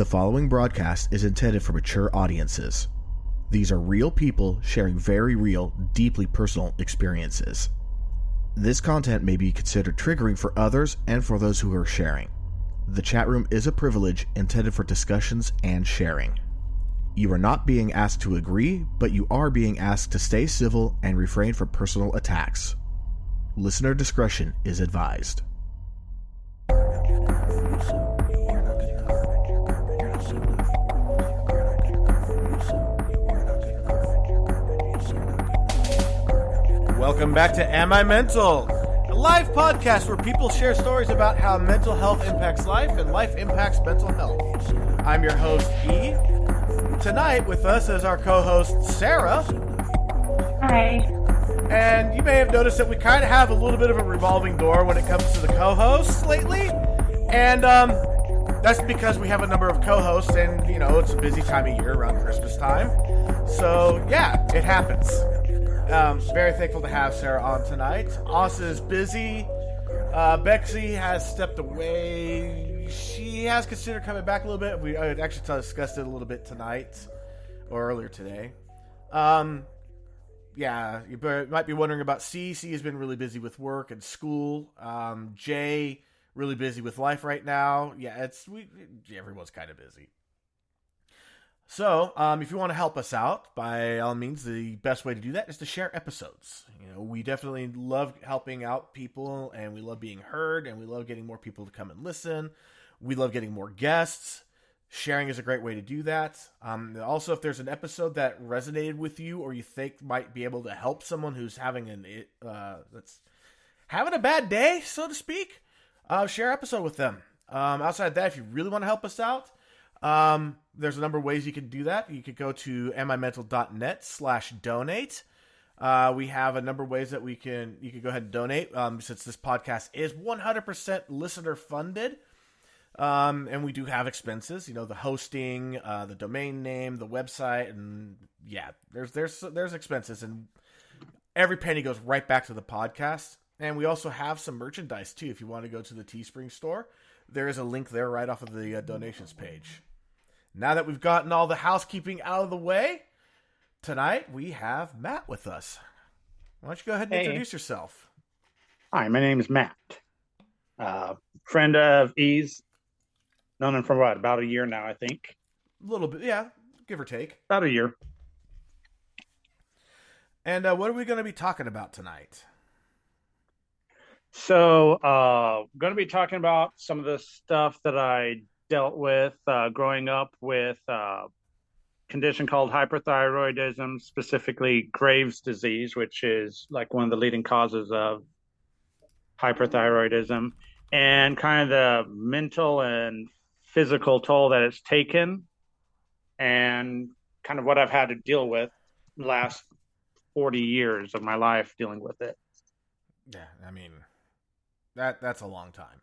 The following broadcast is intended for mature audiences. These are real people sharing very real, deeply personal experiences. This content may be considered triggering for others and for those who are sharing. The chat room is a privilege intended for discussions and sharing. You are not being asked to agree, but you are being asked to stay civil and refrain from personal attacks. Listener discretion is advised. Welcome back to Am I Mental? A live podcast where people share stories about how mental health impacts life and life impacts mental health. I'm your host, E. Tonight with us is our co-host, Sarah. Hi. And you may have noticed that we kind of have a little bit of a revolving door when it comes to the co-hosts lately. And that's because we have a number of co-hosts and, you know, it's a busy time of year around Christmas time. So, yeah, it happens. Very thankful to have Sarah on tonight. Asa is busy. Bexy has stepped away. She has considered coming back a little bit. We actually discussed it a little bit tonight or earlier today. Yeah, you might be wondering about C. C has been really busy with work and school. Jay, really busy with life right now. Yeah, everyone's kind of busy. So, if you want to help us out, by all means, the best way to do that is to share episodes. You know, we definitely love helping out people, and we love being heard, and we love getting more people to come and listen. We love getting more guests. Sharing is a great way to do that. Also, if there's an episode that resonated with you, or you think might be able to help someone who's having that's having a bad day, so to speak, share an episode with them. Outside of that, if you really want to help us out, there's a number of ways you can do that. You could go to amimental.net/donate. We have a number of ways that you can go ahead and donate. Since this podcast is 100% listener funded, and we do have expenses, you know, the hosting, the domain name, the website, and yeah, there's expenses, and every penny goes right back to the podcast. And we also have some merchandise too. If you want to go to the Teespring store, there is a link there right off of the donations page. Now that we've gotten all the housekeeping out of the way, tonight we have Matt with us. Why don't you go ahead and introduce yourself? Hi, my name is Matt. Friend of E's. Known him for what, about a year now, I think. A little bit, yeah, give or take. About a year. And what are we going to be talking about tonight? So, going to be talking about some of the stuff that I dealt with growing up with a condition called hyperthyroidism, specifically Graves' disease, which is like one of the leading causes of hyperthyroidism, and kind of the mental and physical toll that it's taken, and kind of what I've had to deal with the last 40 years of my life dealing with it. Yeah, I mean, that's a long time.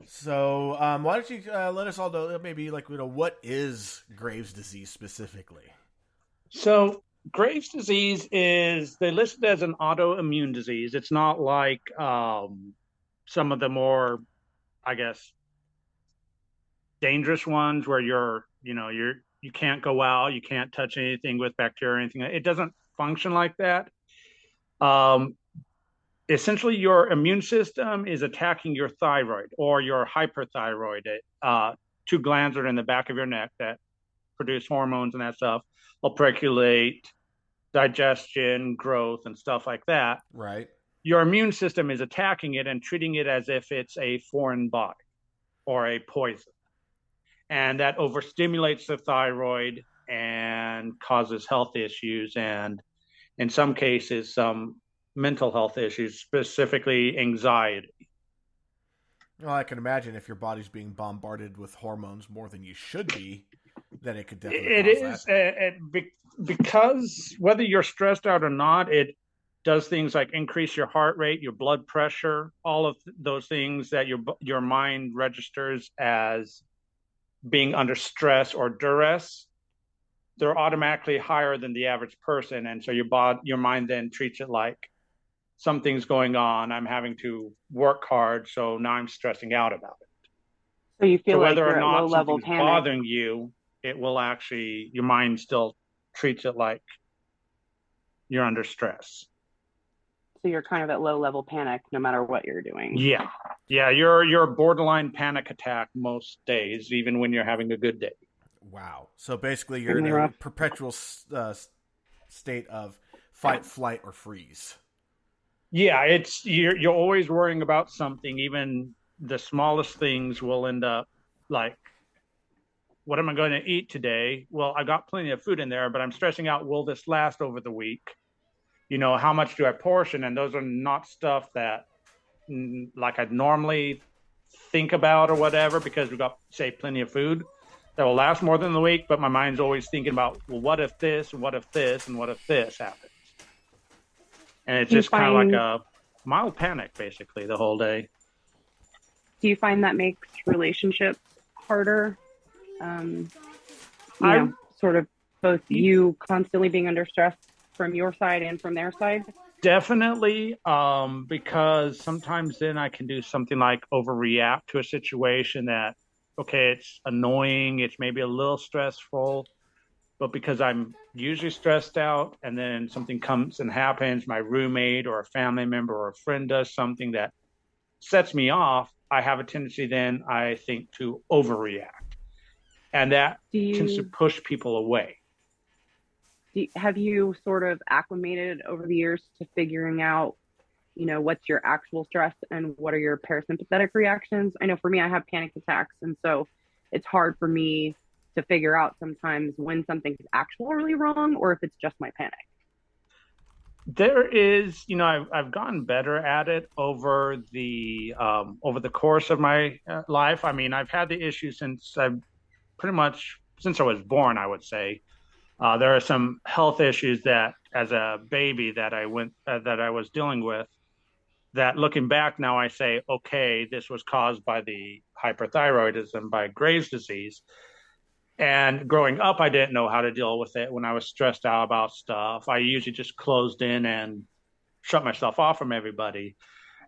So, why don't you let us all know maybe, like, you know, what is Graves' disease specifically? So, Graves' disease is, they list it as an autoimmune disease. It's not like some of the more, I guess, dangerous ones where you can't go out, you can't touch anything with bacteria or anything. It doesn't function like that. Essentially, your immune system is attacking your thyroid or your hyperthyroid. Two glands are in the back of your neck that produce hormones and that stuff, will regulate digestion, growth, and stuff like that. Right. Your immune system is attacking it and treating it as if it's a foreign body or a poison. And that overstimulates the thyroid and causes health issues, and in some cases, some mental health issues, specifically anxiety. Well, I can imagine if your body's being bombarded with hormones more than you should be, then it could definitely cause that. Because whether you're stressed out or not, it does things like increase your heart rate, your blood pressure, all of those things that your mind registers as being under stress or duress. They're automatically higher than the average person, and so your mind then treats it like something's going on. I'm having to work hard, so now I'm stressing out about it. So you So feel like whether or you're at low not level something's panic. bothering you, it will actually, your mind still treats it like you're under stress. So you're kind of at low level panic no matter what you're doing. Yeah. Yeah, you're a borderline panic attack most days, even when you're having a good day. Wow. So basically, you're in Pretty a rough. perpetual state of fight, flight, or freeze. Yeah, it's you're always worrying about something. Even the smallest things will end up like, what am I going to eat today? Well, I got plenty of food in there, but I'm stressing out, will this last over the week? How much do I portion? And those are not stuff that like I'd normally think about or whatever, because we've got, say, plenty of food that will last more than the week. But my mind's always thinking about, well, what if this, what if this, and what if this happens? And it's just kind of like a mild panic, basically, the whole day. Do you find that makes relationships harder? Sort of both you constantly being under stress from your side and from their side? Definitely, because sometimes then I can do something like overreact to a situation that, okay, it's annoying, it's maybe a little stressful, but because I'm usually stressed out and then something comes and happens, my roommate or a family member or a friend does something that sets me off, I have a tendency then, I think, to overreact. And that tends to push people away. Have you sort of acclimated over the years to figuring out, what's your actual stress and what are your parasympathetic reactions? I know for me, I have panic attacks. And so it's hard for me to figure out sometimes when something's actually wrong or if it's just my panic. There is, I've gotten better at it over the course of my life. I mean, I've had the issue since I was born, I would say. There are some health issues that, as a baby, that I was dealing with. That looking back now, I say, okay, this was caused by the hyperthyroidism, by Graves' disease. And growing up, I didn't know how to deal with it when I was stressed out about stuff. I usually just closed in and shut myself off from everybody.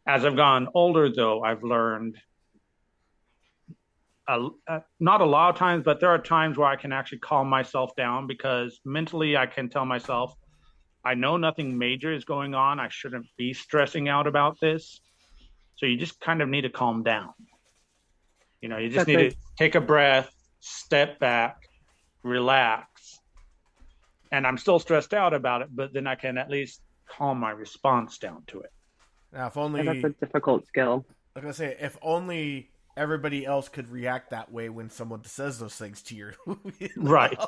As I've gone older, though, I've learned not a lot of times, but there are times where I can actually calm myself down, because mentally I can tell myself, I know nothing major is going on. I shouldn't be stressing out about this. So you just kind of need to calm down. You just need to take a breath, step back, relax. And I'm still stressed out about it, but then I can at least calm my response down to it. Now, if only... That's a difficult skill. I was going to say, if only everybody else could react that way when someone says those things to you. Right.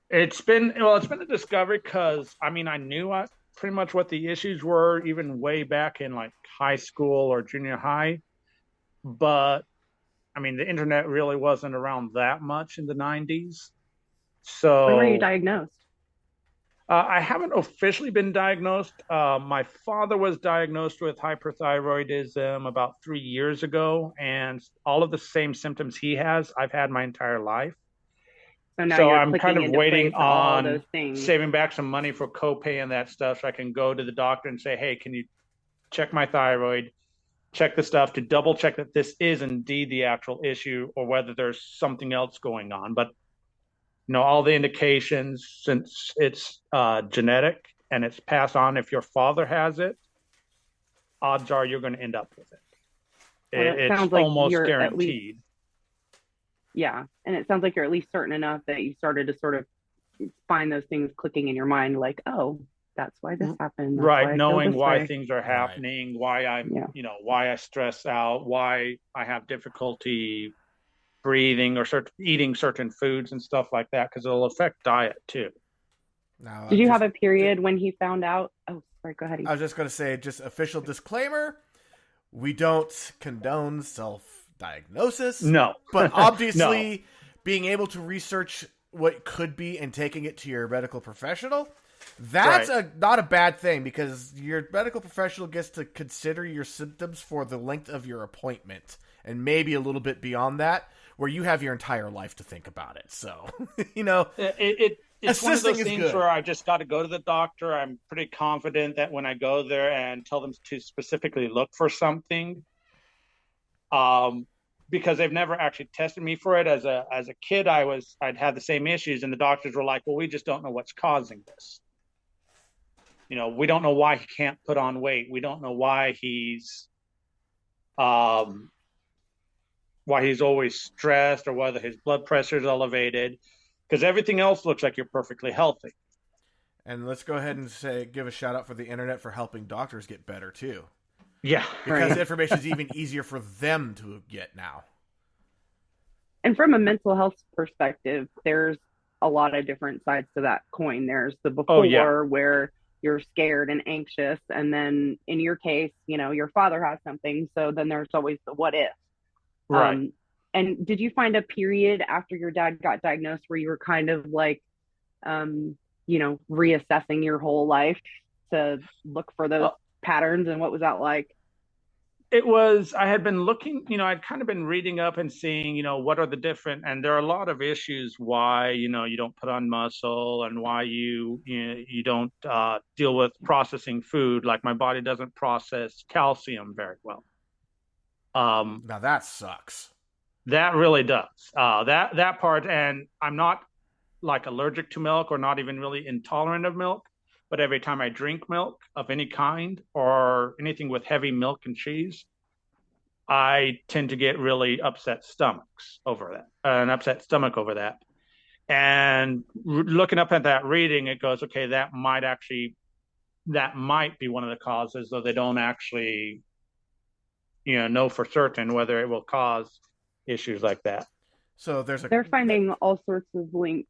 It's been a discovery, because I knew pretty much what the issues were even way back in like high school or junior high, but the internet really wasn't around that much in the 90s. So when were you diagnosed? I haven't officially been diagnosed. My father was diagnosed with hyperthyroidism about 3 years ago, and all of the same symptoms he has, I've had my entire life. So I'm kind of waiting on saving back some money for copay and that stuff, so I can go to the doctor and say, hey, can you check my thyroid, check the stuff to double check that this is indeed the actual issue, or whether there's something else going on. But all the indications, since it's genetic and it's passed on, if your father has it, odds are you're going to end up with it. It's like almost guaranteed. Yeah. And it sounds like you're at least certain enough that you started to sort of find those things clicking in your mind, like, oh, that's why this happened. That's right. Knowing why things are happening, why I'm, why I stress out, why I have difficulty breathing or eating certain foods and stuff like that, because it'll affect diet too. Now, did you have a period when he found out? Oh, sorry, go ahead. I was just going to say, just official disclaimer, we don't condone self-diagnosis. No. But obviously, being able to research what could be and taking it to your medical professional, that's not a bad thing, because your medical professional gets to consider your symptoms for the length of your appointment, and maybe a little bit beyond that, where you have your entire life to think about it. So, it's one of Assisting those is things good. where I just got to go to the doctor. I'm pretty confident that when I go there and tell them to specifically look for something, um, because they've never actually tested me for it. As a kid, I'd had the same issues, and the doctors were like, "Well, we just don't know what's causing this. We don't know why he can't put on weight. We don't know um, why he's always stressed or whether his blood pressure is elevated, because everything else looks like you're perfectly healthy." And let's go ahead and give a shout out for the internet for helping doctors get better too. Yeah, Because Right. information is even easier for them to get now. And from a mental health perspective, there's a lot of different sides to that coin. There's the Oh, yeah. before where you're scared and anxious. And then in your case, your father has something. So then there's always the what if. right. And did you find a period after your dad got diagnosed where you were kind of like, reassessing your whole life to look for those patterns? And what was that like? I had been looking, I'd kind of been reading up and seeing, what are the different, and there are a lot of issues why, you don't put on muscle, and why you don't deal with processing food. Like my body doesn't process calcium very well. Now that sucks. That really does. That part, and I'm not like allergic to milk or not even really intolerant of milk, but every time I drink milk of any kind or anything with heavy milk and cheese, I tend to get really upset stomachs over that, an upset stomach over that. And looking up at that reading, it goes, okay, that might be one of the causes, though they don't actually, know for certain whether it will cause issues like that. So they're finding all sorts of links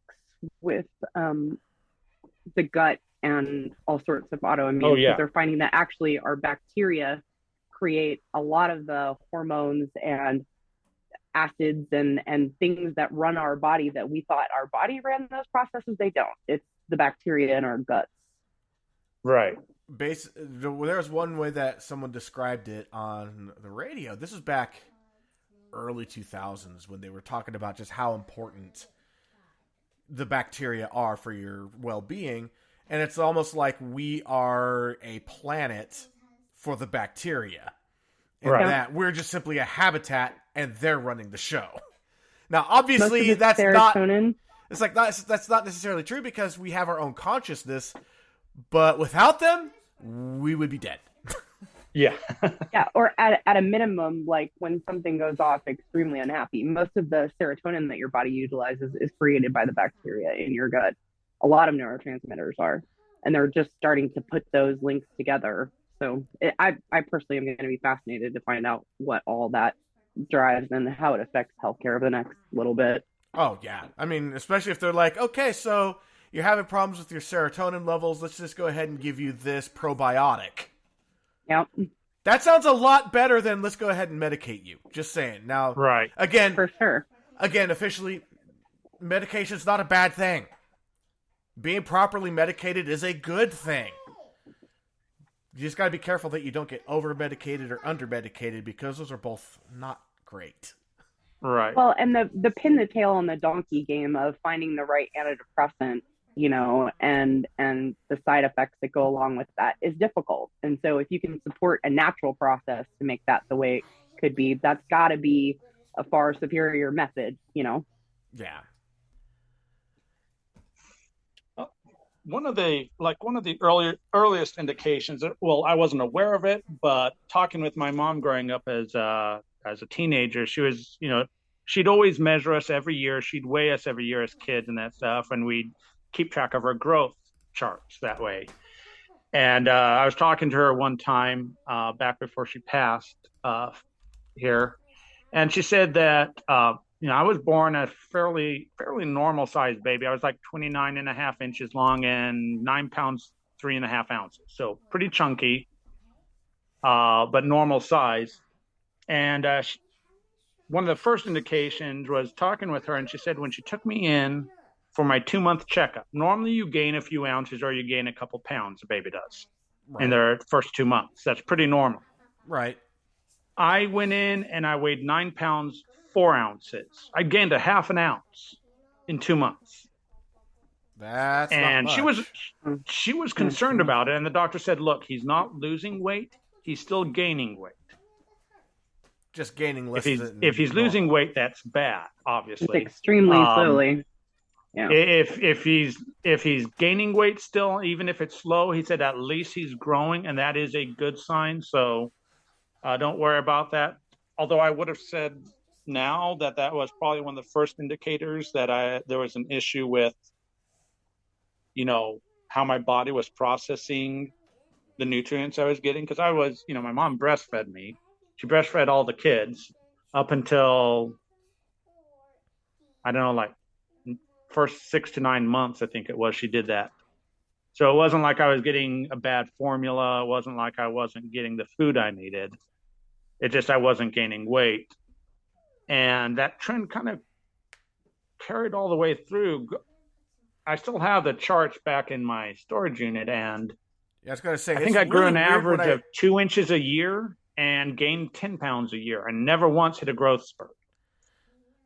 with the gut and all sorts of autoimmune. Oh, yeah. They're finding that actually our bacteria create a lot of the hormones and acids and things that run our body that we thought our body ran those processes. They don't. It's the bacteria in our guts. Right. There's one way that someone described it on the radio. This was back early 2000s when they were talking about just how important the bacteria are for your well-being. And it's almost like we are a planet for the bacteria. And Right. that we're just simply a habitat and they're running the show. Now, obviously, that's serotonin. not... It's like that's not necessarily true because we have our own consciousness, but without them, we would be dead. Yeah. Yeah, or at a minimum, like when something goes off, extremely unhappy. Most of the serotonin that your body utilizes is created by the bacteria in your gut. A lot of neurotransmitters are, and they're just starting to put those links together. So I personally am going to be fascinated to find out what all that drives and how it affects healthcare over the next little bit. Oh, yeah. I mean, especially if they're like, okay, so you're having problems with your serotonin levels. Let's just go ahead and give you this probiotic. Yep. That sounds a lot better than let's go ahead and medicate you. Just saying. Now, Right. again, For sure. officially, medication's not a bad thing. Being properly medicated is a good thing. You just got to be careful that you don't get over-medicated or under-medicated because those are both not great. Right. Well, and the pin the tail on the donkey game of finding the right antidepressant, and the side effects that go along with that is difficult. And so if you can support a natural process to make that the way it could be, that's got to be a far superior method, Yeah. One of the earliest indications, well, I wasn't aware of it, but talking with my mom growing up as a teenager, she was, she'd always measure us every year. She'd weigh us every year as kids and that stuff. And we'd keep track of our growth charts that way. And I was talking to her one time back before she passed here. And she said that, I was born a fairly normal sized baby. I was like 29 and a half inches long and 9 pounds, 3.5 ounces. So pretty chunky, but normal size. And one of the first indications was talking with her. And she said when she took me in for my 2-month checkup, normally you gain a few ounces or you gain a couple pounds, a baby does, in their first 2 months. That's pretty normal. Right. I went in and I weighed 9 pounds, 4 ounces. I gained a half an ounce in 2 months. That's not And much. she was concerned about it, and the doctor said, look, he's not losing weight, he's still gaining weight. Just gaining less If he's losing weight, that's bad, obviously. It's extremely slowly. Yeah. If he's gaining weight still, even if it's slow, he said at least he's growing, and that is a good sign. So don't worry about that. Although I would have said now that was probably one of the first indicators that there was an issue with, how my body was processing the nutrients I was getting. Because I was, my mom breastfed me. She breastfed all the kids up until, I don't know, like first 6 to 9 months, I think it was, she did that. So it wasn't like I was getting a bad formula. It wasn't like I wasn't getting the food I needed. It just, I wasn't gaining weight. And that trend kind of carried all the way through. I still have the charts back in my storage unit, and I was going to say, I think I grew an average of 2 inches a year and gained 10 pounds a year. I never once hit a growth spurt.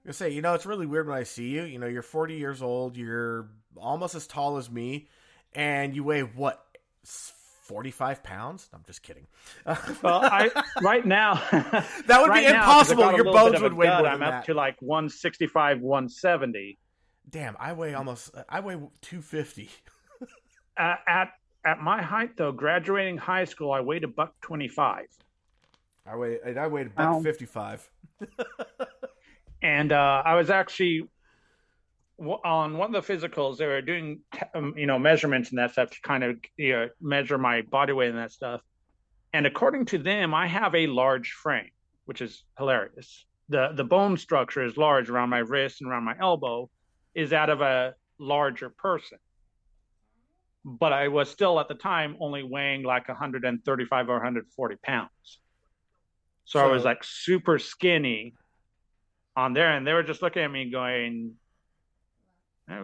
I say, it's really weird when I see you. You're 40 years old. You're almost as tall as me, and you weigh what, 45 pounds? I'm just kidding. Well, right now that would be impossible. Your bones would weigh more than I'm that. up to like 165, 170. Damn, I weigh 250. At my height, though, graduating high school, I weighed $125. I weighed $155. And I was actually on one of the physicals. They were doing, measurements and that stuff to kind of measure my body weight and that stuff. And according to them, I have a large frame, which is hilarious. The bone structure is large around my wrist and around my elbow, is that of a larger person. But I was still at the time only weighing like 135 or 140 pounds. So I was like super skinny on there, and they were just looking at me going,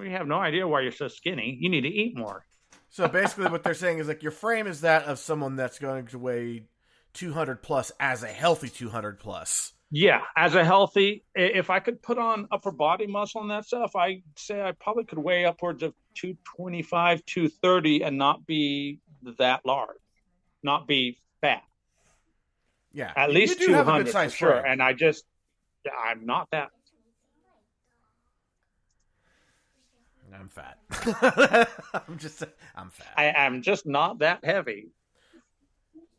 we have no idea why you're so skinny. You need to eat more. So basically what they're saying is like your frame is that of someone that's going to weigh 200 plus as a healthy 200 plus. Yeah, as a healthy, if I could put on upper body muscle and that stuff, I'd say I probably could weigh upwards of 225, 230 and not be that large, not be fat. Yeah. At least 200 for sure. And I'm not that. I'm fat. I'm fat. I'm just not that heavy.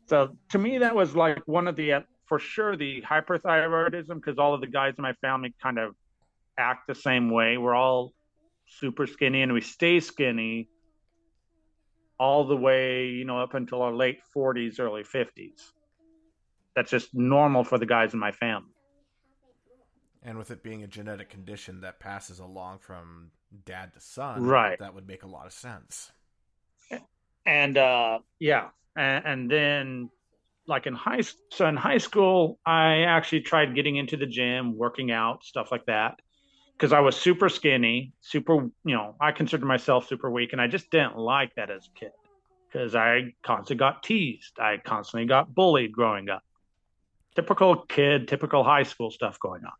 So to me, that was like one of the, for sure, the hyperthyroidism, because all of the guys in my family kind of act the same way. We're all super skinny, and we stay skinny all the way, up until our late 40s, early 50s. That's just normal for the guys in my family. And with it being a genetic condition that passes along from dad to son, right, that would make a lot of sense. And and then like in high school, I actually tried getting into the gym, working out, stuff like that, because I was super skinny, I considered myself super weak, and I just didn't like that as a kid because I constantly got teased. I constantly got bullied growing up. Typical kid, typical high school stuff going on,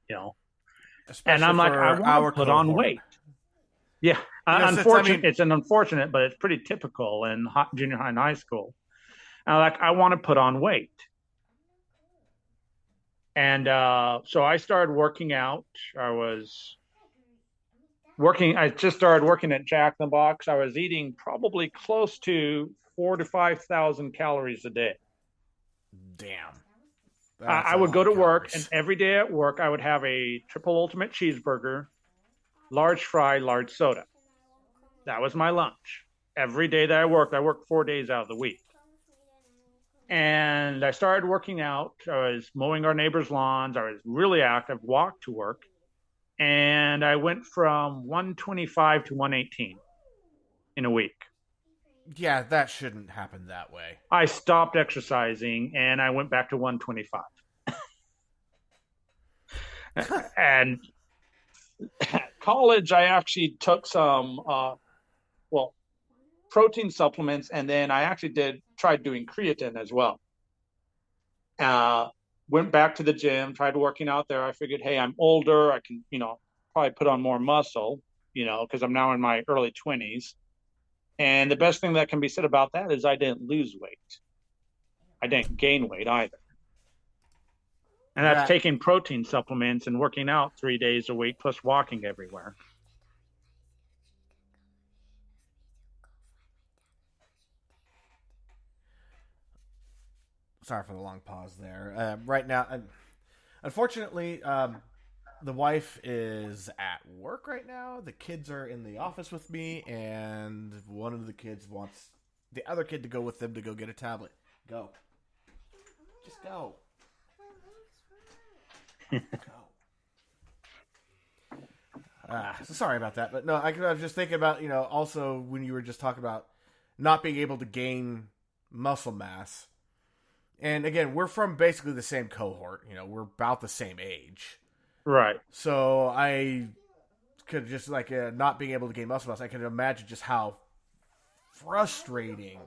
Especially and I'm like, I want to put on weight. Yeah, it's an unfortunate, but it's pretty typical in junior high and high school. And I want to put on weight. And so I started working out. I just started working at Jack in the Box. I was eating probably close to 4,000 to 5,000 calories a day. Damn. I would go to work, and every day at work, I would have a triple ultimate cheeseburger, large fry, large soda. That was my lunch. Every day that I worked 4 days out of the week. And I started working out. I was mowing our neighbors' lawns. I was really active, walked to work. And I went from 125 to 118 in a week. Yeah, that shouldn't happen that way. I stopped exercising and I went back to 125. And at college, I actually took some, protein supplements, and then I actually tried doing creatine as well. Went back to the gym, tried working out there. I figured, hey, I'm older. I can, probably put on more muscle. because I'm now in my early 20s. And the best thing that can be said about that is I didn't lose weight. I didn't gain weight either. And that's taking protein supplements and working out 3 days a week plus walking everywhere. Sorry for the long pause there. Right now, unfortunately, the wife is at work right now. The kids are in the office with me, and one of the kids wants the other kid to go with them to go get a tablet. Go. Just go. Go. So sorry about that, but no, I was just thinking about, also when you were just talking about not being able to gain muscle mass. And again, we're from basically the same cohort. We're about the same age. Right. So I could just, not being able to gain muscle mass, I can imagine just how frustrating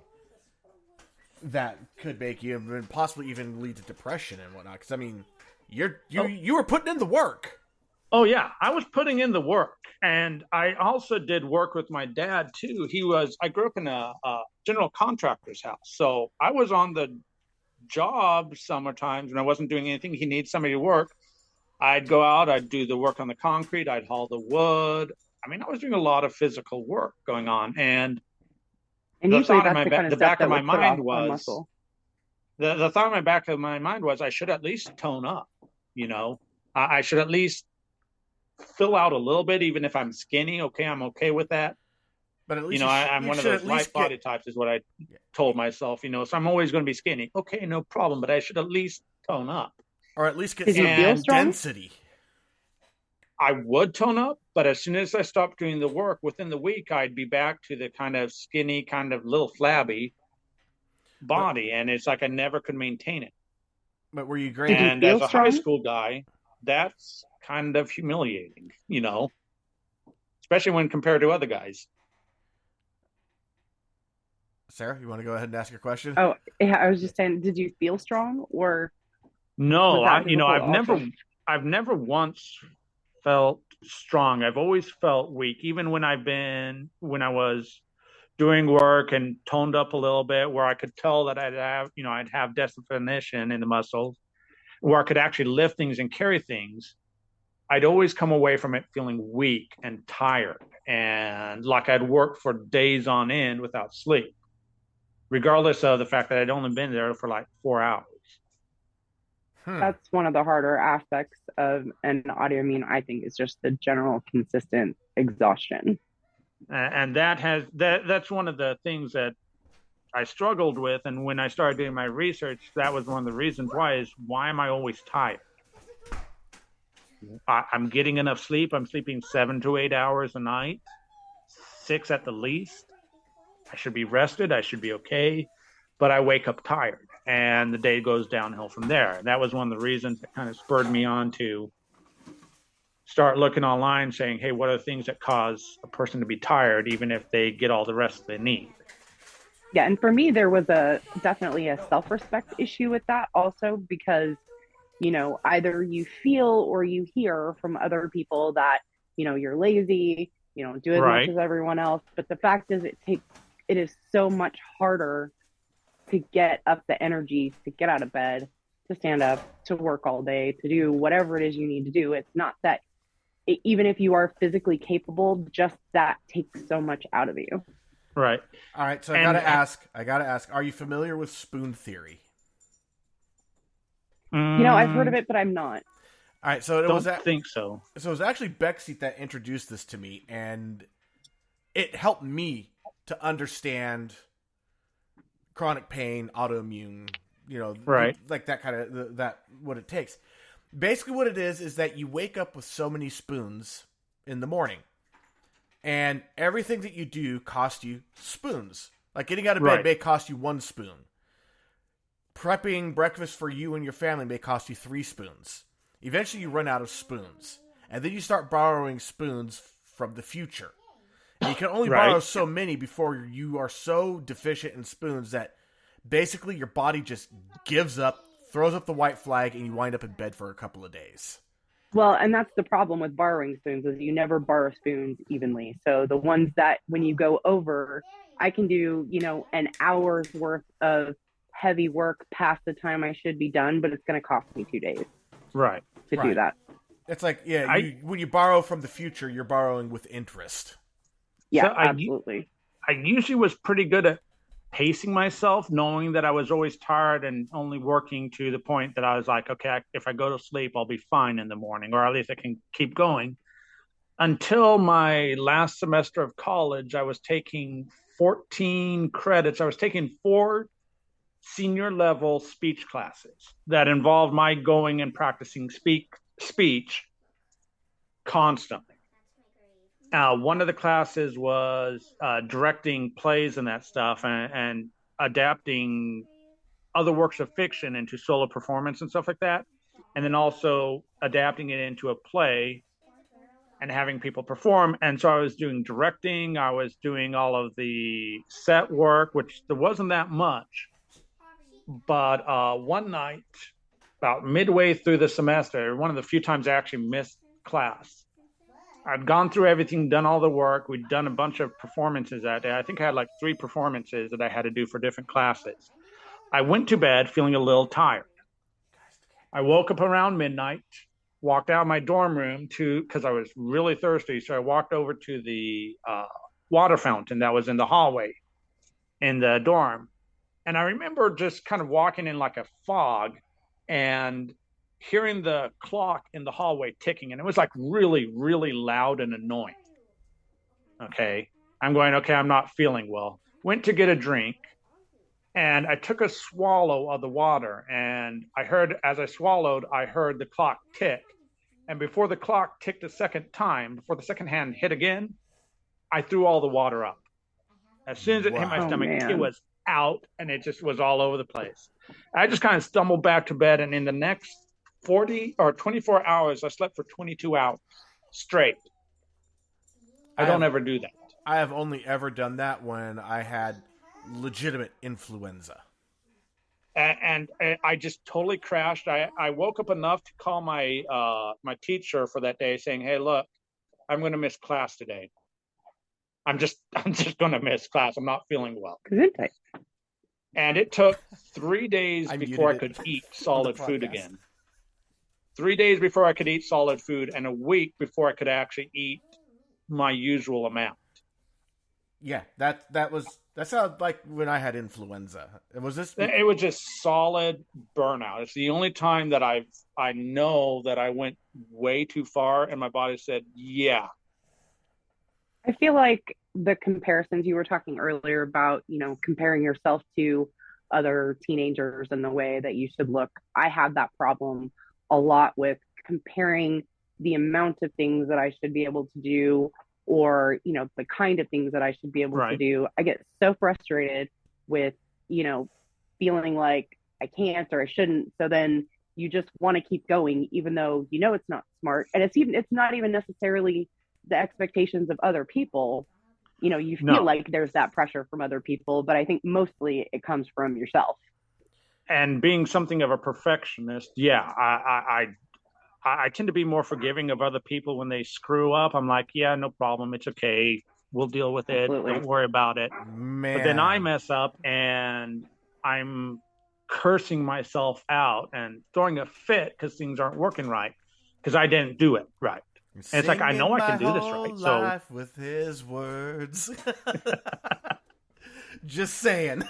that could make you, and possibly even lead to depression and whatnot. Because, I mean, you were putting in the work. Oh, yeah. I was putting in the work. And I also did work with my dad, too. I grew up in a general contractor's house. So I was on the job summertimes when I wasn't doing anything. He needs somebody to work. I'd go out, I'd do the work on the concrete, I'd haul the wood. I mean, I was doing a lot of physical work going on. And the thought in the back of my mind was, the thought in my back of my mind was, I should at least tone up. I should at least fill out a little bit, even if I'm skinny. Okay, I'm okay with that. But at least I'm one of those light body types, is what I told myself. So I'm always going to be skinny. Okay, no problem. But I should at least tone up, or at least get some density. I would tone up, but as soon as I stopped doing the work, within the week, I'd be back to the kind of skinny, kind of little flabby body, and it's like I never could maintain it. But were you great? And as a high school guy, that's kind of humiliating, especially when compared to other guys. Sarah, you want to go ahead and ask your question? Oh, yeah, I was just saying, did you feel strong, or? No, I've never once felt strong. I've always felt weak, even when I was doing work and toned up a little bit, where I could tell that I'd have definition in the muscles, where I could actually lift things and carry things. I'd always come away from it feeling weak and tired, and like I'd worked for days on end without sleep, regardless of the fact that I'd only been there for like 4 hours. That's one of the harder aspects of an autoimmune, I think, is just the general consistent exhaustion. And that's one of the things that I struggled with. And when I started doing my research, that was one of the reasons why am I always tired? I'm getting enough sleep. I'm sleeping 7 to 8 hours a night, 6 at the least. I should be rested. I should be okay. But I wake up tired, and the day goes downhill from there. And that was one of the reasons that kind of spurred me on to start looking online, saying, hey, what are the things that cause a person to be tired, even if they get all the rest they need? Yeah, and for me, there was definitely a self-respect issue with that also, because, either you feel or you hear from other people that, you're lazy, you don't do as much as everyone else. But the fact is, it is so much harder to get up the energy to get out of bed, to stand up, to work all day, to do whatever it is you need to do. It's not that even if you are physically capable, just that takes so much out of you. Right. All right. So I gotta ask, are you familiar with spoon theory? I've heard of it, but I'm not. All right. So think so. So it was actually Bexy that introduced this to me, and it helped me to understand chronic pain, autoimmune, like that kind of what it takes. Basically what it is that you wake up with so many spoons in the morning, and everything that you do costs you spoons. Like getting out of bed may cost you 1 spoon. Prepping breakfast for you and your family may cost you 3 spoons. Eventually you run out of spoons, and then you start borrowing spoons from the future. And you can only borrow so many before you are so deficient in spoons that basically your body just gives up, throws up the white flag, and you wind up in bed for a couple of days. Well, and that's the problem with borrowing spoons is you never borrow spoons evenly. So the ones that when you go over, I can do, an hour's worth of heavy work past the time I should be done, but it's going to cost me 2 days Right. to do that. It's like, when you borrow from the future, you're borrowing with interest. Yeah, So absolutely. I usually was pretty good at pacing myself, knowing that I was always tired and only working to the point that I was like, okay, if I go to sleep, I'll be fine in the morning, or at least I can keep going. Until my last semester of college, I was taking 14 credits. I was taking 4 senior level speech classes that involved my going and practicing speech constantly. One of the classes was directing plays and that stuff, and adapting other works of fiction into solo performance and stuff like that. And then also adapting it into a play and having people perform. And so I was doing directing, I was doing all of the set work, which there wasn't that much. But one night, about midway through the semester, one of the few times I actually missed class, I'd gone through everything, done all the work. We'd done a bunch of performances that day. I think I had like 3 performances that I had to do for different classes. I went to bed feeling a little tired. I woke up around midnight, walked out of my dorm room because I was really thirsty. So I walked over to the water fountain that was in the hallway in the dorm. And I remember just kind of walking in like a fog and hearing the clock in the hallway ticking, and it was like really, really loud and annoying. Okay. I'm going, okay, I'm not feeling well. Went to get a drink, and I took a swallow of the water, and as I swallowed, I heard the clock tick. And before the clock ticked a second time, before the second hand hit again, I threw all the water up. As soon as it hit my stomach, it was out, and it just was all over the place. I just kind of stumbled back to bed, and in the next 40 or 24 hours, I slept for 22 hours straight. I don't ever do that. I have only ever done that when I had legitimate influenza. And I just totally crashed. I woke up enough to call my my teacher for that day, saying, "Hey, look, I'm going to miss class today. I'm just going to miss class. I'm not feeling well." And it took 3 days before I could eat solid food again. 3 days before I could eat solid food, and a week before I could actually eat my usual amount. Yeah, that sounded like when I had influenza. It was just solid burnout. It's the only time that I know that I went way too far, and my body said, "Yeah." I feel like the comparisons you were talking earlier about, comparing yourself to other teenagers and the way that you should look. I had that problem a lot with comparing the amount of things that I should be able to do, or, the kind of things that I should be able to do. I get so frustrated with, feeling like I can't or I shouldn't. So then you just want to keep going, even though, it's not smart. And it's not even necessarily the expectations of other people. You feel like there's that pressure from other people, but I think mostly it comes from yourself. And being something of a perfectionist, I tend to be more forgiving of other people when they screw up. I'm like, yeah, no problem. It's okay. We'll deal with it. Absolutely. Don't worry about it. Man. But then I mess up and I'm cursing myself out and throwing a fit because things aren't working right because I didn't do it right. And it's like, I know I can do this right. Life with his words. Just saying.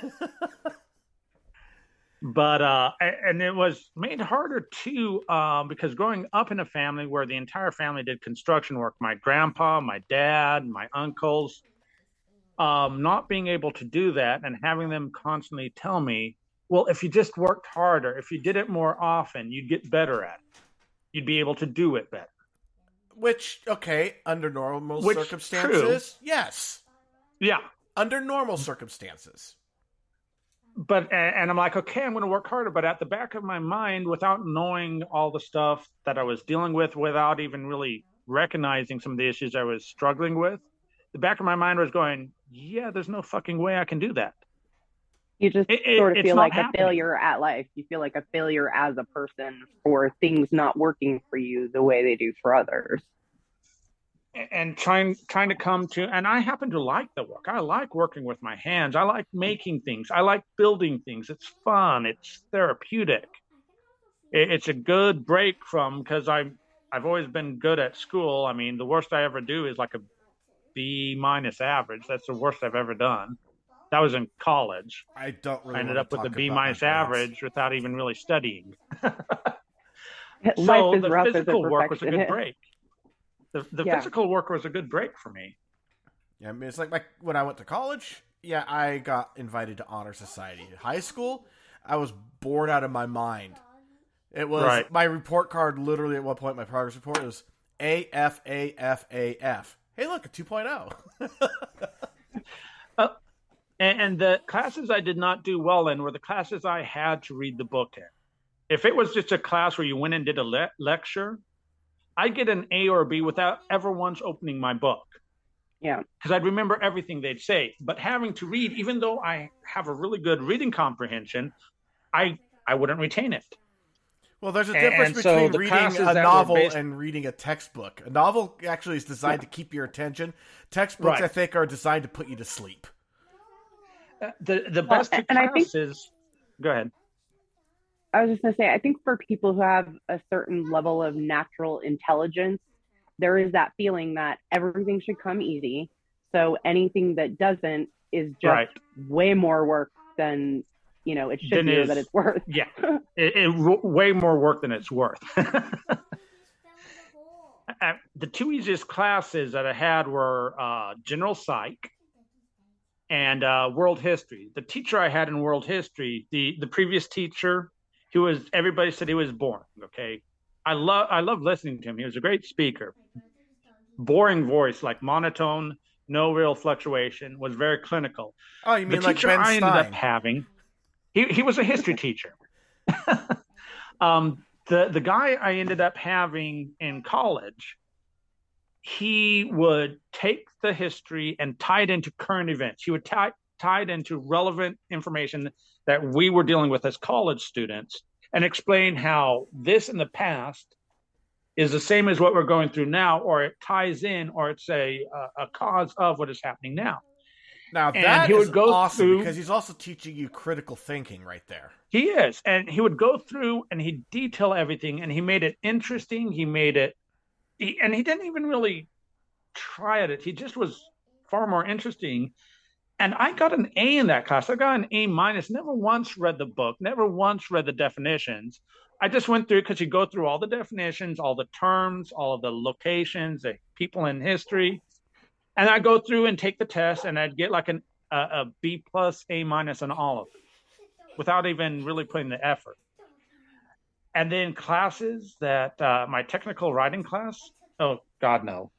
But and it was made harder too because growing up in a family where the entire family did construction work, my grandpa, my dad, my uncles, not being able to do that and having them constantly tell me, well, if you just worked harder, if you did it more often, you'd get better at it. You'd be able to do it better. Which, okay, under normal circumstances, true. Yes. Yeah. Under normal circumstances. But and I'm like, okay, I'm going to work harder. But at the back of my mind, without knowing all the stuff that I was dealing with, without even really recognizing some of the issues I was struggling with, the back of my mind was going, yeah, there's no fucking way I can do that. You just sort of it's feel not like a happening. failure at life. You feel like a failure as a person for things not working for you the way they do for others. And trying to come to, and I happen to like the work. I like working with my hands. I like making things. I like building things. It's fun. It's therapeutic. It's a good break from, because I've always been good at school. I mean, the worst I ever do is like a B minus average. That's the worst I've ever done. That was in college. I don't I really ended want up to with a talk B about my minus grades. average without even really studying. Life So is the rough as a physical work was a good perfectionist. break. The Yeah. physical work was a good break for me. Yeah, I mean, it's like when I went to college. Yeah, I got invited to honor society. High school, I was bored out of my mind. It was Right. my report card. Literally, at one point, my progress report was AFAFAF. Hey, look, a 2.0. And the classes I did not do well in were the classes I had to read the book in. If it was just a class where you went and did a lecture, I'd get an A or a B without ever once opening my book. Yeah. Because I'd remember everything they'd say. But having to read, even though I have a really good reading comprehension, I wouldn't retain it. Well, there's a difference And so between the reading classes a that were novel based- and reading a textbook. A novel actually is designed to keep your attention. Textbooks, Right. I think, are designed to put you to sleep. The best two and I think- classes. Go ahead. I was just going to say, I think for people who have a certain level of natural intelligence, there is that feeling that everything should come easy. So anything that doesn't is just Right. way more work than, it should Then be or is- that it's worth. Yeah, way more work than it's worth. The two easiest classes that I had were general psych and world history. The teacher I had in world history, the previous teacher, everybody said he was boring. Okay, I love listening to him. He was a great speaker. Boring voice, like monotone, no real fluctuation, was very clinical. Oh, you mean The like teacher Ben I ended Stein? up having, he was a history teacher. The guy I ended up having in college, he would take the history and tie it into current events. He would tie it into relevant information that we were dealing with as college students and explain how this in the past is the same as what we're going through now, or it ties in, or it's a cause of what is happening now. Now And that he is would go awesome through- because he's also teaching you critical thinking right there. He is. And he would go through and he'd detail everything, and he made it interesting. And he didn't even really try at it. He just was far more interesting. And I got an A in that class. I got an A minus, never once read the book, never once read the definitions. I just went through because you go through all the definitions, all the terms, all of the locations, the people in history. And I go through and take the test, and I'd get like a B plus, A minus on all of it without even really putting the effort. And then classes that my technical writing class, oh, God, no.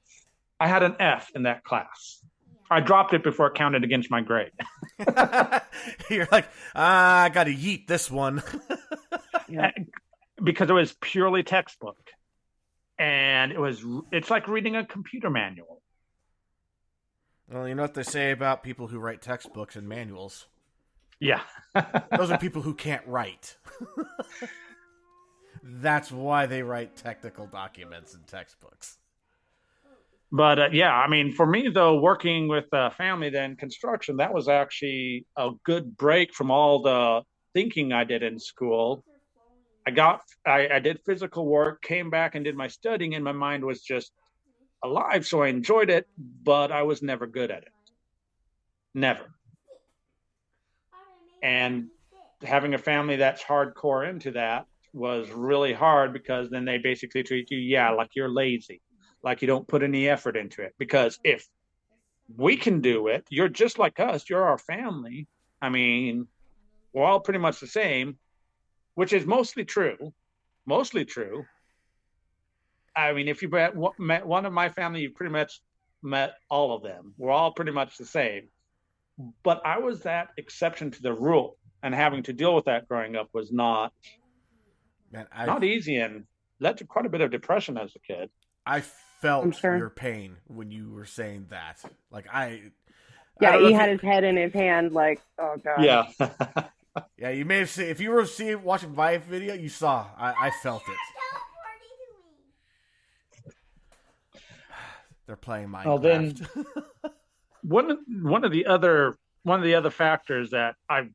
I had an F in that class. I dropped it before it counted against my grade. You're like, I got to yeet this one. Yeah. Because it was purely textbook. And it's like reading a computer manual. Well, you know what they say about people who write textbooks and manuals? Yeah. Those are people who can't write. That's why they write technical documents and textbooks. But yeah, I mean, for me, though, working with family, then construction, that was actually a good break from all the thinking I did in school. I did physical work, came back and did my studying, and my mind was just alive. So I enjoyed it, but I was never good at it. Never. And having a family that's hardcore into that was really hard, because then they basically treat you, like you're lazy, like you don't put any effort into it. Because if we can do it, you're just like us, you're our family. I mean, we're all pretty much the same, which is mostly true. I mean, if you met one of my family, you pretty much met all of them. We're all pretty much the same. But I was that exception to the rule, and having to deal with that growing up was not easy, and led to quite a bit of depression as a kid. I felt I'm sure. your pain when you were saying that. Like I Yeah, don't know he if had his head in his hand, like, oh god. Yeah. Yeah, you may have seen, if you were watching my video, you saw. I felt it. They're playing Well, then Minecraft. one of the other factors that I've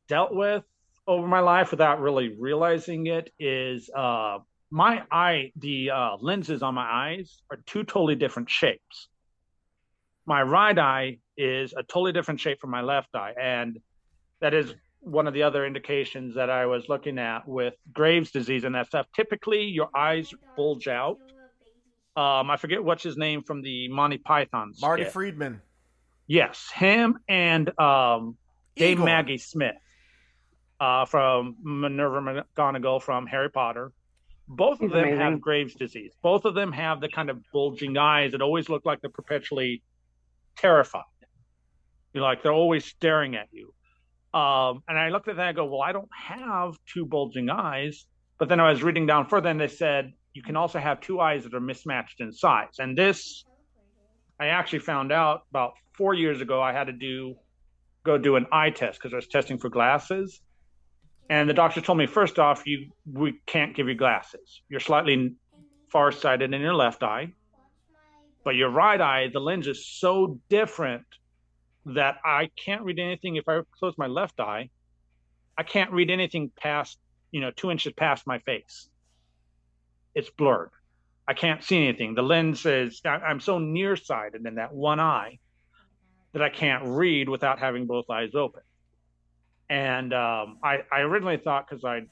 dealt with over my life without really realizing it is the lenses on my eyes are two totally different shapes. My right eye is a totally different shape from my left eye, and that is one of the other indications that I was looking at with Graves' disease and that stuff. Typically, your eyes bulge out. I forget what's his name from the Monty Python skit. Marty Friedman. Yes, him and Dame Maggie Smith from Minerva McGonagall from Harry Potter. Both of them have Graves' disease. Both of them have the kind of bulging eyes that always look like they're perpetually terrified. You're like they're always staring at you. And I looked at that and I go, well, I don't have two bulging eyes. But then I was reading down further and they said you can also have two eyes that are mismatched in size. And this, I actually found out about 4 years ago. I had to go do an eye test because I was testing for glasses. And the doctor told me, first off, we can't give you glasses. You're slightly farsighted in your left eye. But your right eye, the lens is so different that I can't read anything. If I close my left eye, I can't read anything past, 2 inches past my face. It's blurred. I can't see anything. The lens is, I'm so nearsighted in that one eye that I can't read without having both eyes open. And I originally thought because I'd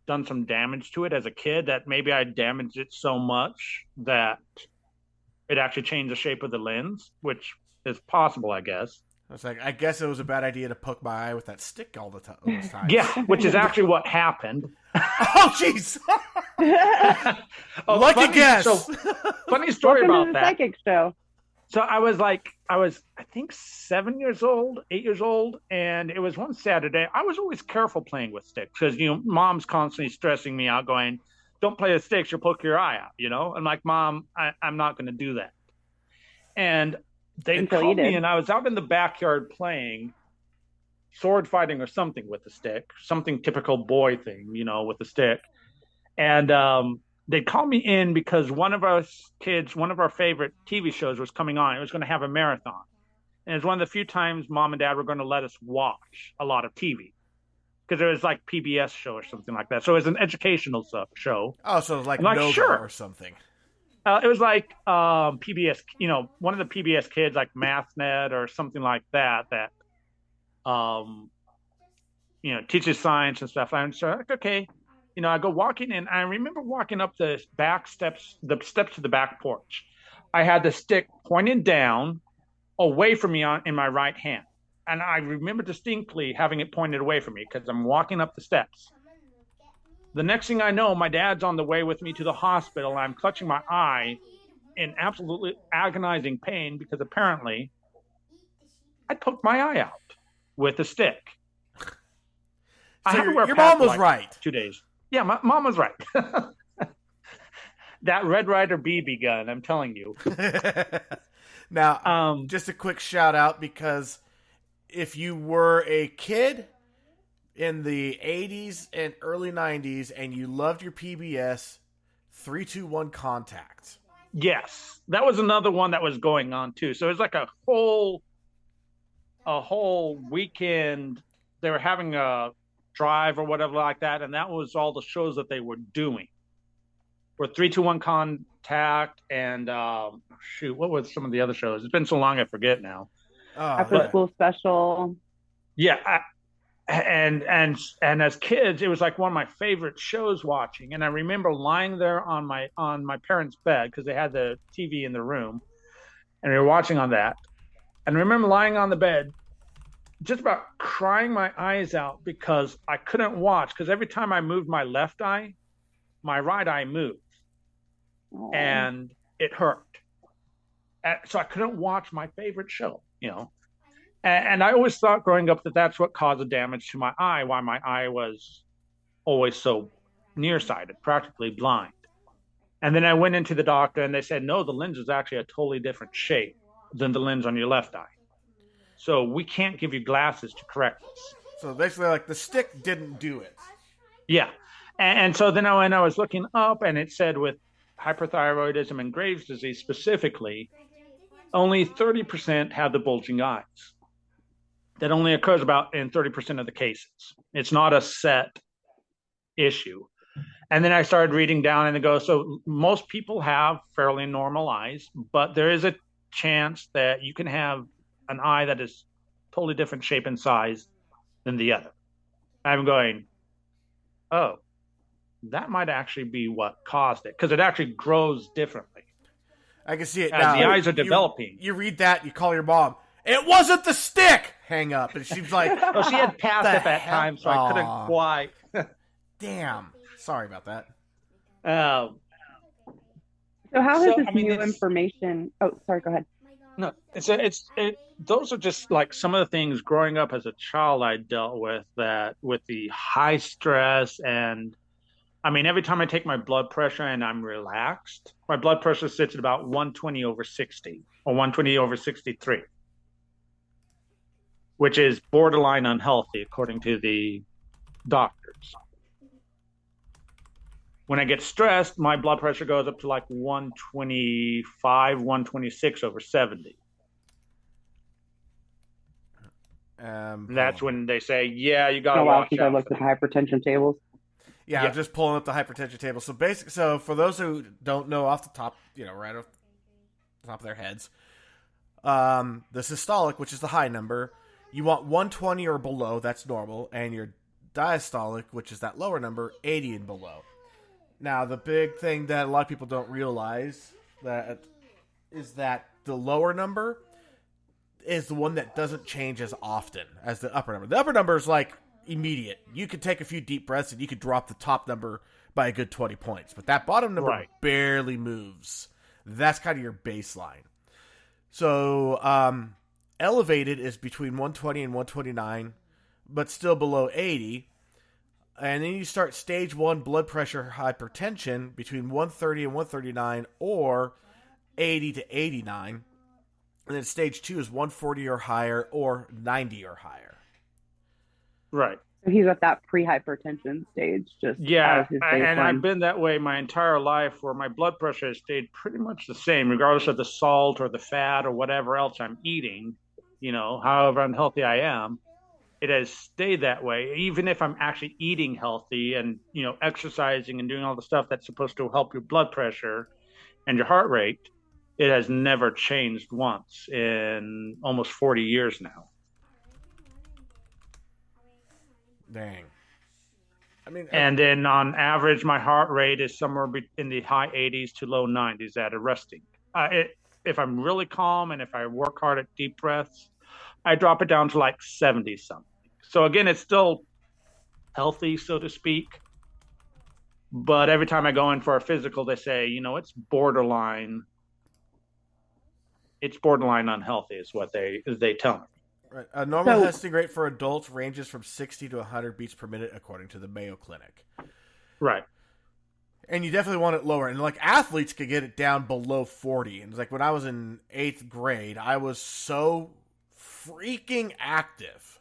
done some damage to it as a kid that maybe I damaged it so much that it actually changed the shape of the lens, which is possible, I guess. I guess it was a bad idea to poke my eye with that stick all the time. Yeah, which is actually what happened. Oh, jeez. Lucky guess. So, funny story about that. Psychic show. So I was, I think 8 years old. And it was one Saturday. I was always careful playing with sticks because, mom's constantly stressing me out going, don't play with sticks, you'll poke your eye out, I'm like, Mom, I'm not going to do that. And they called me and I was out in the backyard playing sword fighting or something with the stick, something typical boy thing, with the stick. And they called me in because one of our favorite TV shows was coming on. It was going to have a marathon. And it was one of the few times Mom and Dad were going to let us watch a lot of TV. Because it was like PBS show or something like that. So it was an educational show. Oh, so it was like Nova or something. It was like PBS, one of the PBS kids, like MathNet or something like that, teaches science and stuff. I'm so like, okay. I go walking in. I remember walking up the steps to the back porch. I had the stick pointed down away from me in my right hand. And I remember distinctly having it pointed away from me because I'm walking up the steps. The next thing I know, my dad's on the way with me to the hospital. And I'm clutching my eye in absolutely agonizing pain because apparently I poked my eye out with a stick. So your mom was right. 2 days. Yeah, my mom was right. That Red Ryder BB gun, I'm telling you. Now, just a quick shout out because if you were a kid in the 80s and early 90s and you loved your PBS, 321 Contact. Yes, that was another one that was going on too. So it was like a whole weekend. They were having a drive or whatever like that, and that was all the shows that they were doing. Were 321 Contact and what was some of the other shows? It's been so long I forget now. After School Special. Yeah, and as kids, it was like one of my favorite shows watching. And I remember lying there on my parents' bed because they had the TV in the room, and we were watching on that. And I remember lying on the bed, just about crying my eyes out because I couldn't watch. Because every time I moved my left eye, my right eye moved, and it hurt. So I couldn't watch my favorite show, And I always thought growing up that that's what caused the damage to my eye, why my eye was always so nearsighted, practically blind. And then I went into the doctor and they said, no, the lens is actually a totally different shape than the lens on your left eye. So we can't give you glasses to correct this. So basically, like the stick didn't do it. Yeah. And so then when I was looking up, and it said with hyperthyroidism and Graves' disease specifically, only 30% have the bulging eyes. That only occurs about in 30% of the cases. It's not a set issue. And then I started reading down and it goes, so most people have fairly normal eyes, but there is a chance that you can have an eye that is totally different shape and size than the other. I'm going, oh, that might actually be what caused it, because it actually grows differently. I can see it as now. the eyes are developing. You read that, you call your mom. It wasn't the stick. Hang up, and she's like, "Oh, she had passed at that time, so I couldn't quite." Damn. Sorry about that. So how has this new information? Oh, sorry. Go ahead. No, those are just like some of the things growing up as a child I dealt with, that with the high stress. And I mean, every time I take my blood pressure and I'm relaxed, my blood pressure sits at about 120/60 or 120/63, which is borderline unhealthy according to the doctors. When I get stressed, my blood pressure goes up to like 125, 126/70. That's when they say, yeah, you got to watch out. I looked at the hypertension tables. Yeah, I'm just pulling up the hypertension table. So for those who don't know off the top, right off the top of their heads, the systolic, which is the high number, you want 120 or below, that's normal, and your diastolic, which is that lower number, 80 and below. Now, the big thing that a lot of people don't realize is that the lower number is the one that doesn't change as often as the upper number. The upper number is like immediate. You could take a few deep breaths and you could drop the top number by a good 20 points. But that bottom number barely moves. That's kind of your baseline. So elevated is between 120 and 129, but still below 80. And then you start stage 1 blood pressure hypertension between 130 and 139 or 80 to 89. And then stage 2 is 140 or higher or 90 or higher. Right. So he's at that pre-hypertension stage. And I've been that way my entire life, where my blood pressure has stayed pretty much the same, regardless of the salt or the fat or whatever else I'm eating, however unhealthy I am. It has stayed that way, even if I'm actually eating healthy and, exercising and doing all the stuff that's supposed to help your blood pressure and your heart rate. It has never changed once in almost 40 years now. Dang. And then on average, my heart rate is somewhere in the high 80s to low 90s at a resting. If I'm really calm and if I work hard at deep breaths, I drop it down to like 70 something. So again, it's still healthy, so to speak. But every time I go in for a physical, they say, it's borderline. It's borderline unhealthy is what they tell me. Right. A normal resting rate for adults ranges from 60 to 100 beats per minute, according to the Mayo Clinic. Right. And you definitely want it lower. And like athletes could get it down below 40. And it's like when I was in 8th grade, I was so freaking active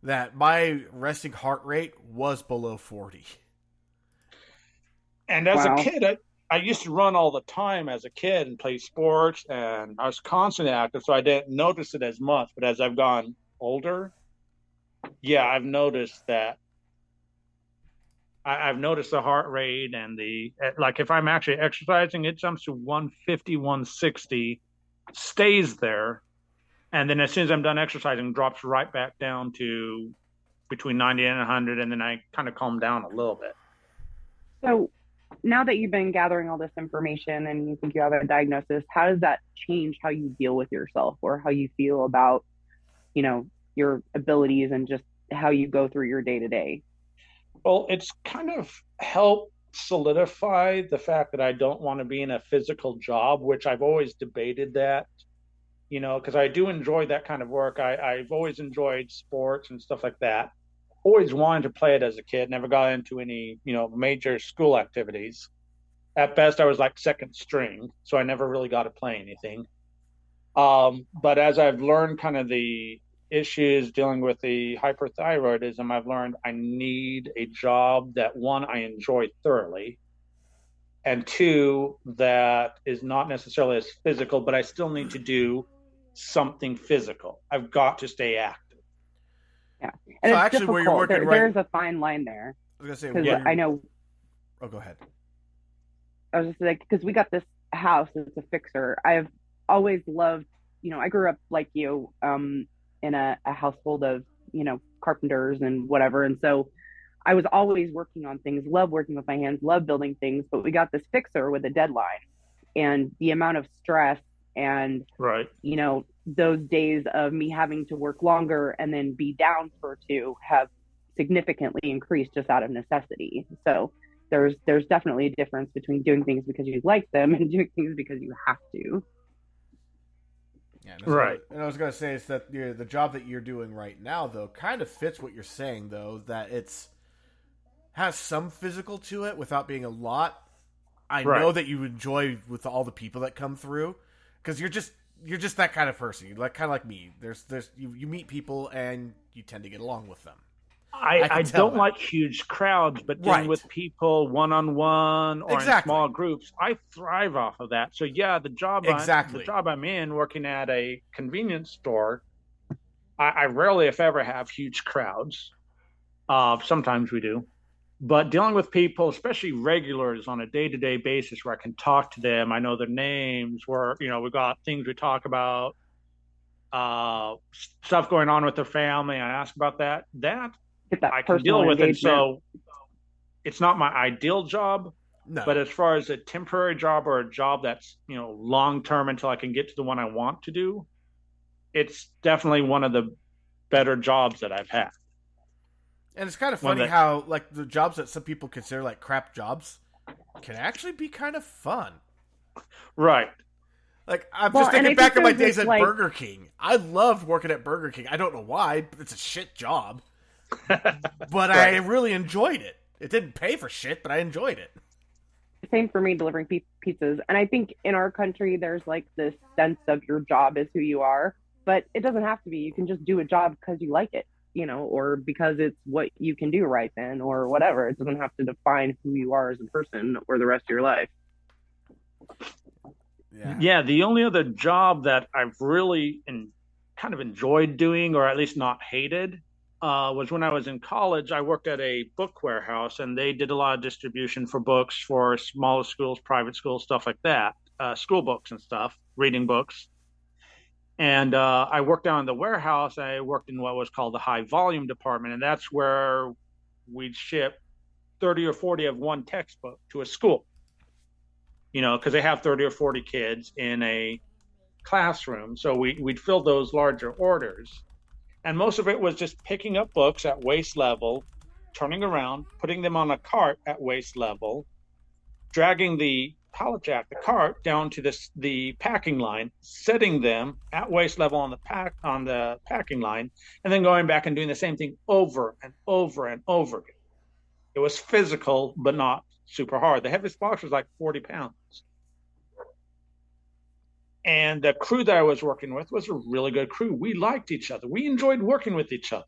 that my resting heart rate was below 40. And as a kid, I used to run all the time as a kid and play sports, and I was constantly active, so I didn't notice it as much. But as I've gone older, I've noticed that. I've noticed the heart rate and if I'm actually exercising, it jumps to 150, 160, stays there. And then as soon as I'm done exercising, drops right back down to between 90 and 100, and then I kind of calm down a little bit. So now that you've been gathering all this information and you think you have a diagnosis, how does that change how you deal with yourself or how you feel about, your abilities and just how you go through your day-to-day? Well, it's kind of helped solidify the fact that I don't want to be in a physical job, which I've always debated that. Because I do enjoy that kind of work. I've always enjoyed sports and stuff like that. Always wanted to play it as a kid. Never got into any, major school activities. At best, I was like second string, so I never really got to play anything. But as I've learned kind of the issues dealing with the hyperthyroidism, I've learned I need a job that, one, I enjoy thoroughly, and two, that is not necessarily as physical, but I still need to do something physical. I've got to stay active. Yeah. And So it's actually, difficult. where you're working There's a fine line there. I was gonna say, Because I know, Oh, go ahead. I was just like, because we got this house, it's a fixer. I've always loved, I grew up like you, in a household of, carpenters and whatever. And so I was always working on things, love working with my hands, love building things. But we got this fixer with a deadline, and the amount of stress and, Right. Those days of me having to work longer and then be down for two have significantly increased just out of necessity. So there's definitely a difference between doing things because you like them and doing things because you have to. Yeah, right. And I was going to say is that the job that you're doing right now, though, kind of fits what you're saying, though, that it's has some physical to it without being a lot. I know that you enjoy with all the people that come through, because you're just that kind of person. You're kind of like me. You meet people and you tend to get along with them. I don't like huge crowds, but dealing with people one-on-one or in small groups, I thrive off of that. So yeah, the job I'm in, working at a convenience store, I rarely, if ever, have huge crowds. Sometimes we do. But dealing with people, especially regulars on a day-to-day basis where I can talk to them, I know their names, where, we've got things we talk about, stuff going on with their family. I ask about that I can deal with it. So it's not my ideal job, but as far as a temporary job or a job that's, long-term until I can get to the one I want to do, it's definitely one of the better jobs that I've had. And it's kind of funny how, like, the jobs that some people consider like crap jobs can actually be kind of fun. Right. Like, I'm just thinking back on my days at Burger King. I loved working at Burger King. I don't know why. It's a shit job. But I really enjoyed it. It didn't pay for shit, but I enjoyed it. Same for me, delivering pizzas. And I think in our country, there's like this sense of your job is who you are. But it doesn't have to be. You can just do a job because you like it. Or because it's what you can do right then or whatever. It doesn't have to define who you are as a person or the rest of your life. Yeah, the only other job that I've really kind of enjoyed doing, or at least not hated, was when I was in college. I worked at a book warehouse, and they did a lot of distribution for books for smaller schools, private schools, stuff like that, school books and stuff, reading books. And I worked down in the warehouse. I worked in what was called the high volume department. And that's where we'd ship 30 or 40 of one textbook to a school, because they have 30 or 40 kids in a classroom. So we'd fill those larger orders. And most of it was just picking up books at waist level, turning around, putting them on a cart at waist level, dragging the pallet jack, the cart, down to the packing line, setting them at waist level on the packing line, and then going back and doing the same thing over and over and over again. It was physical, but not super hard. The heaviest box was like 40 pounds. And the crew that I was working with was a really good crew. We liked each other. We enjoyed working with each other.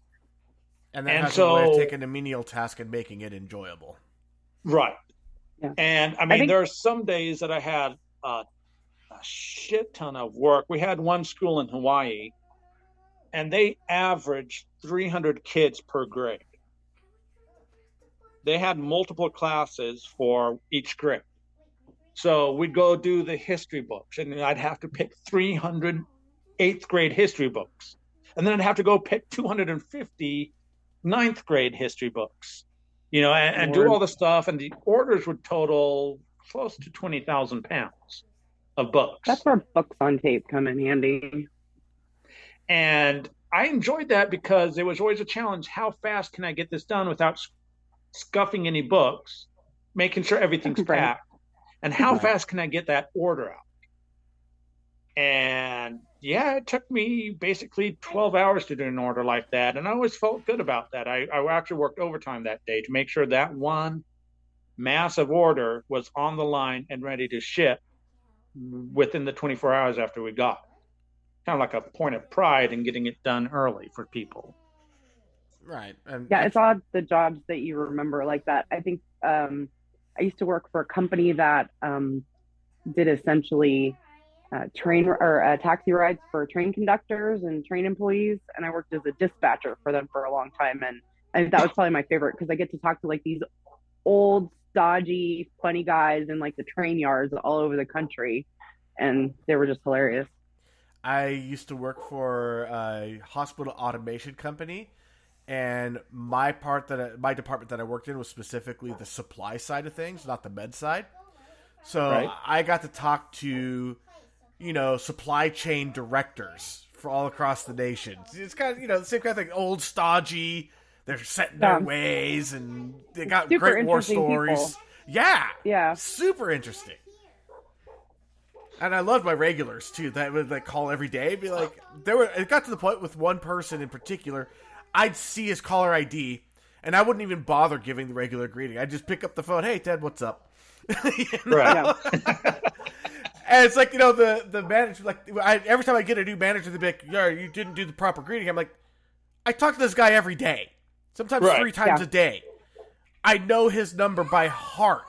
And that has a way of taking a menial task and making it enjoyable. Right. Yeah. And I mean, there are some days that I had a shit ton of work. We had one school in Hawaii, and they averaged 300 kids per grade. They had multiple classes for each grade. So we'd go do the history books, and I'd have to pick 300 eighth grade history books. And then I'd have to go pick 250 ninth grade history books. And do all the stuff, and the orders would total close to 20,000 pounds of books. That's where books on tape come in handy. And I enjoyed that because it was always a challenge. How fast can I get this done without scuffing any books, making sure everything's packed? And how fast can I get that order out? And yeah, it took me basically 12 hours to do an order like that. And I always felt good about that. I actually worked overtime that day to make sure that one massive order was on the line and ready to ship within the 24 hours after we got it. kind of like a point of pride in getting it done early for people. Right. And Yeah, it's odd the jobs that you remember like that. I think I used to work for a company that did essentially train or taxi rides for train conductors and train employees, and I worked as a dispatcher for them for a long time, and that was probably my favorite because I get to talk to like these old, stodgy, funny guys in like the train yards all over the country, and they were just hilarious. I used to work for a hospital automation company, and my department that I worked in was specifically the supply side of things, not the med side. So Right. I got to talk to, supply chain directors for all across the nation. It's kind of, the same kind of thing, old stodgy. They're set in their ways, and they got Super great war interesting stories. people. Yeah, super interesting. And I loved my regulars too. That would like call every day, be like, it got to the point with one person in particular, I'd see his caller ID, and I wouldn't even bother giving the regular greeting. I'd just pick up the phone. Hey, Ted, what's up? Right. And it's like, the manager, like, every time I get a new manager, they'd be like, yeah, you didn't do the proper greeting. I'm like, I talk to this guy every day, sometimes 3 times a day. I know his number by heart.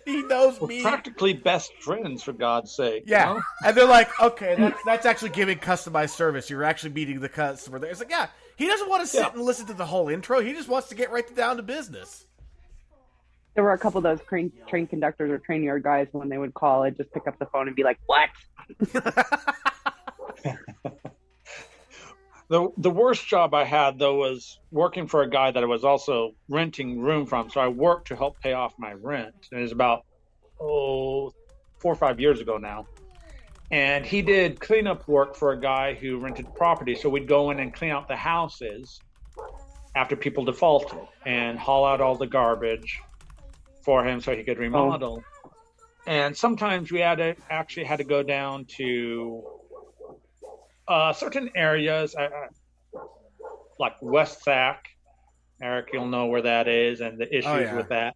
He knows me. Practically best friends, for God's sake. Yeah. You know? And they're like, okay, that's actually giving customized service. You're actually meeting the customer there. It's like, yeah, he doesn't want to sit and listen to the whole intro. He just wants to get right down to business. There were a couple of those train conductors or train yard guys when they would call, I'd just pick up the phone and be like, what? The worst job I had, though, was working for a guy that I was also renting room from. So I worked to help pay off my rent. And it was about, 4 or 5 years ago now. And he did cleanup work for a guy who rented property. So we'd go in and clean out the houses after people defaulted and haul out all the garbage for him so he could remodel. Oh. And sometimes we actually had to go down to certain areas, like West Sac. Eric, you'll know where that is, and the issues with that.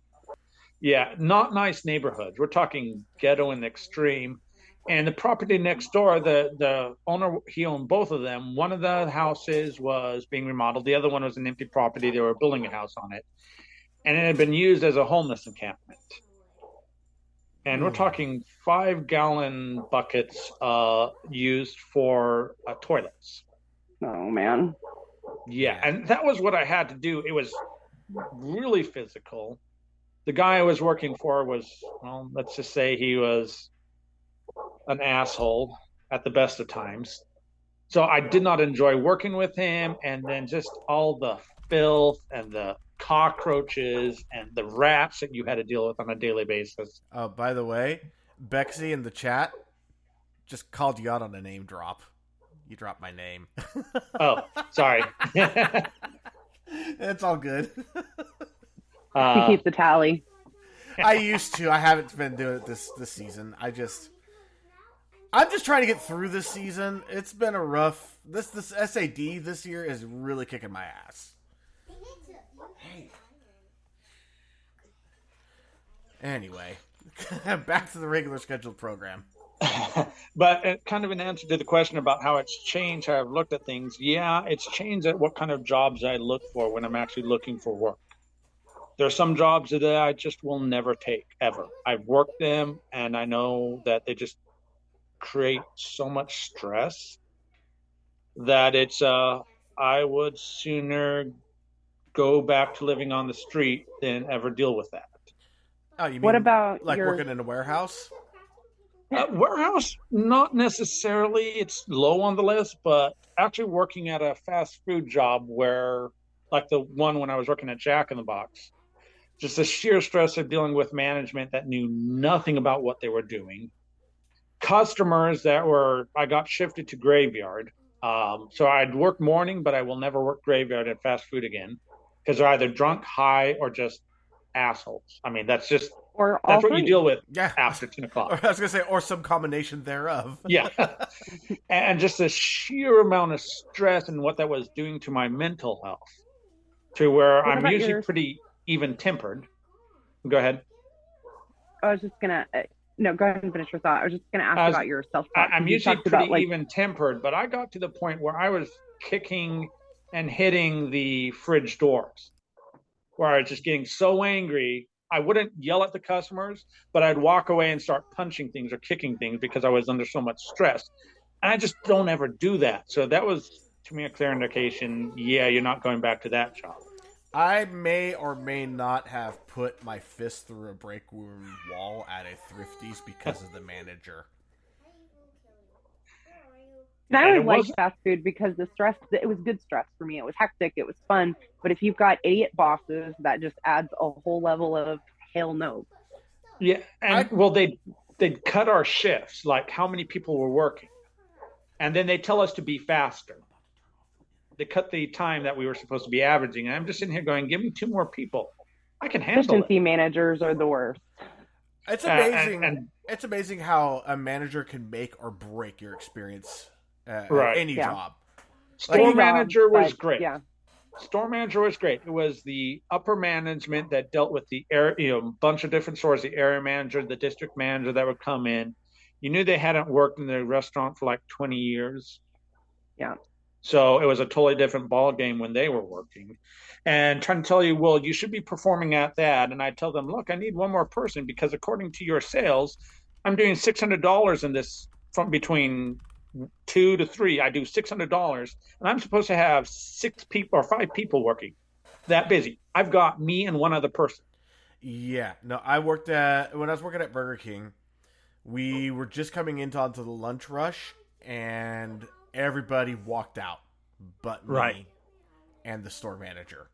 Yeah, not nice neighborhoods. We're talking ghetto in the extreme. And the property next door, the owner, he owned both of them. One of the houses was being remodeled. The other one was an empty property. They were building a house on it. And it had been used as a homeless encampment. And we're talking 5-gallon buckets used for toilets. Oh, man. Yeah, and that was what I had to do. It was really physical. The guy I was working for was, well, let's just say he was an asshole at the best of times. So I did not enjoy working with him, and then just all the filth and the cockroaches and the rats that you had to deal with on a daily basis. Oh, by the way, Bexy in the chat just called you out on a name drop. You dropped my name. Oh, sorry. It's all good. He keeps the tally. I used to. I haven't been doing it this season. I'm just trying to get through this season. It's been a rough. This SAD this year is really kicking my ass. Hey. Anyway, back to the regular scheduled program. But kind of an answer to the question about how it's changed, how I've looked at things. Yeah, it's changed at what kind of jobs I look for when I'm actually looking for work. There are some jobs that I just will never take, ever. I've worked them, and I know that they just create so much stress that it's, I would sooner go back to living on the street than ever deal with that. Oh, you mean what about like working in a warehouse? Warehouse, not necessarily. It's low on the list, but actually working at a fast food job where, like the one when I was working at Jack in the Box, just the sheer stress of dealing with management that knew nothing about what they were doing. Customers I got shifted to graveyard. So I'd work morning, but I will never work graveyard at fast food again because they're either drunk, high, or just assholes. I mean, that's what you deal with after 10 o'clock. I was going to say, or some combination thereof. Yeah. And just the sheer amount of stress and what that was doing to my mental health, to where I'm usually pretty even-tempered. Go ahead. I was just going to, No, go ahead and finish your thought. I was just going to ask As about your self-talk I'm because you usually talked about pretty like even tempered, but I got to the point where I was kicking and hitting the fridge doors, where I was just getting so angry. I wouldn't yell at the customers, but I'd walk away and start punching things or kicking things because I was under so much stress. And I just don't ever do that. So that was, to me, a clear indication. Yeah, you're not going back to that job. I may or may not have put my fist through a break room wall at a Thrifty's because of the manager. and I And always it liked wasn't, fast food because the stress, it was good stress for me. It was hectic, it was fun. But if you've got idiot bosses, that just adds a whole level of hell no. yeah. And I well, they'd cut our shifts, like how many people were working. And then they tell us to be faster. They cut the time that we were supposed to be averaging. And I'm just sitting here going, give me two more people. I can handle it. Efficiency managers are the worst. It's And, amazing. and It's amazing how a manager can make or break your experience at right. any Yeah. job. Store Any job, manager was but great. yeah, Store manager was great. It was the upper management that dealt with the area, bunch of different stores, the area manager, the district manager that would come in. You knew they hadn't worked in the restaurant for like 20 years. yeah. So it was a totally different ball game when they were working and trying to tell you, well, you should be performing at that. And I tell them, look, I need one more person because according to your sales, I'm doing $600 in this from between 2 to 3. I do $600 and I'm supposed to have 6 people or 5 people working that busy. I've got me and one other person. Yeah. No, when I was working at Burger King, we were just coming onto the lunch rush, and everybody walked out but me Right. and the store manager.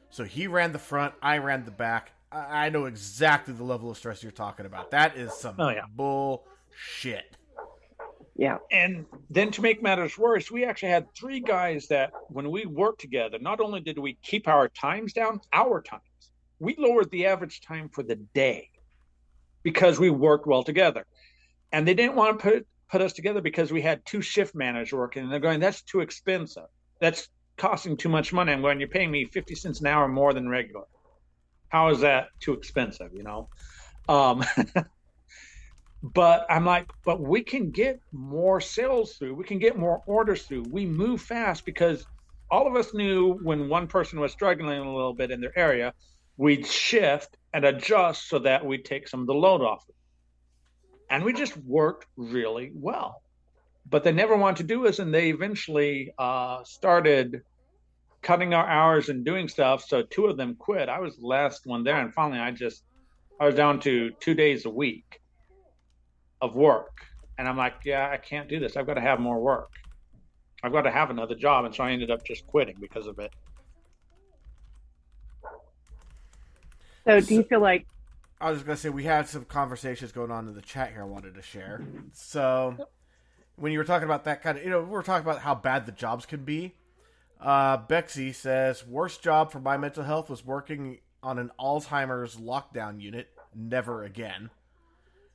So he ran the front, I ran the back. I know exactly the level of stress you're talking about. That is some Oh, yeah. bullshit. Yeah. And then to make matters worse, we actually had 3 guys that when we worked together, not only did we keep our times down, we lowered the average time for the day because we worked well together. And they didn't want to put us together because we had 2 shift managers working. And they're going, that's too expensive. That's costing too much money. I'm going, you're paying me 50 cents an hour more than regular. How is that too expensive, Um, but I'm like, but we can get more sales through. We can get more orders through. We move fast because all of us knew when one person was struggling a little bit in their area, we'd shift and adjust so that we'd take some of the load off. And we just worked really well. But they never wanted to do us, and they eventually started cutting our hours and doing stuff. So 2 of them quit. I was the last one there, and finally I was down to 2 days a week of work. And I'm like, yeah, I can't do this. I've got to have more work. I've got to have another job. And so I ended up just quitting because of it. So do you feel like I was just going to say, we had some conversations going on in the chat here I wanted to share. So, when you were talking about that kind of, we were talking about how bad the jobs can be. Bexy says, worst job for my mental health was working on an Alzheimer's lockdown unit. Never again.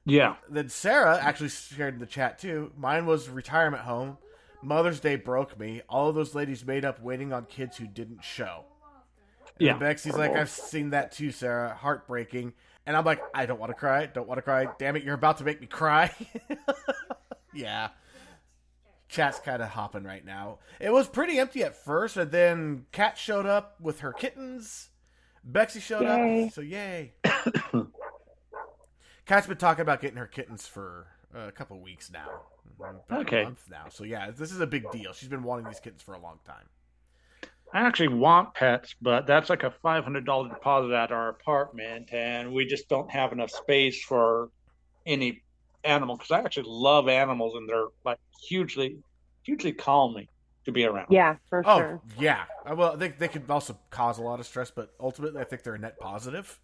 Yeah. Then Sarah actually shared in the chat too. Mine was retirement home. Mother's Day broke me. All of those ladies made up waiting on kids who didn't show. And Yeah. Bexy's like, I've seen that too, Sarah. Heartbreaking. And I'm like, I don't want to cry. Don't want to cry. Damn it, you're about to make me cry. Yeah. Chat's kind of hopping right now. It was pretty empty at first, and then Kat showed up with her kittens. Bexy showed up, so yay. Kat's been talking about getting her kittens for a couple of weeks now. About Okay. a month now. So yeah, this is a big deal. She's been wanting these kittens for a long time. I actually want pets, but that's like a $500 deposit at our apartment, and we just don't have enough space for any animal because I actually love animals, and they're like hugely calming to be around. yeah, for Oh, sure. yeah. Well, they could also cause a lot of stress, but ultimately I think they're a net positive.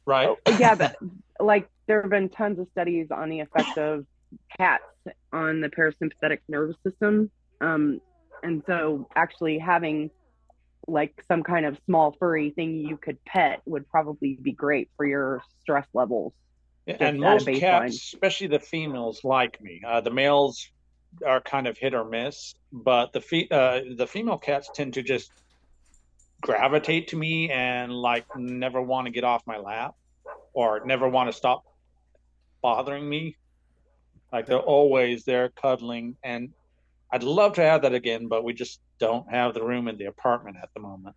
Right? Yeah, but like there have been tons of studies on the effect of cats on the parasympathetic nervous system. And so actually having like some kind of small furry thing you could pet would probably be great for your stress levels. And at a most baseline. cats, especially the females, like me. The males are kind of hit or miss, but the female cats tend to just gravitate to me and like never want to get off my lap or never want to stop bothering me. Like they're always there cuddling, and I'd love to have that again, but we just don't have the room in the apartment at the moment.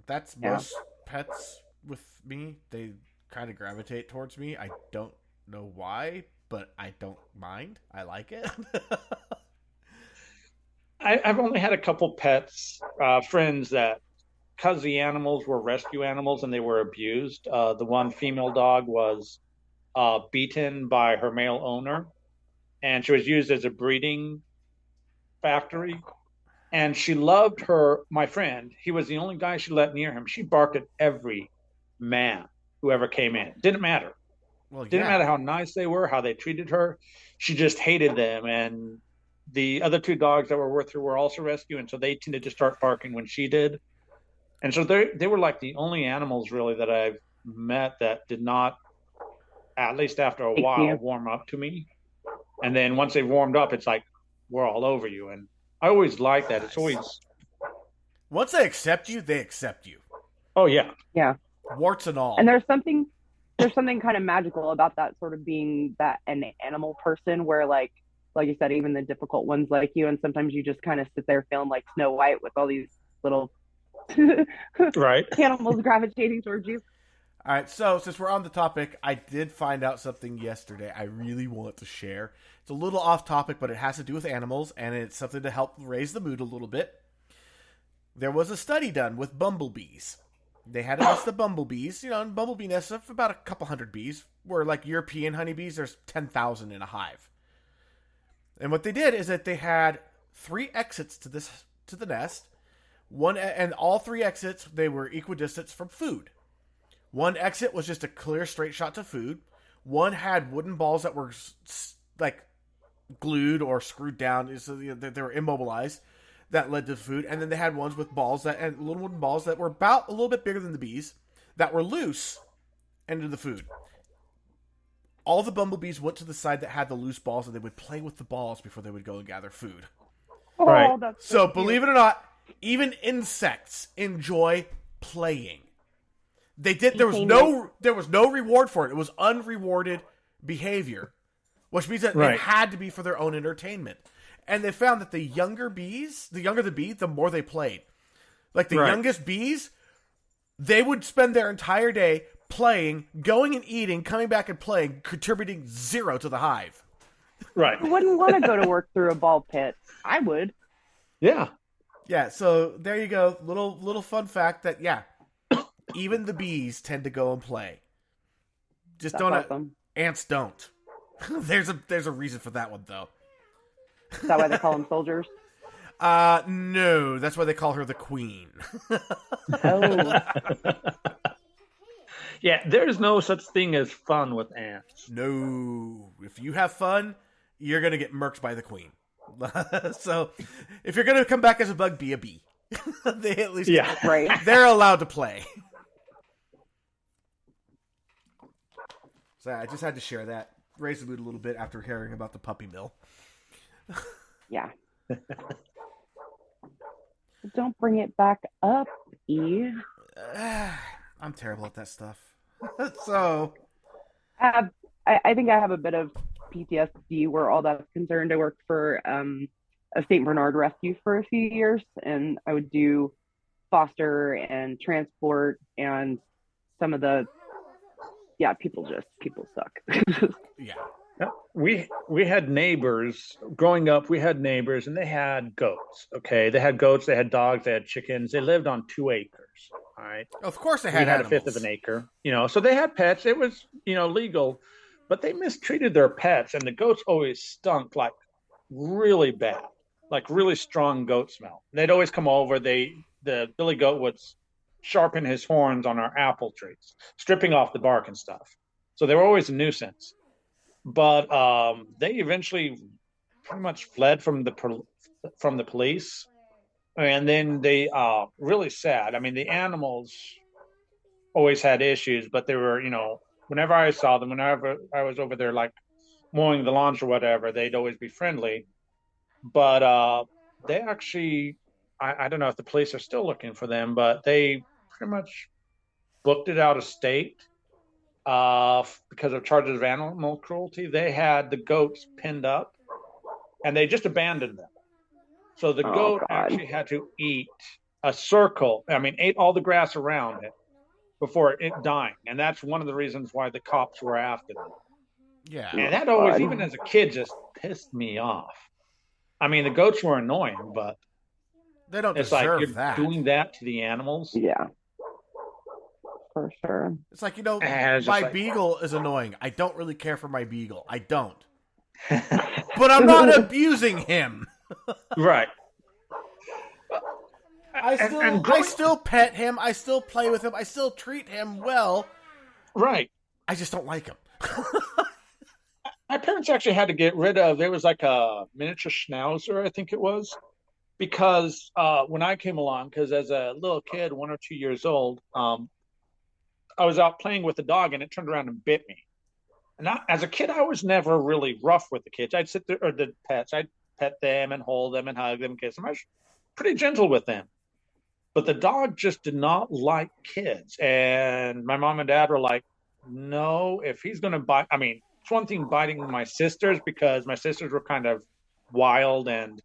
That's Yeah. most pets with me. They kind of gravitate towards me. I don't know why, but I don't mind. I like it. I've only had a couple pets, friends that, because the animals were rescue animals and they were abused. The one female dog was beaten by her male owner, and she was used as a breeding factory. And she loved my friend. He was the only guy she let near him. She barked at every man who ever came in. Didn't matter. Well, Didn't yeah. matter how nice they were, how they treated her. She just hated them. And the other two dogs that were with her were also rescue, and so they tended to start barking when she did. And so they were like the only animals really that I've met that did not, at least after a while, warm up to me. And then once they've warmed up, it's like we're all over you. And I always like that. It's always, Once they accept you, they accept you. oh yeah, Yeah. Warts and all. And there's something kind of magical about that, sort of being that an animal person, where like you said, even the difficult ones like you, and sometimes you just kind of sit there feeling like Snow White with all these little right. animals gravitating towards you. All right, so since we're on the topic, I did find out something yesterday I really want to share. It's a little off topic, but it has to do with animals, and it's something to help raise the mood a little bit. There was a study done with bumblebees. They had a nest of bumblebees, and bumblebee nests of about a couple hundred bees, where like European honeybees, there's 10,000 in a hive. And what they did is that they had 3 exits to the nest. And all 3 exits, they were equidistant from food. One exit was just a clear straight shot to food. One had wooden balls that were like glued or screwed down, so they were immobilized. That led to food. And then they had ones with balls and little wooden balls that were about a little bit bigger than the bees that were loose and into the food. All the bumblebees went to the side that had the loose balls, and they would play with the balls before they would go and gather food. Right. Oh, that's So cute. believe it or not, even insects enjoy playing. There was no reward for it. It was unrewarded behavior, which means that it had to be for their own entertainment. And they found that the younger the bee, the more they played. Like the youngest bees, they would spend their entire day playing, going and eating, coming back and playing, contributing 0 to the hive. Right. I wouldn't want to go to work through a ball pit. I would. Yeah. Yeah, so there you go. Little fun fact that, even the bees tend to go and play. Just That's don't. awesome. Ants don't. There's a reason for that one though. Is that why they call them soldiers? No, that's why they call her the queen. Oh, Yeah, there's no such thing as fun with ants. No, if you have fun, you're gonna get murked by the queen. So, if you're gonna come back as a bug, be a bee. They at least right. they're allowed to play. So I just had to share that, raise the mood a little bit after hearing about the puppy mill. Yeah. Don't bring it back up, E. I'm terrible at that stuff. So I think I have a bit of PTSD where all that's concerned. I worked for a St. Bernard rescue for a few years, and I would do foster and transport, and some of the people suck. yeah. We had neighbors growing up. We had neighbors, and they had goats. Okay, they had goats, they had dogs, they had chickens. They lived on 2 acres. All right, Of course they we had had animals. a fifth of an acre. So they had pets. It was legal, but they mistreated their pets, and the goats always stunk like really bad, like really strong goat smell. They'd always come over. The billy goat would sharpen his horns on our apple trees, stripping off the bark and stuff. So they were always a nuisance. But they eventually pretty much fled from the police, and then they really sad. I mean, the animals always had issues, but they were, whenever I saw them, whenever I was over there, like mowing the lawns or whatever, they'd always be friendly. But they actually, I don't know if the police are still looking for them, but they pretty much booked it out of state. because of charges of animal cruelty. They had the goats pinned up, and they just abandoned them. So the goat actually had to eat a circle. I mean, ate all the grass around it before it dying, and that's one of the reasons why the cops were after them. Yeah, and that always, even as a kid, just pissed me off. I mean, the goats were annoying, but they don't it's like deserve you're that. doing that to the animals. Yeah, for sure. It's like, my beagle is annoying. I don't really care for my beagle. I don't. But I'm not abusing him. Right. I still pet him. I still play with him. I still treat him well. Right. I just don't like him. My parents actually had to get rid of, there was like a miniature schnauzer, I think it was, because when I came along, because as a little kid, 1 or 2 years old, I was out playing with the dog and it turned around and bit me. And as a kid, I was never really rough with the kids. I'd sit there, or the pets, I'd pet them and hold them and hug them, kiss them. I was pretty gentle with them. But the dog just did not like kids. And my mom and dad were like, no, if he's going to bite, I mean, it's one thing biting my sisters because my sisters were kind of wild and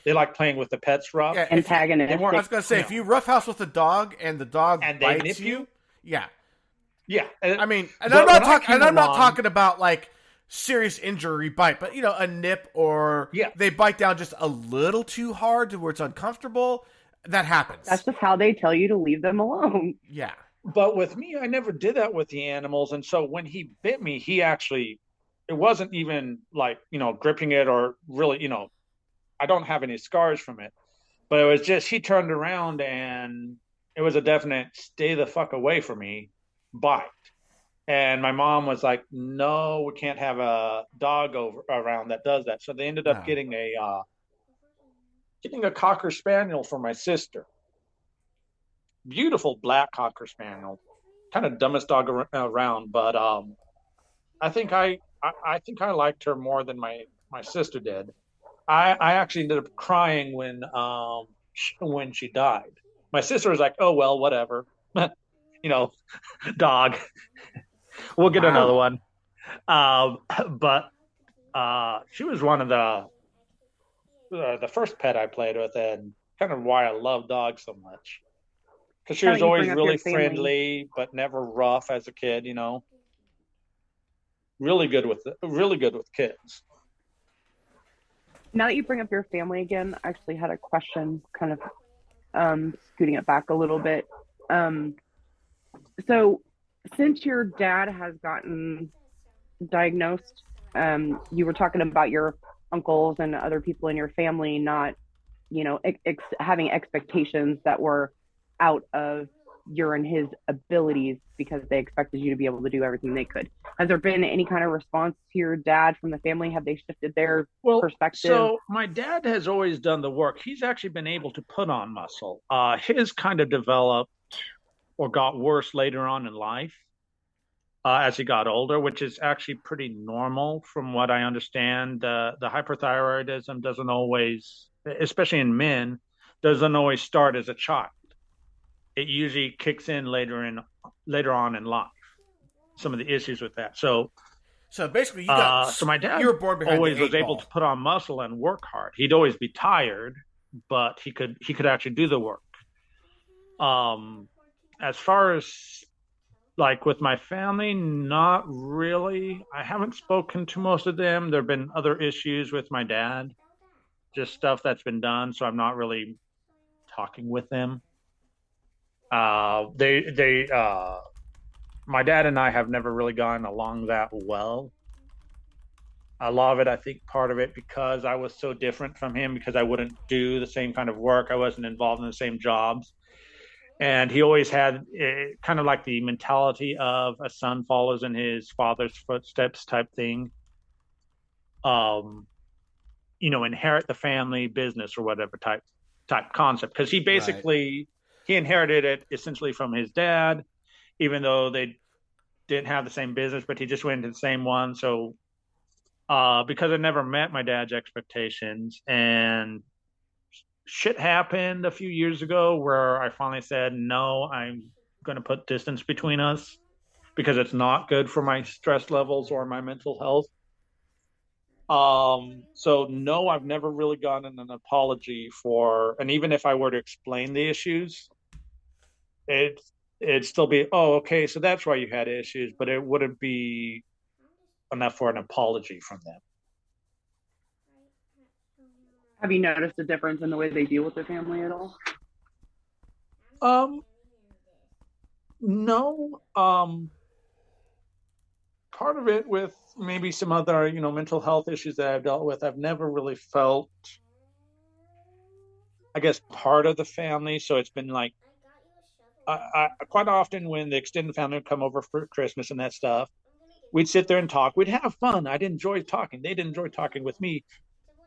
they like playing with the pets rough. Yeah, antagonistic. I was going to say, if you roughhouse with a dog and the dog bites you, yeah. Yeah. I mean, and I'm not talking about like serious injury bite, but a nip or they bite down just a little too hard to where it's uncomfortable. That happens. That's just how they tell you to leave them alone. Yeah. But with me, I never did that with the animals. And so when he bit me, it wasn't even like, gripping it or really, I don't have any scars from it. But it was just, he turned around and it was a definite stay the fuck away from me bite. And my mom was like, no, we can't have a dog around that does that. So they ended up getting a Cocker Spaniel for my sister. Beautiful black Cocker Spaniel, kind of dumbest dog around, but I think I liked her more than my sister did. I actually ended up crying when she died. My sister was like, "Oh well, whatever, dog. We'll get another one." But she was one of the first pet I played with, and kind of why I love dogs so much. Because she was always really friendly, but never rough as a kid. Really good with kids. Now that you bring up your family again, I actually had a question, kind of scooting it back a little bit. So, since your dad has gotten diagnosed, you were talking about your uncles and other people in your family not, having expectations that were out of your and his abilities because they expected you to be able to do everything they could. Has there been any kind of response to your dad from the family? Have they shifted their perspective? So my dad has always done the work. He's actually been able to put on muscle. His kind of developed or got worse later on in life as he got older, which is actually pretty normal from what I understand. The hyperthyroidism doesn't always, especially in men, doesn't always start as a child. It usually kicks in later on in life. Some of the issues with that. So basically, so my dad you were born behind always was able to put on muscle and work hard. He'd always be tired, but he could actually do the work. As far as like with my family, not really. I haven't spoken to most of them. There have been other issues with my dad, just stuff that's been done. So I'm not really talking with them. My dad and I have never really gotten along that well. A lot of it, I think part of it because I was so different from him, because I wouldn't do the same kind of work. I wasn't involved in the same jobs. And he always had kind of like the mentality of a son follows in his father's footsteps type thing. Inherit the family business or whatever type concept. Because he basically, he inherited it essentially from his dad, even though they didn't have the same business, but he just went into the same one. So because I never met my dad's expectations, and shit happened a few years ago where I finally said, no, I'm going to put distance between us. because it's not good for my stress levels or my mental health. So no, I've never really gotten an apology for, and even if I were to explain the issues, it it'd still be, oh, okay, so that's why you had issues, but it wouldn't be enough for an apology from them. Have you noticed a difference in the way they deal with their family at all? Um, no. Part of it with maybe some other, mental health issues that I've dealt with, I've never really felt, I guess, part of the family. So it's been like, quite often when the extended family would come over for Christmas and that stuff, we'd sit there and talk. We'd have fun. I'd enjoy talking. They'd enjoy talking with me.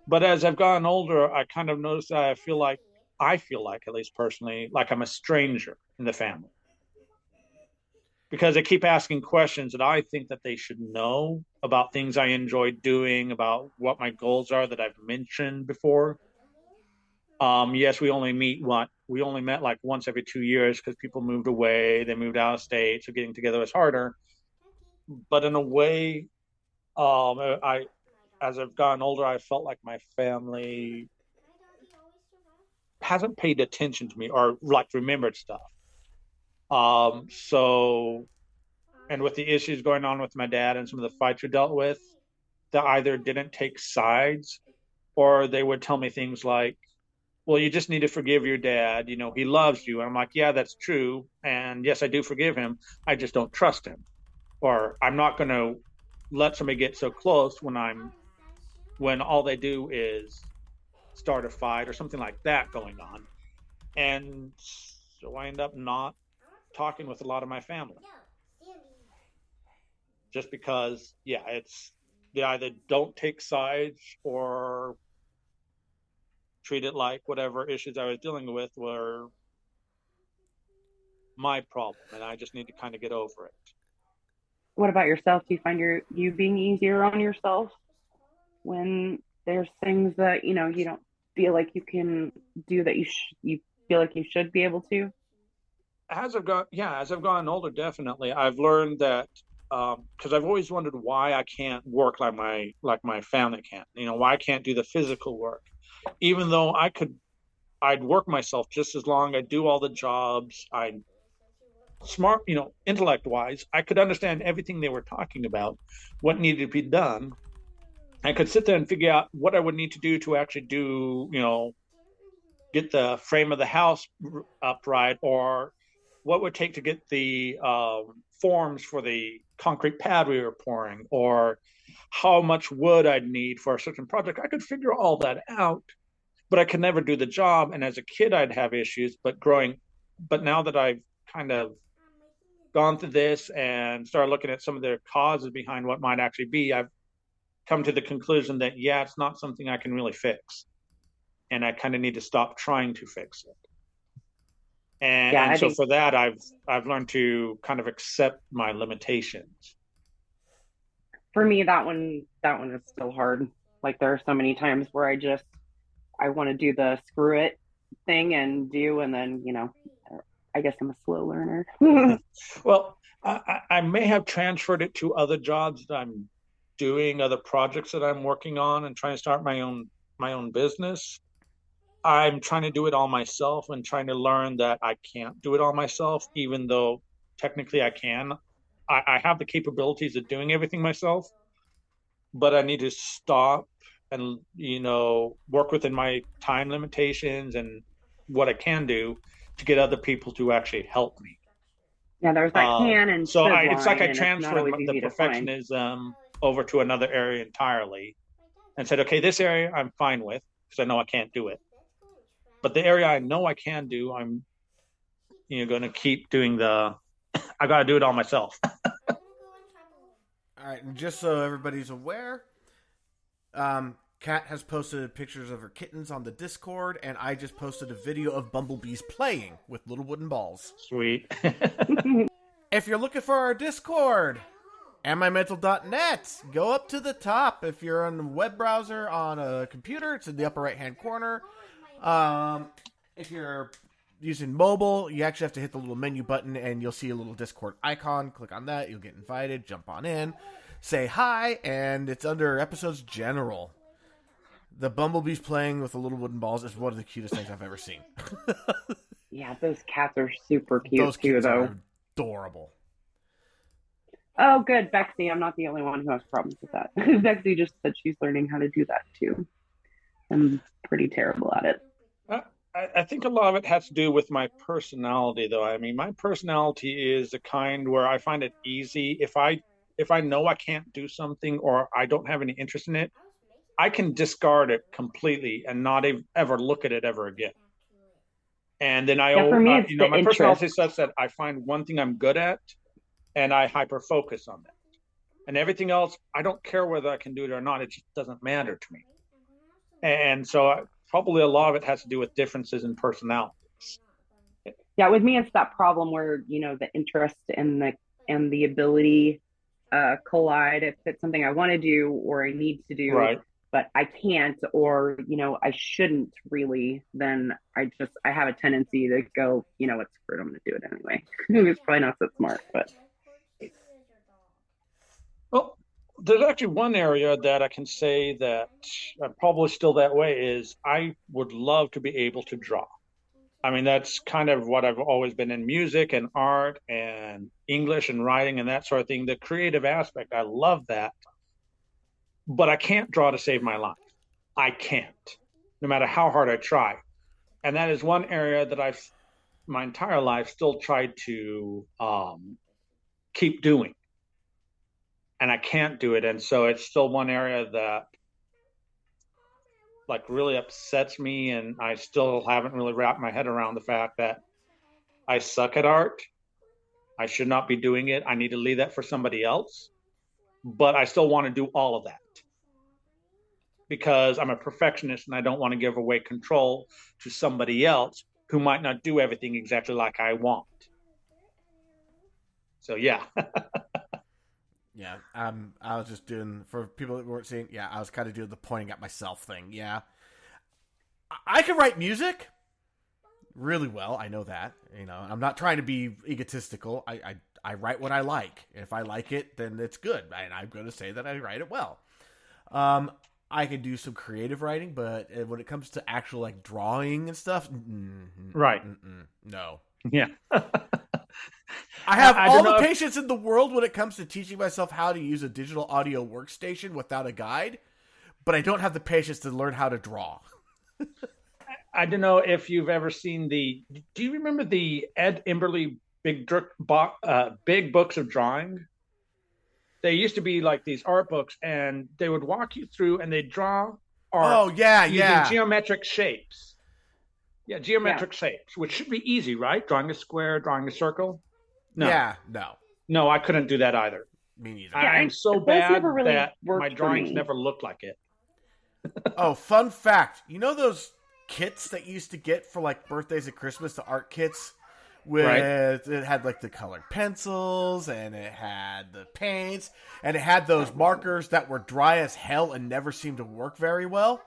But as I've gotten older, I kind of noticed that I feel like, at least personally, like I'm a stranger in the family. Because they keep asking questions that I think that they should know about things I enjoy doing, about what my goals are that I've mentioned before. Yes, we only met like once every 2 years because people moved away, they moved out of state, so getting together was harder. But in a way, I as I've gotten older, I felt like my family hasn't paid attention to me or like remembered stuff. So, and with the issues going on with my dad and some of the fights we dealt with, they either didn't take sides or they would tell me things like, well, you just need to forgive your dad. He loves you. And I'm like, yeah, that's true. And yes, I do forgive him. I just don't trust him. Or I'm not going to let somebody get so close when all they do is start a fight or something like that going on. And so I end up not talking with a lot of my family. Just because, yeah, they either don't take sides or treat it like whatever issues I was dealing with were my problem, and I just need to kind of get over it. What about yourself? Do you find you being easier on yourself when there's things that you don't feel like you can do that you feel like you should be able to? As I've gotten older, definitely, I've learned that because I've always wondered why I can't work like my family can. Why I can't do the physical work, even though I'd work myself just as long. I'd do all the jobs. I'd smart, intellect wise, I could understand everything they were talking about, what needed to be done. I could sit there and figure out what I would need to do to actually get the frame of the house upright, or what would take to get the forms for the concrete pad we were pouring, or how much wood I'd need for a certain project. I could figure all that out, but I could never do the job. And as a kid, I'd have issues. But now that I've kind of gone through this and started looking at some of the causes behind what might actually be, I've come to the conclusion that, yeah, it's not something I can really fix. And I kind of need to stop trying to fix it. And so for that, I've learned to kind of accept my limitations. For me, that one is still hard. Like there are so many times where I want to do the screw it thing and then, I guess I'm a slow learner. Well, I may have transferred it to other jobs that I'm doing, other projects that I'm working on, and trying to start my own business. I'm trying to do it all myself and trying to learn that I can't do it all myself, even though technically I can. I have the capabilities of doing everything myself, but I need to stop and, work within my time limitations and what I can do to get other people to actually help me. Yeah, there's that can and so it's like I transferred the perfectionism over to another area entirely and said, okay, this area I'm fine with because I know I can't do it. But the area I know I can do, I'm going to keep doing I got to do it all myself. All right, and just so everybody's aware, Kat has posted pictures of her kittens on the Discord, and I just posted a video of bumblebees playing with little wooden balls. Sweet. If you're looking for our Discord, amymental.net, go up to the top. If you're on a web browser on a computer, it's in the upper right-hand corner. If you're using mobile, you actually have to hit the little menu button, and you'll see a little Discord icon. Click on that, you'll get invited, jump on in, say hi, and it's under episodes general. The bumblebees playing with the little wooden balls is one of the cutest things I've ever seen. Yeah, those cats are super cute Those too, kids though. are adorable. Oh, good, Bexy. I'm not the only one who has problems with that. Bexy just said she's learning how to do that too. I'm pretty terrible at it. I think a lot of it has to do with my personality, though. I mean, my personality is the kind where I find it easy. If I know I can't do something or I don't have any interest in it, I can discard it completely and not ever look at it ever again. And then For me, it's the my personality interest. is such that I find one thing I'm good at and I hyper focus on that. And everything else, I don't care whether I can do it or not. It just doesn't matter to me. And so probably a lot of it has to do with differences in personalities. Yeah, with me, it's that problem where, the interest and the ability collide. If it's something I want to do or I need to do, Right. but I can't, or, I shouldn't really, then I have a tendency to go, it's screwed, I'm going to do it anyway. It's probably not so smart, but. Well, there's actually one area that I can say that I'm probably still that way is I would love to be able to draw. I mean, that's kind of what I've always been in music and art and English and writing and that sort of thing. The creative aspect, I love that. But I can't draw to save my life. I can't, no matter how hard I try. And that is one area that I've, my entire life, still tried to keep doing. And I can't do it. And so it's still one area that like really upsets me. And I still haven't really wrapped my head around the fact that I suck at art. I should not be doing it. I need to leave that for somebody else. But I still want to do all of that because I'm a perfectionist and I don't want to give away control to somebody else who might not do everything exactly like I want. So, yeah. Yeah, I was just doing, for people that weren't seeing, I was kind of doing the pointing at myself thing, yeah. I can write music really well, I know that, I'm not trying to be egotistical, I write what I like. If I like it, then it's good, and I'm going to say that I write it well. I can do some creative writing, but when it comes to actual, like, drawing and stuff, right. No. Yeah. I have all the patience in the world when it comes to teaching myself how to use a digital audio workstation without a guide, but I don't have the patience to learn how to draw. I don't know if you've ever seen do you remember the Ed Imberly big books of drawing? They used to be like these art books and they would walk you through and they'd draw art using geometric shapes. Yeah, geometric shapes, which should be easy, right? Drawing a square, drawing a circle. No. Yeah, no, I couldn't do that either. Me neither. I'm so bad that my drawings never look like it. Oh, fun fact. You know those kits that you used to get for like birthdays and Christmas, the art kits? It had like the colored pencils and it had the paints and it had those markers that were dry as hell and never seemed to work very well.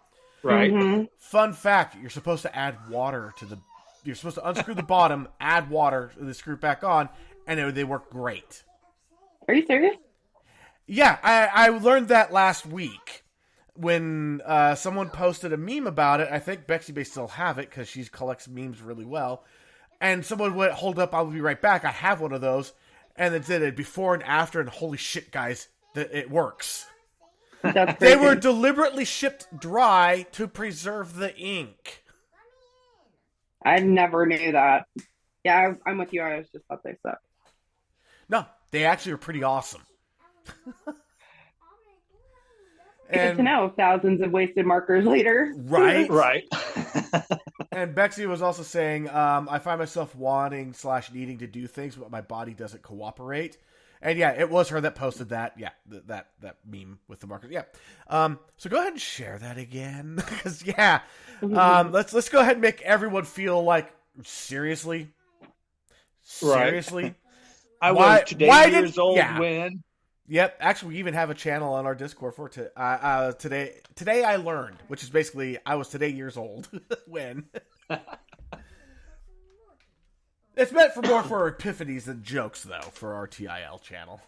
Right. Mm-hmm. Fun fact, you're supposed to add water to you're supposed to unscrew the bottom, add water, and then screw it back on, and they work great. Are you serious? Yeah, I learned that last week when someone posted a meme about it. I think Bexy may still have it because she collects memes really well. And someone went, hold up, I'll be right back. I have one of those. And it did it before and after, and holy shit, guys, it works. That's They were deliberately shipped dry to preserve the ink. I never knew that. Yeah, I'm with you. I just thought they sucked. No, they actually are pretty awesome. Good to know. Thousands of wasted markers later. Right? Right. And Bexy was also saying, I find myself wanting / needing to do things, but my body doesn't cooperate. And yeah, it was her that posted that. Yeah, that meme with the markers. Yeah. So go ahead and share that again, because let's go ahead and make everyone feel like seriously. I was today years old when. Yep. Actually, we even have a channel on our Discord for today. Today I learned, which is basically I was today years old when. It's meant for more for epiphanies than jokes, though, for our TIL channel.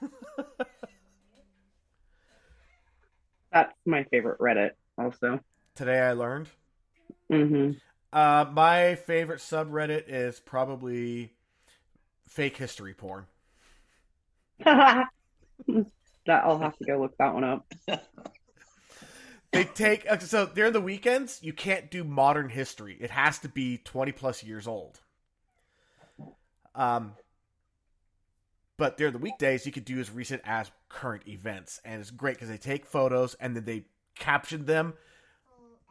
That's my favorite Reddit, also. Today I learned. Mm-hmm. My favorite subreddit is probably fake history porn. That I'll have to go look that one up. They take so during the weekends you can't do modern history. It has to be 20 plus years old. But during the weekdays you could do as recent as current events, and it's great because they take photos and then they caption them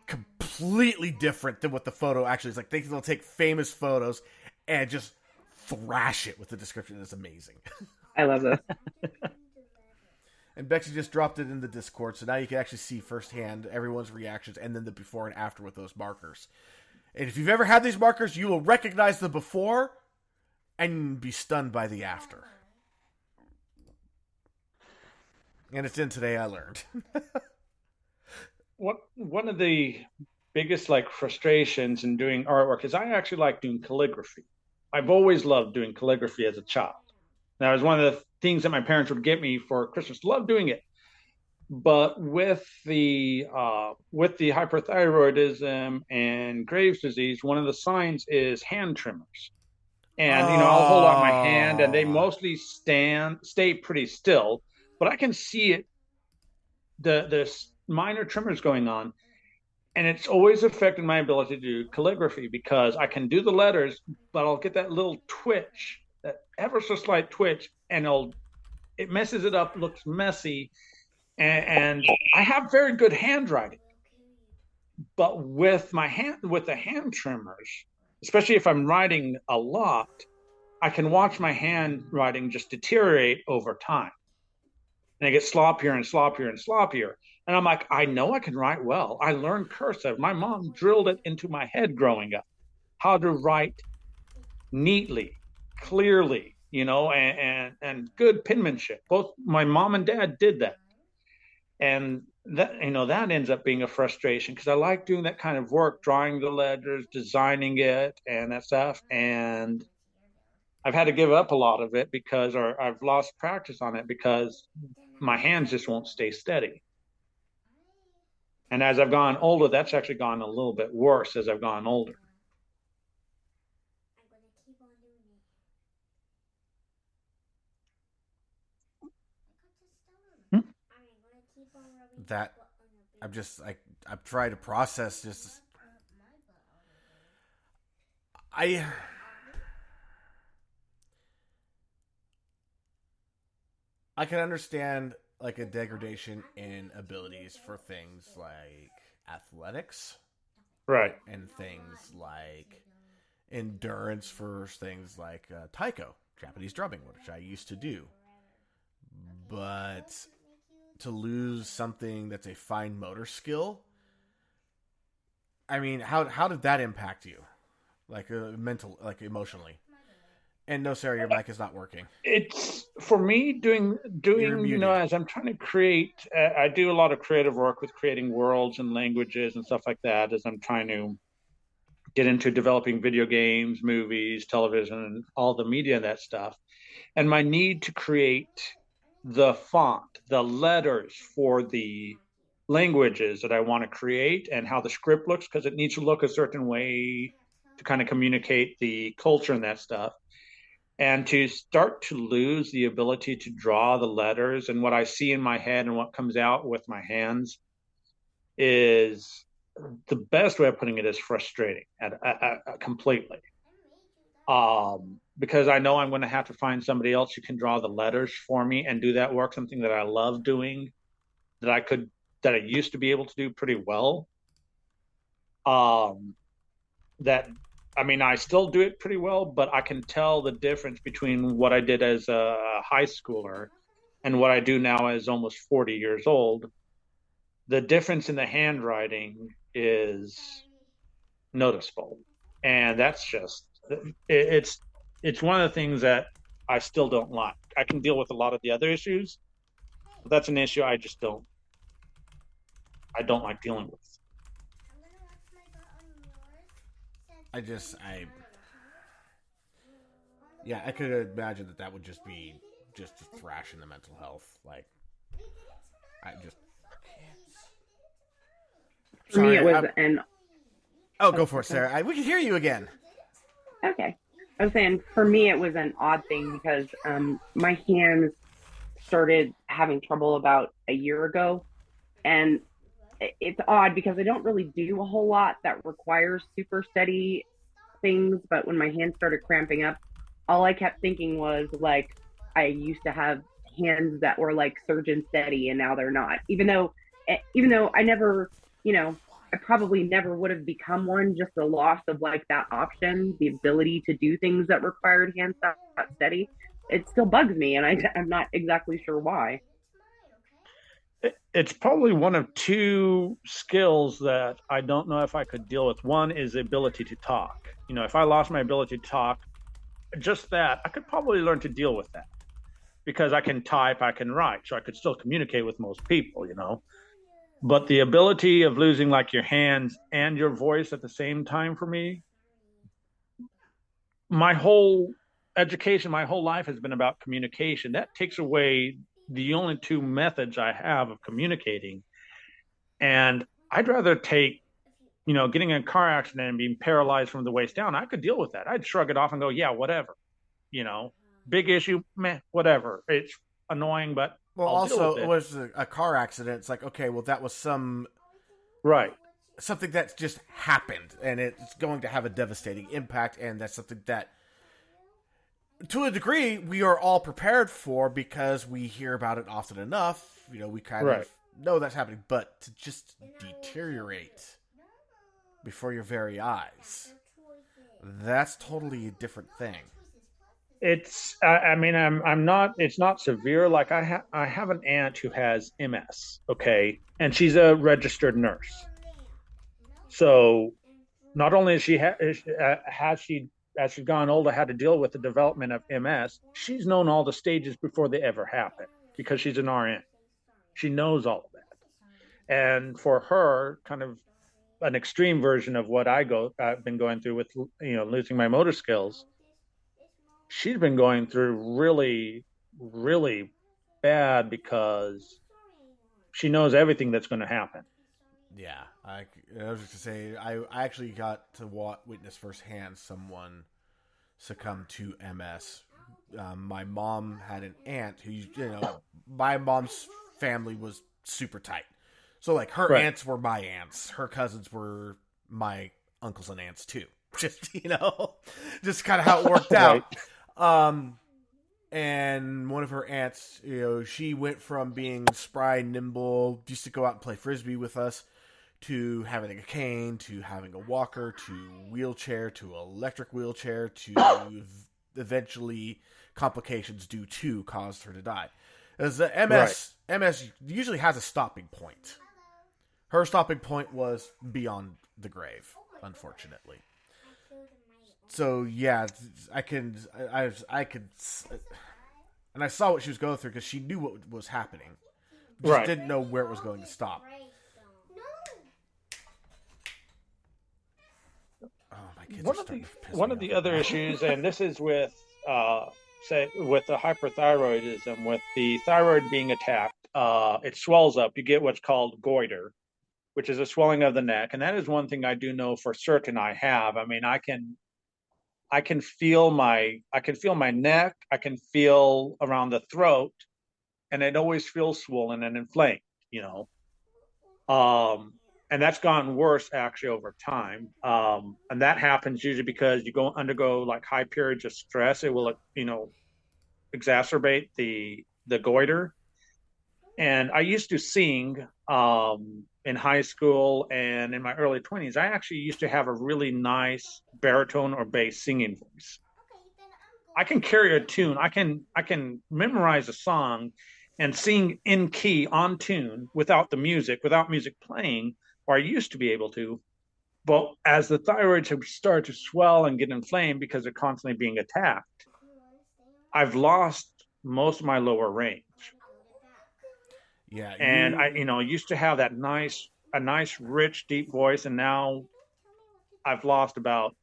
completely different than what the photo actually is. Like they'll take famous photos and just thrash it with the description. It's amazing. I love this. And Bexy just dropped it in the Discord, so now you can actually see firsthand everyone's reactions and then the before and after with those markers. And if you've ever had these markers, you will recognize the before and be stunned by the after. And it's in Today I Learned. One of the biggest frustrations in doing artwork is I actually like doing calligraphy. I've always loved doing calligraphy as a child. That was one of the things that my parents would get me for Christmas. Love doing it, but with the hyperthyroidism and Graves' disease, one of the signs is hand tremors. And I'll hold out my hand, and they mostly stay pretty still, but I can see it. The minor tremors going on, and it's always affected my ability to do calligraphy because I can do the letters, but I'll get that little twitch, that ever so slight twitch, and it messes it up, looks messy, and I have very good handwriting, but with the hand tremors, especially if I'm writing a lot, I can watch my handwriting just deteriorate over time, and I get sloppier and sloppier and sloppier. And I'm like, I know I can write well. I learned cursive. My mom drilled it into my head growing up, how to write neatly, clearly, and good penmanship. Both my mom and dad did that. And that ends up being a frustration because I like doing that kind of work, drawing the letters, designing it, and that stuff. And I've had to give up a lot of it or I've lost practice on it because my hands just won't stay steady. And as I've gone older, that's actually gone a little bit worse as I've gone older. That I'm trying to process just I can understand like a degradation in abilities for things like athletics, right, and things like endurance for things like taiko, Japanese drumming, which I used to do. But to lose something that's a fine motor skill, I mean, how did that impact you, like mental, like emotionally? And no, Sarah, your mic is not working. It's for me doing as I'm trying to create. I do a lot of creative work with creating worlds and languages and stuff like that. As I'm trying to get into developing video games, movies, television, and all the media and that stuff. And my need to create the font, the letters for the languages that I want to create, and how the script looks, because it needs to look a certain way to kind of communicate the culture and that stuff. And to start to lose the ability to draw the letters, and what I see in my head and what comes out with my hands is, the best way of putting it is frustrating completely. Because I know I'm going to have to find somebody else who can draw the letters for me and do that work, something that I love doing, that I used to be able to do pretty well. I still do it pretty well, but I can tell the difference between what I did as a high schooler and what I do now as almost 40 years old. The difference in the handwriting is noticeable. And that's just, it's one of the things that I still don't like. I can deal with a lot of the other issues, but that's an issue I don't like dealing with. Yeah, I could imagine that would just be just a thrash in the mental health. Like, I just. For me, Sorry. it was an. Oh, go for it, Sarah. We can hear you again. Okay. I was saying, for me, it was an odd thing because my hands started having trouble about a year ago. And it's odd because I don't really do a whole lot that requires super steady things. But when my hands started cramping up, all I kept thinking was like, I used to have hands that were like surgeon steady and now they're not. Even though I never, I probably never would have become one, just the loss of like that option, the ability to do things that required hands that steady. It still bugs me, and I'm not exactly sure why. It's probably one of two skills that I don't know if I could deal with. One is the ability to talk. If I lost my ability to talk, just that, I could probably learn to deal with that because I can type, I can write, so I could still communicate with most people. But the ability of losing like your hands and your voice at the same time for me, my whole education, my whole life has been about communication. That takes away the only two methods I have of communicating. And I'd rather take, getting in a car accident and being paralyzed from the waist down. I could deal with that. I'd shrug it off and go, yeah, whatever. Big issue, meh, whatever. It's annoying, but well, I'll also, deal with it was a car accident. It's like, okay, well, that was right. something that just happened, and it's going to have a devastating impact, and that's something that, to a degree, we are all prepared for because we hear about it often enough. We kind of know that's happening, but to just deteriorate before your very eyes, that's totally a different thing. It's, I'm not, it's not severe. Like I have an aunt who has MS. Okay. And she's a registered nurse. So not only has she, as she's gone older, had to deal with the development of MS, she's known all the stages before they ever happen because she's an RN. She knows all of that. And for her, kind of an extreme version of what I've been going through with, losing my motor skills, she's been going through really, really bad because she knows everything that's going to happen. Yeah, I was just going to say, I actually got to witness firsthand someone succumb to MS. My mom had an aunt who, my mom's family was super tight. So, like, her aunts were my aunts. Her cousins were my uncles and aunts, too. Just, just kind of how it worked out. And one of her aunts, she went from being spry, nimble, used to go out and play Frisbee with us, to having a cane, to having a walker, to wheelchair, to electric wheelchair, to eventually complications due to caused her to die. As the MS usually has a stopping point. Her stopping point was beyond the grave, unfortunately. So yeah, I could, and I saw what she was going through because she knew what was happening, just didn't know where it was going to stop. Oh, my kids are starting to piss me off. One of the other issues, and this is with with the hyperthyroidism, with the thyroid being attacked, it swells up. You get what's called goiter, which is a swelling of the neck, and that is one thing I do know for certain I have. I mean, I can feel my neck, I can feel around the throat, and it always feels swollen and inflamed, and that's gotten worse actually over time. And that happens usually because you undergo like high periods of stress. It will, exacerbate the goiter. And I used to sing in high school and in my early 20s. I actually used to have a really nice baritone or bass singing voice. I can carry a tune. I can memorize a song and sing in key on tune without music playing, or I used to be able to. But as the thyroids have started to swell and get inflamed because they're constantly being attacked, I've lost most of my lower range. Yeah, and I used to have a nice, rich, deep voice, and now I've lost about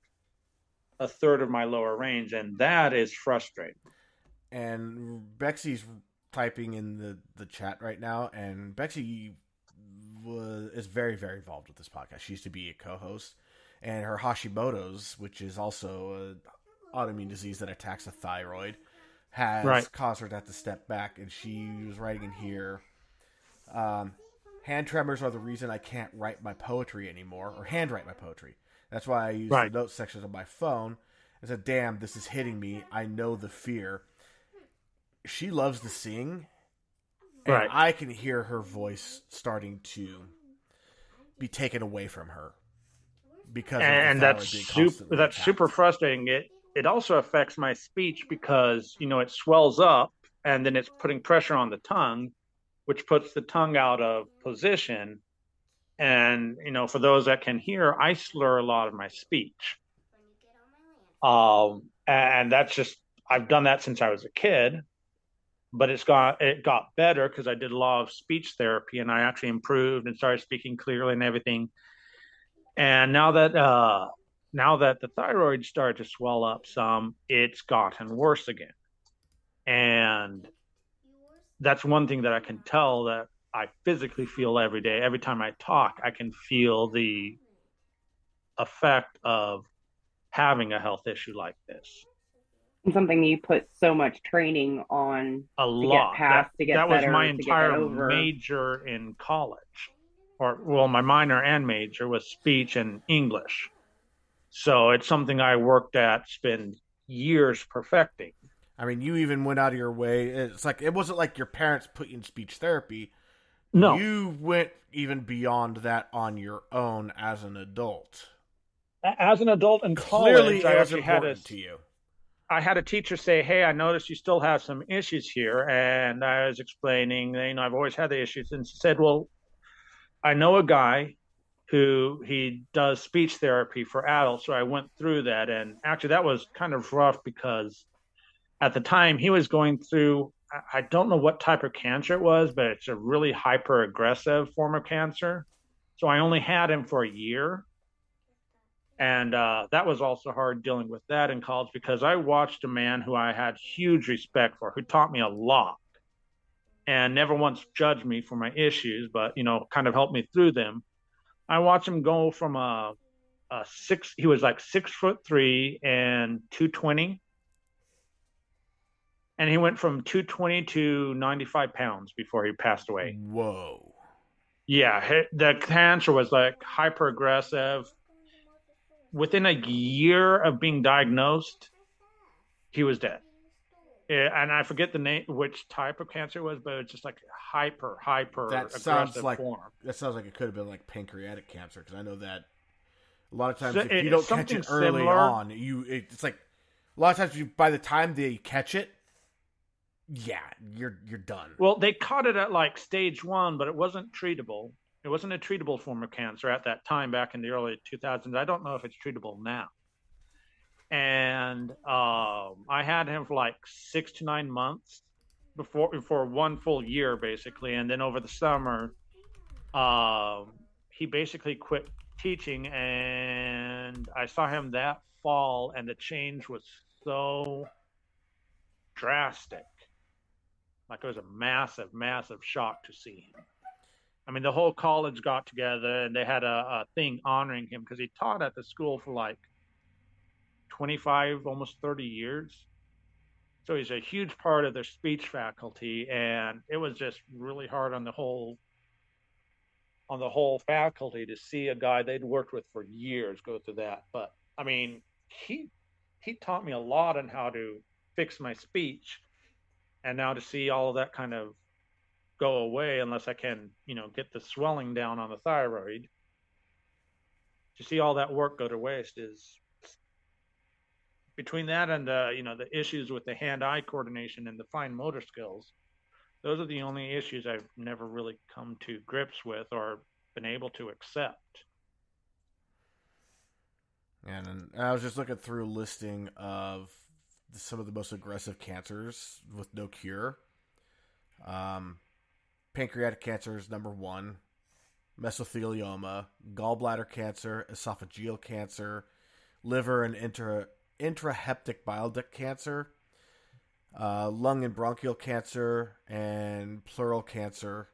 a third of my lower range, and that is frustrating. And Bexy's typing in the chat right now, and Bexy is very, very involved with this podcast. She used to be a co-host, and her Hashimoto's, which is also an autoimmune disease that attacks the thyroid, has caused her to have to step back. And she was writing in here, hand tremors are the reason I can't write my poetry anymore, or handwrite my poetry. That's why I use the notes sections of my phone. I said, damn, this is hitting me. I know the fear. She loves to sing, and I can hear her voice starting to be taken away from her because that's super frustrating. It also affects my speech because it swells up and then it's putting pressure on the tongue, which puts the tongue out of position. And for those that can hear, I slur a lot of my speech. And that's just, I've done that since I was a kid. But it got better because I did a lot of speech therapy, and I actually improved and started speaking clearly and everything. And now that the thyroid started to swell up some, it's gotten worse again. And that's one thing that I can tell that I physically feel every day. Every time I talk, I can feel the effect of having a health issue like this. Something you put so much training on get past, to get that better, was my entire major in college, my minor and major was speech and English. So it's something I worked at, spent years perfecting. I mean, you even went out of your way. It's like, it wasn't like your parents put you in speech therapy. No, you went even beyond that on your own as an adult. As an adult in college, clearly it was important to you. I had a teacher say, hey, I noticed you still have some issues here. And I was explaining, I've always had the issues. And she said, well, I know a guy who he does speech therapy for adults. So I went through that. And actually that was kind of rough because at the time he was going through, I don't know what type of cancer it was, but it's a really hyper aggressive form of cancer. So I only had him for a year. And that was also hard dealing with that in college because I watched a man who I had huge respect for, who taught me a lot and never once judged me for my issues, but, kind of helped me through them. I watched him go from he was like 6'3" and 220. And he went from 220 to 95 pounds before he passed away. Whoa. Yeah, the cancer was like hyper aggressive. Within a year of being diagnosed, he was dead. And I forget the name, which type of cancer it was, but it's just like hyper aggressive form. That sounds like it could have been like pancreatic cancer, because I know that a lot of times if you don't catch it early on, it's like a lot of times by the time they catch it, yeah, you're done. Well, they caught it at like stage 1, but it wasn't treatable. It wasn't a treatable form of cancer at that time back in the early 2000s. I don't know if it's treatable now. And I had him for like 6 to 9 months for 1 full year, basically. And then over the summer, he basically quit teaching. And I saw him that fall, and the change was so drastic. Like it was a massive, massive shock to see him. I mean, the whole college got together and they had a thing honoring him because he taught at the school for like 25, almost 30 years. So he's a huge part of their speech faculty, and it was just really hard on the whole faculty to see a guy they'd worked with for years go through that. But I mean, he taught me a lot on how to fix my speech, and now to see all of that kind of go away, unless I can, get the swelling down on the thyroid, to see all that work go to waste is, between that and the issues with the hand-eye coordination and the fine motor skills, those are the only issues I've never really come to grips with or been able to accept. And I was just looking through a listing of some of the most aggressive cancers with no cure. Pancreatic cancer is number 1, mesothelioma, gallbladder cancer, esophageal cancer, liver and intrahepatic bile duct cancer, lung and bronchial cancer, and pleural cancer,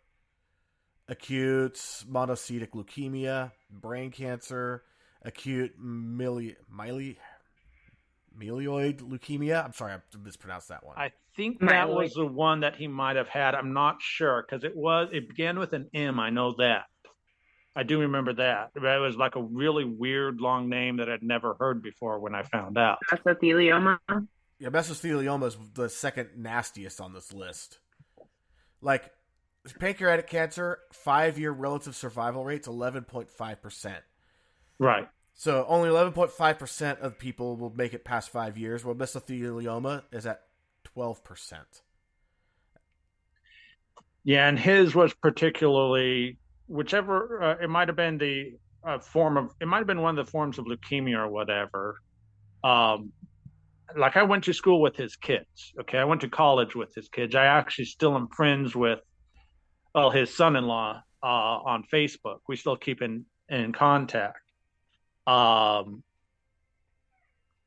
acute monocytic leukemia, brain cancer, acute myeloid leukemia. I'm sorry, I mispronounced that one. I think that was the one that he might have had. I'm not sure because it began with an M. I know that. I do remember that. It was like a really weird long name that I'd never heard before when I found out. Mesothelioma. Yeah, mesothelioma is the second nastiest on this list. Like, pancreatic cancer, 5-year relative survival rate's 11.5%. Right. So only 11.5% of people will make it past 5 years, while mesothelioma is at 12%. Yeah, and his was particularly whichever it might have been it might have been one of the forms of leukemia or whatever. Like I went to school with his kids. Okay, I went to college with his kids. I actually still am friends with his son-in-law on Facebook. We still keep in contact.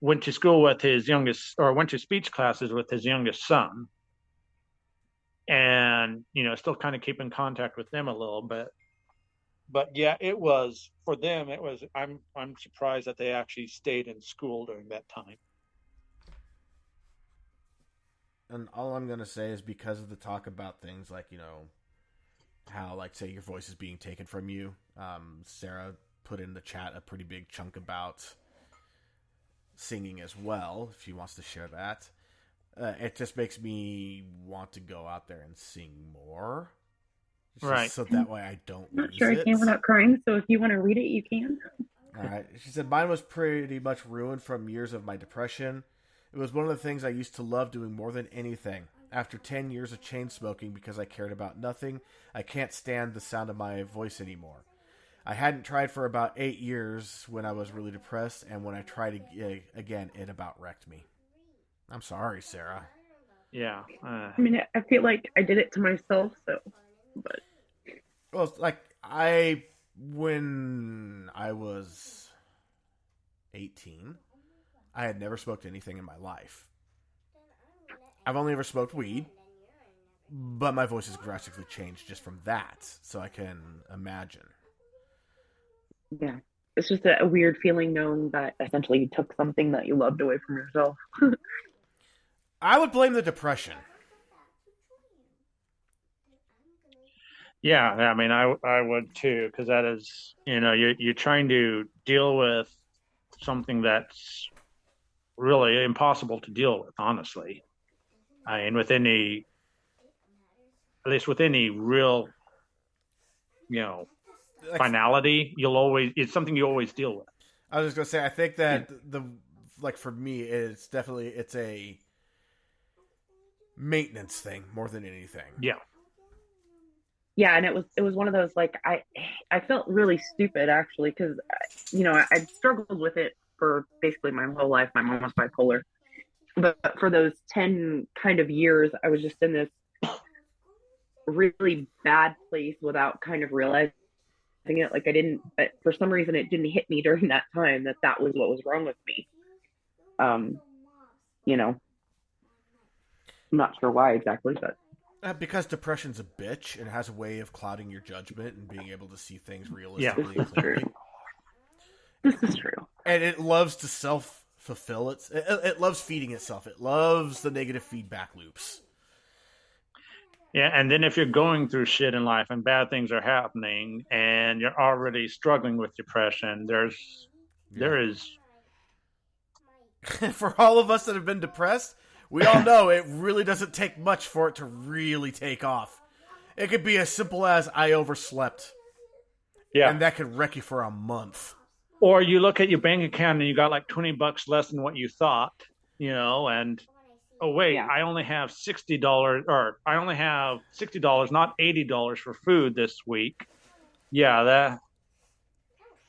Went to school with his youngest, or went to speech classes with his youngest son, and still kind of keep in contact with them a little bit. But yeah, it was for them. It was. I'm surprised that they actually stayed in school during that time. And all I'm gonna say is because of the talk about things like how like say your voice is being taken from you. Sarah put in the chat a pretty big chunk about singing as well. If she wants to share that, it just makes me want to go out there and sing more. Right. So that way I don't I'm not lose sure I it. can without crying, so if you want to read it, you can. All right. She said, mine was pretty much ruined from years of my depression. It was one of the things I used to love doing more than anything. After 10 years of chain smoking because I cared about nothing, I can't stand the sound of my voice anymore. I hadn't tried for about 8 years when I was really depressed, and when I tried again, it about wrecked me. I'm sorry, Sarah. Yeah. I mean, I feel like I did it to myself, but... Well, it's like, when I was 18, I had never smoked anything in my life. I've only ever smoked weed, but my voice has drastically changed just from that, so I can imagine. Yeah, it's just a weird feeling knowing that essentially you took something that you loved away from yourself. I would blame the depression. Yeah, I mean, I would too, because that is, you're trying to deal with something that's really impossible to deal with, honestly. I mean, at least with any real, finality, it's something you always deal with. I was just gonna say, I think that for me, it's a maintenance thing more than anything. Yeah. Yeah, and it was one of those, like, I felt really stupid actually because I'd struggled with it for basically my whole life. My mom was bipolar, but for those 10 kind of years, I was just in this really bad place without kind of realizing it. Like for some reason, it didn't hit me during that time that was what was wrong with me. I'm not sure why exactly, but. Because depression's a bitch and it has a way of clouding your judgment and being able to see things realistically. Yeah, this is true. This is true. And it loves to self-fulfill it. It loves feeding itself. It loves the negative feedback loops. Yeah, and then if you're going through shit in life and bad things are happening and you're already struggling with depression, there is... For all of us that have been depressed, we all know it really doesn't take much for it to really take off. It could be as simple as I overslept. Yeah. And that could wreck you for a month. Or you look at your bank account and you got like $20 less than what you thought, and oh wait, yeah. I only have $60, not $80 for food this week. Yeah,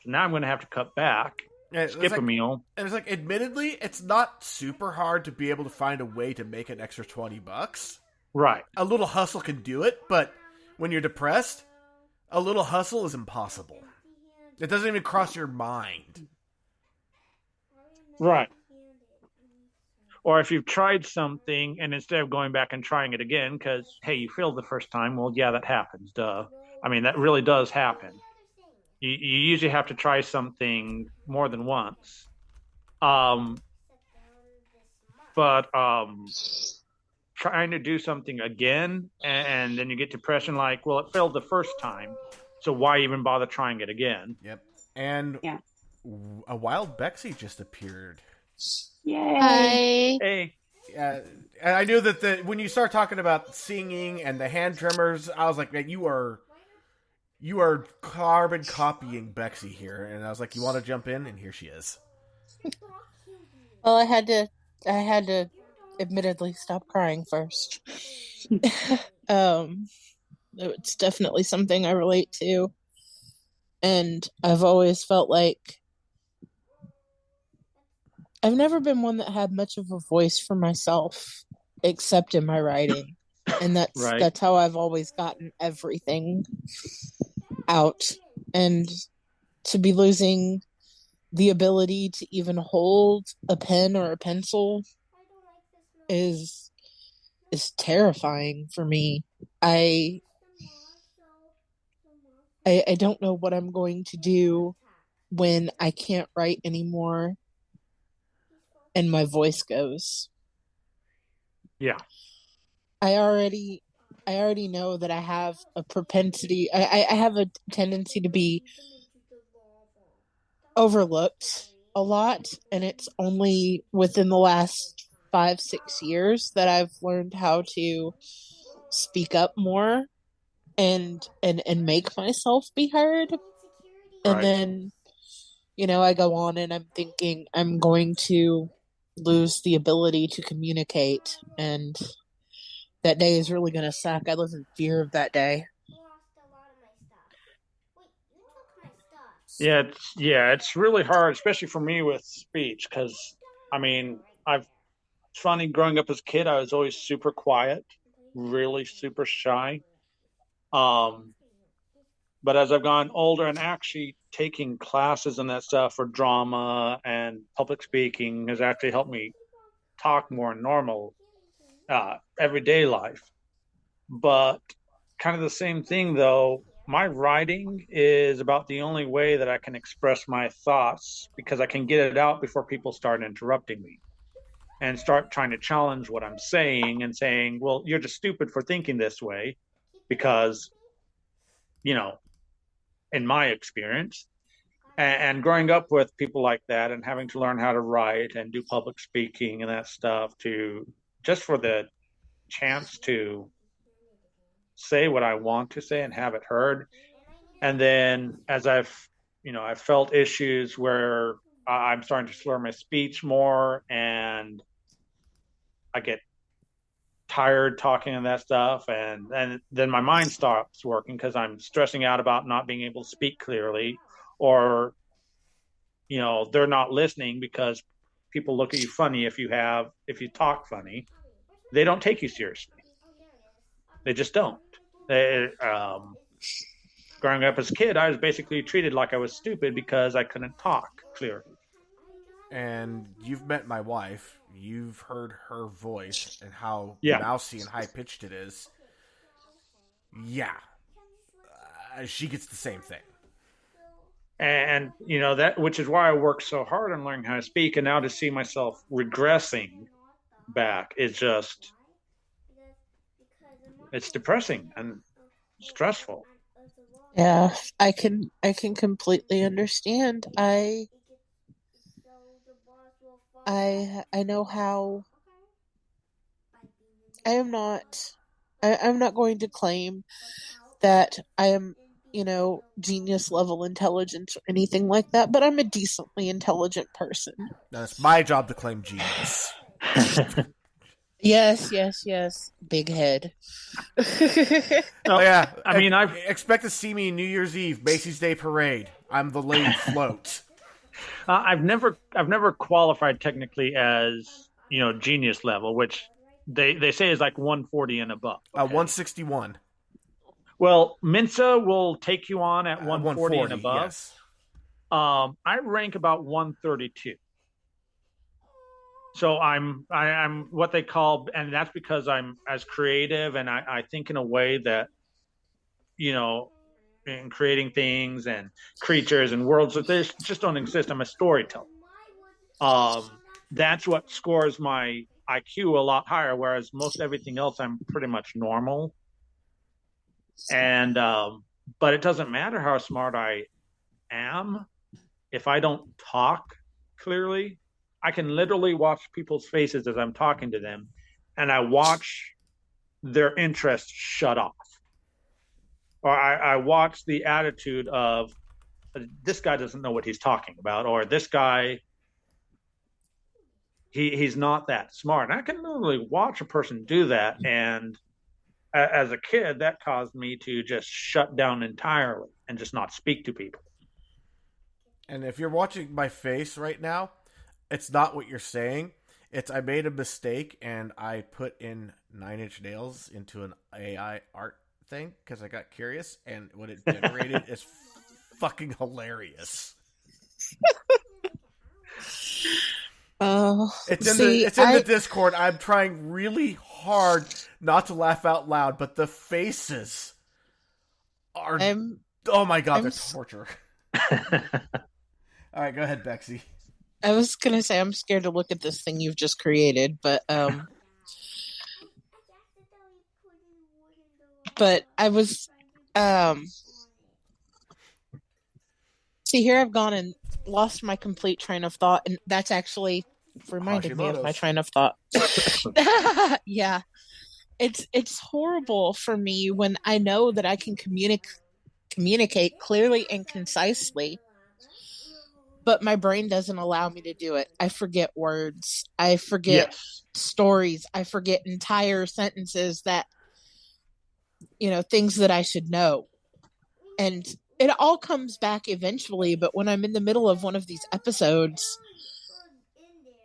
now I'm going to have to cut back. Skip a meal. And it's like, admittedly, it's not super hard to be able to find a way to make an extra $20. Right. A little hustle can do it, but when you're depressed, a little hustle is impossible. It doesn't even cross your mind. Right. Or if you've tried something and instead of going back and trying it again, because, hey, you failed the first time, well, yeah, that happens. Duh. I mean, that really does happen. You usually have to try something more than once. Um, but trying to do something again and then you get depression like, well, it failed the first time. So why even bother trying it again? Yep. And Yeah. a wild Bexy just appeared. Yay. Hi. Hey, And I knew that when you start talking about singing and the hand tremors, I was like, man, you are carbon copying Bexy here. And I was like, you want to jump in? And here she is. Well, I had to admittedly stop crying first. It's definitely something I relate to. And I've always felt like I've never been one that had much of a voice for myself, except in my writing. And right. that's how I've always gotten everything out. And to be losing the ability to even hold a pen or a pencil is terrifying for me. I don't know what I'm going to do when I can't write anymore and my voice goes. Yeah. I already know that I have a propensity. I have a tendency to be overlooked a lot, and it's only within the last 5-6 years that I've learned how to speak up more and make myself be heard. And Right. then, I go on and I'm thinking I'm going to lose the ability to communicate, and that day is really going to suck. I live in fear of that day. It's really hard, especially for me with speech, because I mean, it's funny, growing up as a kid, I was always super quiet, really super shy. Um, but as I've gotten older and actually taking classes and that stuff for drama and public speaking has actually helped me talk more normal everyday life. But kind of the same thing, though. My writing is about the only way that I can express my thoughts because I can get it out before people start interrupting me and start trying to challenge what I'm saying and saying, well, you're just stupid for thinking this way because, you know, in my experience, and growing up with people like that and having to learn how to write and do public speaking and that stuff to just for the chance to say what I want to say and have it heard. And then as I've felt issues where I'm starting to slur my speech more and I get tired talking and that stuff. And then my mind stops working because I'm stressing out about not being able to speak clearly or, they're not listening because people look at you funny if you talk funny. They don't take you seriously. They just don't. Growing up as a kid, I was basically treated like I was stupid because I couldn't talk clearly. And you've met my wife. You've heard her voice and how Yeah. mousy and high pitched it is. Yeah, she gets the same thing. And that, which is why I worked so hard on learning how to speak, and now to see myself regressing back is just, it's depressing and stressful. Yeah, I can completely understand. I know how. I'm not going to claim that I am, genius level intelligence or anything like that, but I'm a decently intelligent person. Now, it's my job to claim genius. Yes. Big head. Oh, yeah. I mean, I expect to see me New Year's Eve, Macy's Day Parade. I'm the lady float. I've never qualified technically as genius level, which they say is like 140 and above. Okay? 161. Well, Mensa will take you on at 140 and above. Yes. I rank about 132. So I'm what they call, and that's because I'm as creative and I think in a way that, you know, in creating things and creatures and worlds that they just don't exist. I'm a storyteller. That's what scores my IQ a lot higher, whereas most everything else I'm pretty much normal. And but it doesn't matter how smart I am if I don't talk clearly. I can literally watch people's faces as I'm talking to them, and I watch their interest shut off. Or I watch the attitude of this guy doesn't know what he's talking about, or this guy he's not that smart. And I can literally watch a person do that, and as a kid, that caused me to just shut down entirely and just not speak to people. And if you're watching my face right now, it's not what you're saying. It's I made a mistake and I put in 9 Inch Nails into an AI art thing because I got curious, and what it generated is fucking hilarious. Oh, It's in the Discord. I'm trying really hard not to laugh out loud, but the faces are oh my god, they're torture. All right, go ahead, Bexy. I was gonna say I'm scared to look at this thing you've just created, but I was see, here I've gone and lost my complete train of thought, and that's actually reminded me of my train of thought. Yeah. It's horrible for me when I know that I can communicate clearly and concisely, but my brain doesn't allow me to do it. I forget words. I forget stories. I forget entire sentences that, things that I should know. And it all comes back eventually, but when I'm in the middle of one of these episodes,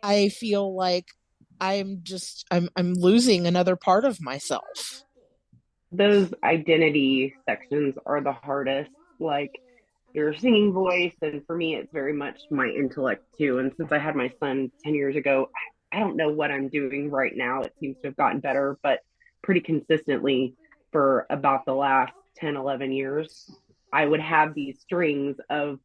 I feel like I'm losing another part of myself. Those identity sections are the hardest. Like your singing voice, and for me, it's very much my intellect too. And since I had my son 10 years ago, I don't know what I'm doing right now. It seems to have gotten better, but pretty consistently for about the last 10, 11 years, I would have these strings of,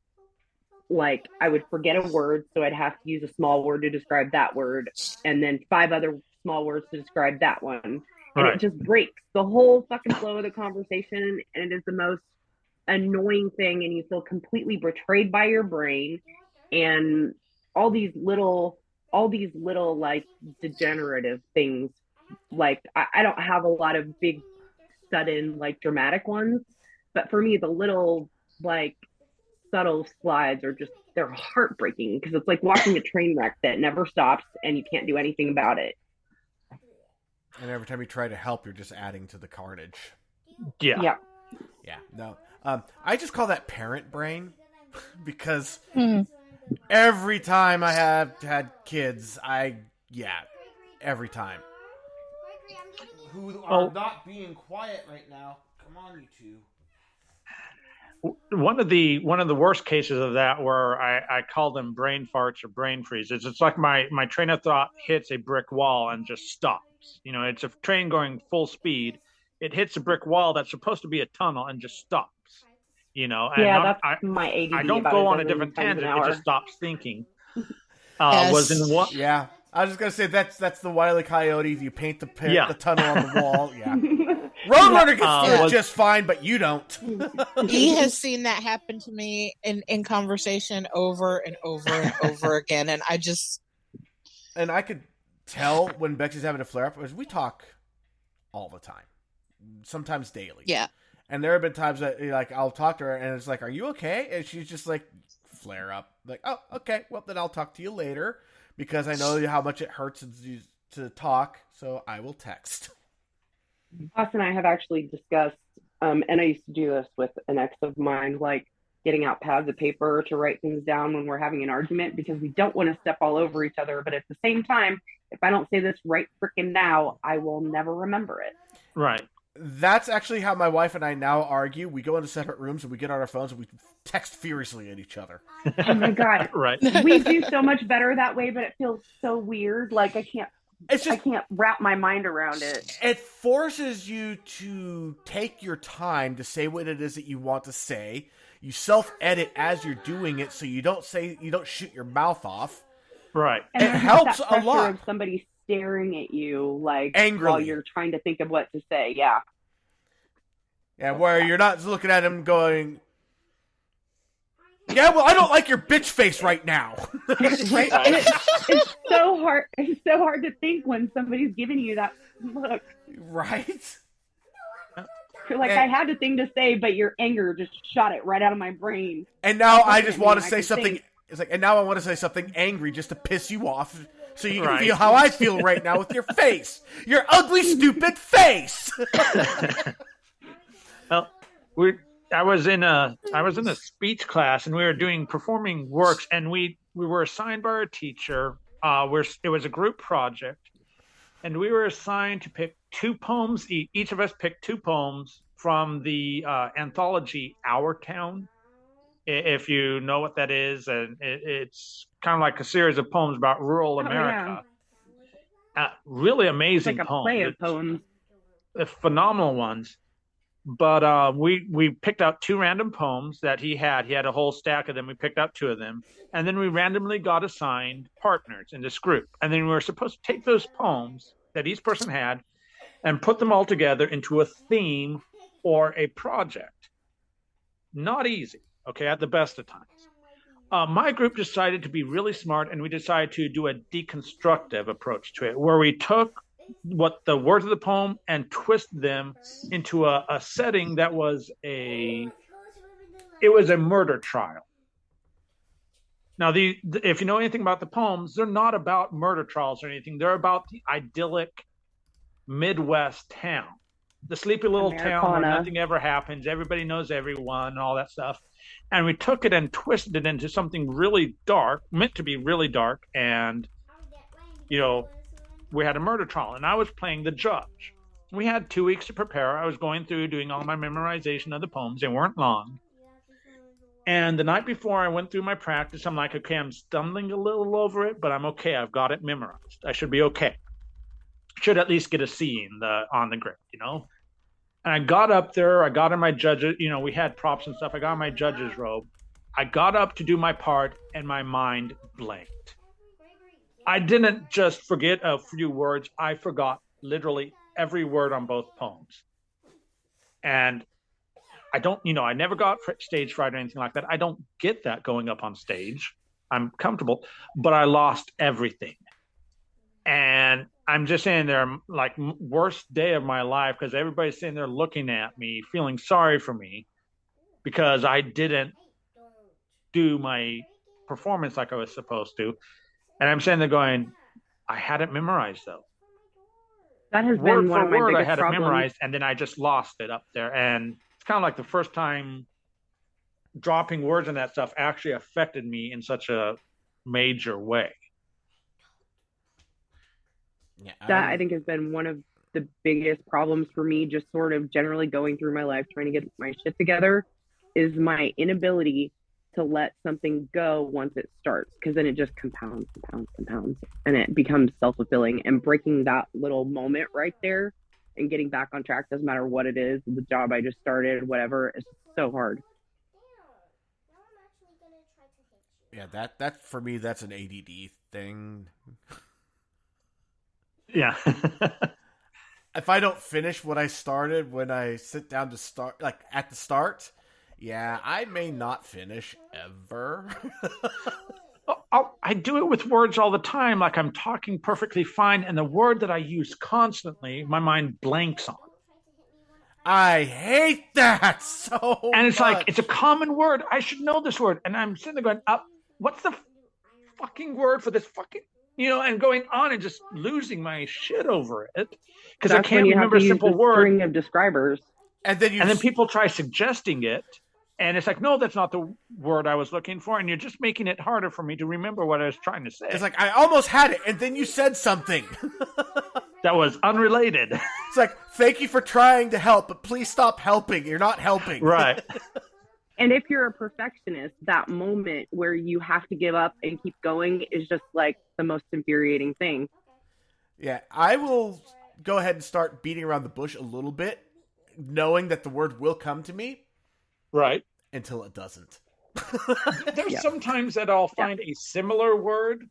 like, I would forget a word, so I'd have to use a small word to describe that word, and then 5 other small words to describe that one. And it just breaks the whole fucking flow of the conversation, and it is the most annoying thing, and you feel completely betrayed by your brain, and all these little like degenerative things. Like I don't have a lot of big sudden like dramatic ones, but for me the little like subtle slides are just, they're heartbreaking because it's like watching a train wreck that never stops and you can't do anything about it. And every time you try to help, you're just adding to the carnage. Yeah. No, I just call that parent brain because every time I have had kids, every time. Who are not being quiet right now? Come on, you two. One of the worst cases of that, where I call them brain farts or brain freezes. It's like my train of thought hits a brick wall and just stops. It's a train going full speed. It hits a brick wall that's supposed to be a tunnel and just stops. And that's my ADD. I don't go on a different tangent. It just stops thinking. Yes. Was in what? Yeah, I was just gonna say that's the Wile E. Coyote. You paint the tunnel on the wall. Yeah. Roadrunner gets through just fine, but you don't. He has seen that happen to me in conversation over and over and over again, and I could tell when Bexy's having a flare up because we talk all the time, sometimes daily. Yeah. And there have been times that I'll talk to her and it's like, "Are you okay?" And she's just like, flare up, like, "Oh, okay. Well, then I'll talk to you later because I know how much it hurts to talk, so I will text." Us and I have actually discussed, and I used to do this with an ex of mine, like getting out pads of paper to write things down when we're having an argument because we don't want to step all over each other. But at the same time, if I don't say this right freaking now, I will never remember it. Right. That's actually how my wife and I now argue. We go into separate rooms and we get on our phones and we text furiously at each other. Oh my God. Right. We do so much better that way, but it feels so weird. Like I can't wrap my mind around it. It forces you to take your time to say what it is that you want to say. You self-edit as you're doing it, so you don't shoot your mouth off. Right. And It helps that a lot. pressure of somebody staring at you, like Angrily. while you're trying to think of what to say. Yeah. Yeah, where you're not looking at him going, yeah, well, I don't like your bitch face right now. Right. And it's so hard. It's so hard to think when somebody's giving you that look. Right? You're like, I had a thing to say, but your anger just shot it right out of my brain. And now I just want to I say can something. think. It's like, and now I want to say something angry just to piss you off, so you can Right. feel how I feel right now with your face, your ugly, stupid face. Well, I was in a speech class, and we were doing performing works, and we were assigned by our teacher. It was a group project, and we were assigned to pick 2 poems. Each of us picked 2 poems from the anthology Our Town, if you know what that is, and it's kind of like a series of poems about rural America. Really amazing It's like a poems. play of poems. Phenomenal ones. But we picked out 2 random poems that he had. He had a whole stack of them. We picked out 2 of them. And then we randomly got assigned partners in this group. And then we were supposed to take those poems that each person had and put them all together into a theme or a project. Not easy, okay, at the best of times. My group decided to be really smart, and we decided to do a deconstructive approach to it, where we took what the words of the poem and twist them into a setting that was a murder trial. Now, if you know anything about the poems, they're not about murder trials or anything. They're about the idyllic Midwest town, the sleepy little town where nothing ever happens. Everybody knows everyone and all that stuff. And we took it and twisted it into something really dark, meant to be really dark. And, we had a murder trial, and I was playing the judge. We had 2 weeks to prepare. I was going through doing all my memorization of the poems. They weren't long. And the night before I went through my practice, I'm like, okay, I'm stumbling a little over it, but I'm okay. I've got it memorized. I should be okay. Should at least get a C on the grade, And I got up there. I got in my judges. We had props and stuff. I got in my judge's robe. I got up to do my part, and my mind blanked. I didn't just forget a few words. I forgot literally every word on both poems. And I never got stage fright or anything like that. I don't get that going up on stage. I'm comfortable, but I lost everything. And I'm just saying there, like, worst day of my life, because everybody's sitting there looking at me, feeling sorry for me because I didn't do my performance like I was supposed to. And I'm sitting there going, I had it memorized, though. That has Word been one for of my word, biggest I had problems. it memorized, and then I just lost it up there. And it's kind of like the first time dropping words and that stuff actually affected me in such a major way. Yeah, That I think has been one of the biggest problems for me, just sort of generally going through my life trying to get my shit together, is my inability to let something go once it starts, because then it just compounds, and it becomes self-fulfilling. And breaking that little moment right there and getting back on track, doesn't matter what it is, the job I just started, whatever, it's so hard. Yeah, that for me, that's an ADD thing. Yeah. If I don't finish what I started when I sit down to start, like at the start, yeah, I may not finish ever. I do it with words all the time. Like, I'm talking perfectly fine, and the word that I use constantly, my mind blanks on. I hate that so And it's much. like, it's a common word. I should know this word. And I'm sitting there going, what's the fucking word for this fucking, and going on and just losing my shit over it. Because I can't remember a simple word. String of describers. And then people try suggesting it. And it's like, no, that's not the word I was looking for. And you're just making it harder for me to remember what I was trying to say. It's like, I almost had it, and then you said something. that was unrelated. It's like, thank you for trying to help, but please stop helping. You're not helping. Right. And if you're a perfectionist, that moment where you have to give up and keep going is just like the most infuriating thing. Yeah, I will go ahead and start beating around the bush a little bit, knowing that the word will come to me. Right. Until it doesn't. There's sometimes that I'll find a similar word,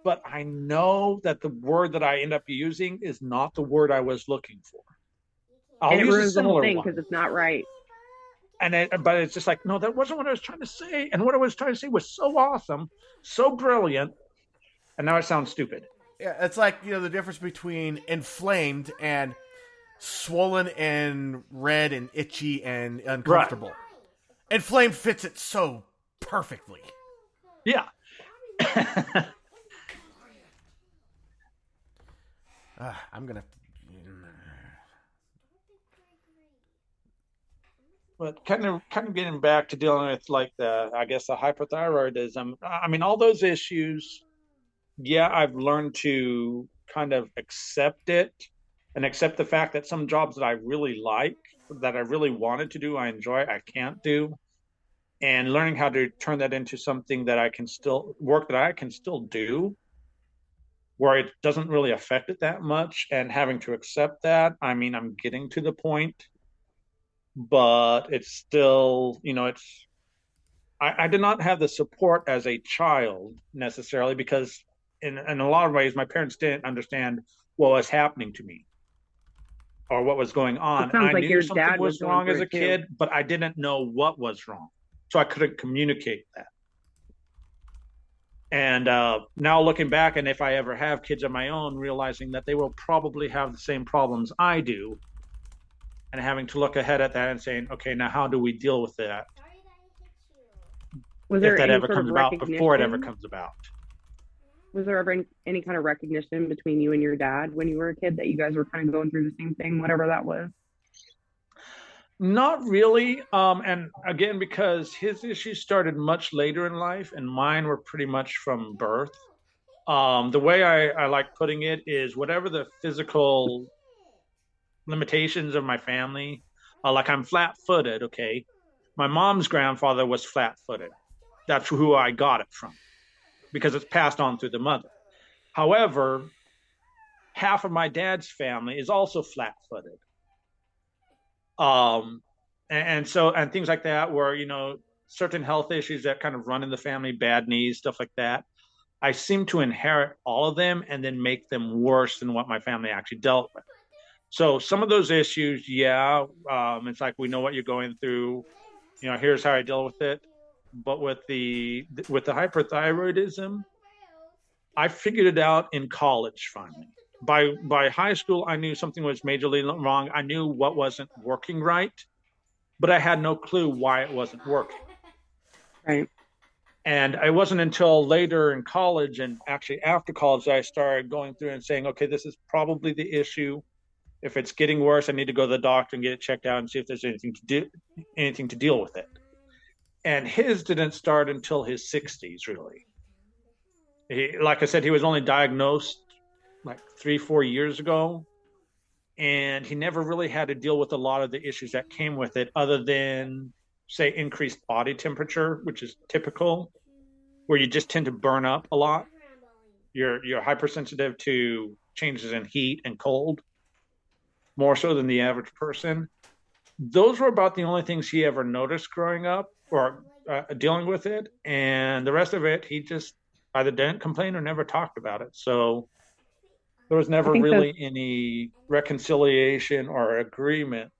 but I know that the word that I end up using is not the word I was looking for. I'll use a similar thing one because it's not right. But it's just like, no, that wasn't what I was trying to say. And what I was trying to say was so awesome, so brilliant, and now it sounds stupid. Yeah, it's like, the difference between inflamed and swollen and red and itchy and uncomfortable. Right. Inflamed fits it so perfectly. Yeah. I'm going to... But kind of getting back to dealing with the hypothyroidism. I mean, all those issues, I've learned to kind of accept it and accept the fact that some jobs that I really like, that I really wanted to do, I enjoy, I can't do. And learning how to turn that into something that I can still do, where it doesn't really affect it that much, and having to accept that. I mean, I'm getting to the point, but it's still, I did not have the support as a child necessarily, because in a lot of ways, my parents didn't understand what was happening to me or what was going on. I knew something was wrong as a kid, but I didn't know what was wrong. So I couldn't communicate that. And now looking back, and if I ever have kids of my own, realizing that they will probably have the same problems I do, and having to look ahead at that and saying, okay, now how do we deal with that? Was there if that ever comes about, before it ever comes about. Was there ever any kind of recognition between you and your dad when you were a kid that you guys were kind of going through the same thing, whatever that was? Not really. And again, because his issues started much later in life and mine were pretty much from birth. The way I like putting it is whatever the physical limitations of my family, like I'm flat-footed, okay? My mom's grandfather was flat-footed. That's who I got it from, because it's passed on through the mother. However, half of my dad's family is also flat-footed. And things like that, where, certain health issues that kind of run in the family, bad knees, stuff like that. I seem to inherit all of them and then make them worse than what my family actually dealt with. So some of those issues, it's like, we know what you're going through. Here's how I deal with it. But with the hyperthyroidism, I figured it out in college finally. By high school, I knew something was majorly wrong. I knew what wasn't working right, but I had no clue why it wasn't working. Right. And it wasn't until later in college, and actually after college, that I started going through and saying, okay, this is probably the issue. If it's getting worse, I need to go to the doctor and get it checked out and see if there's anything to deal with it. And his didn't start until his 60s, really. Like I said, he was only diagnosed like 3-4 years ago, and he never really had to deal with a lot of the issues that came with it, other than, say, increased body temperature, which is typical, where you just tend to burn up a lot. You're hypersensitive to changes in heat and cold, more so than the average person. Those were about the only things he ever noticed growing up, or dealing with it, and the rest of it, he just either didn't complain or never talked about it. So there was never really any reconciliation or agreement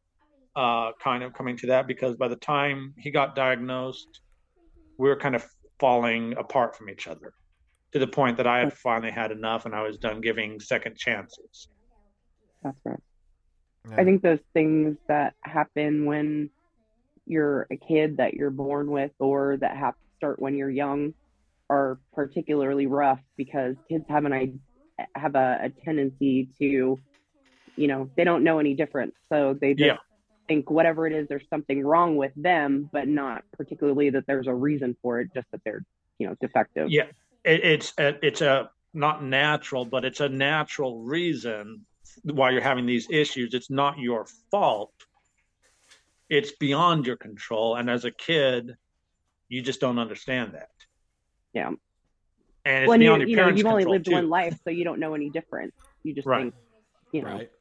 kind of coming to that, because by the time he got diagnosed, we were kind of falling apart from each other, to the point that I had finally had enough and I was done giving second chances. That's right. Yeah. I think those things that happen when you're a kid that you're born with, or that have to start when you're young, are particularly rough, because kids have a tendency to, they don't know any difference. So they just think whatever it is, there's something wrong with them, but not particularly that there's a reason for it, just that they're, defective. Yeah. It's a not natural, but it's a natural reason why you're having these issues. It's not your fault. It's beyond your control. And as a kid, you just don't understand that. Yeah. And it's beyond your parents' you've only control lived too. one life, so you don't know any different. You just Right. think, Right.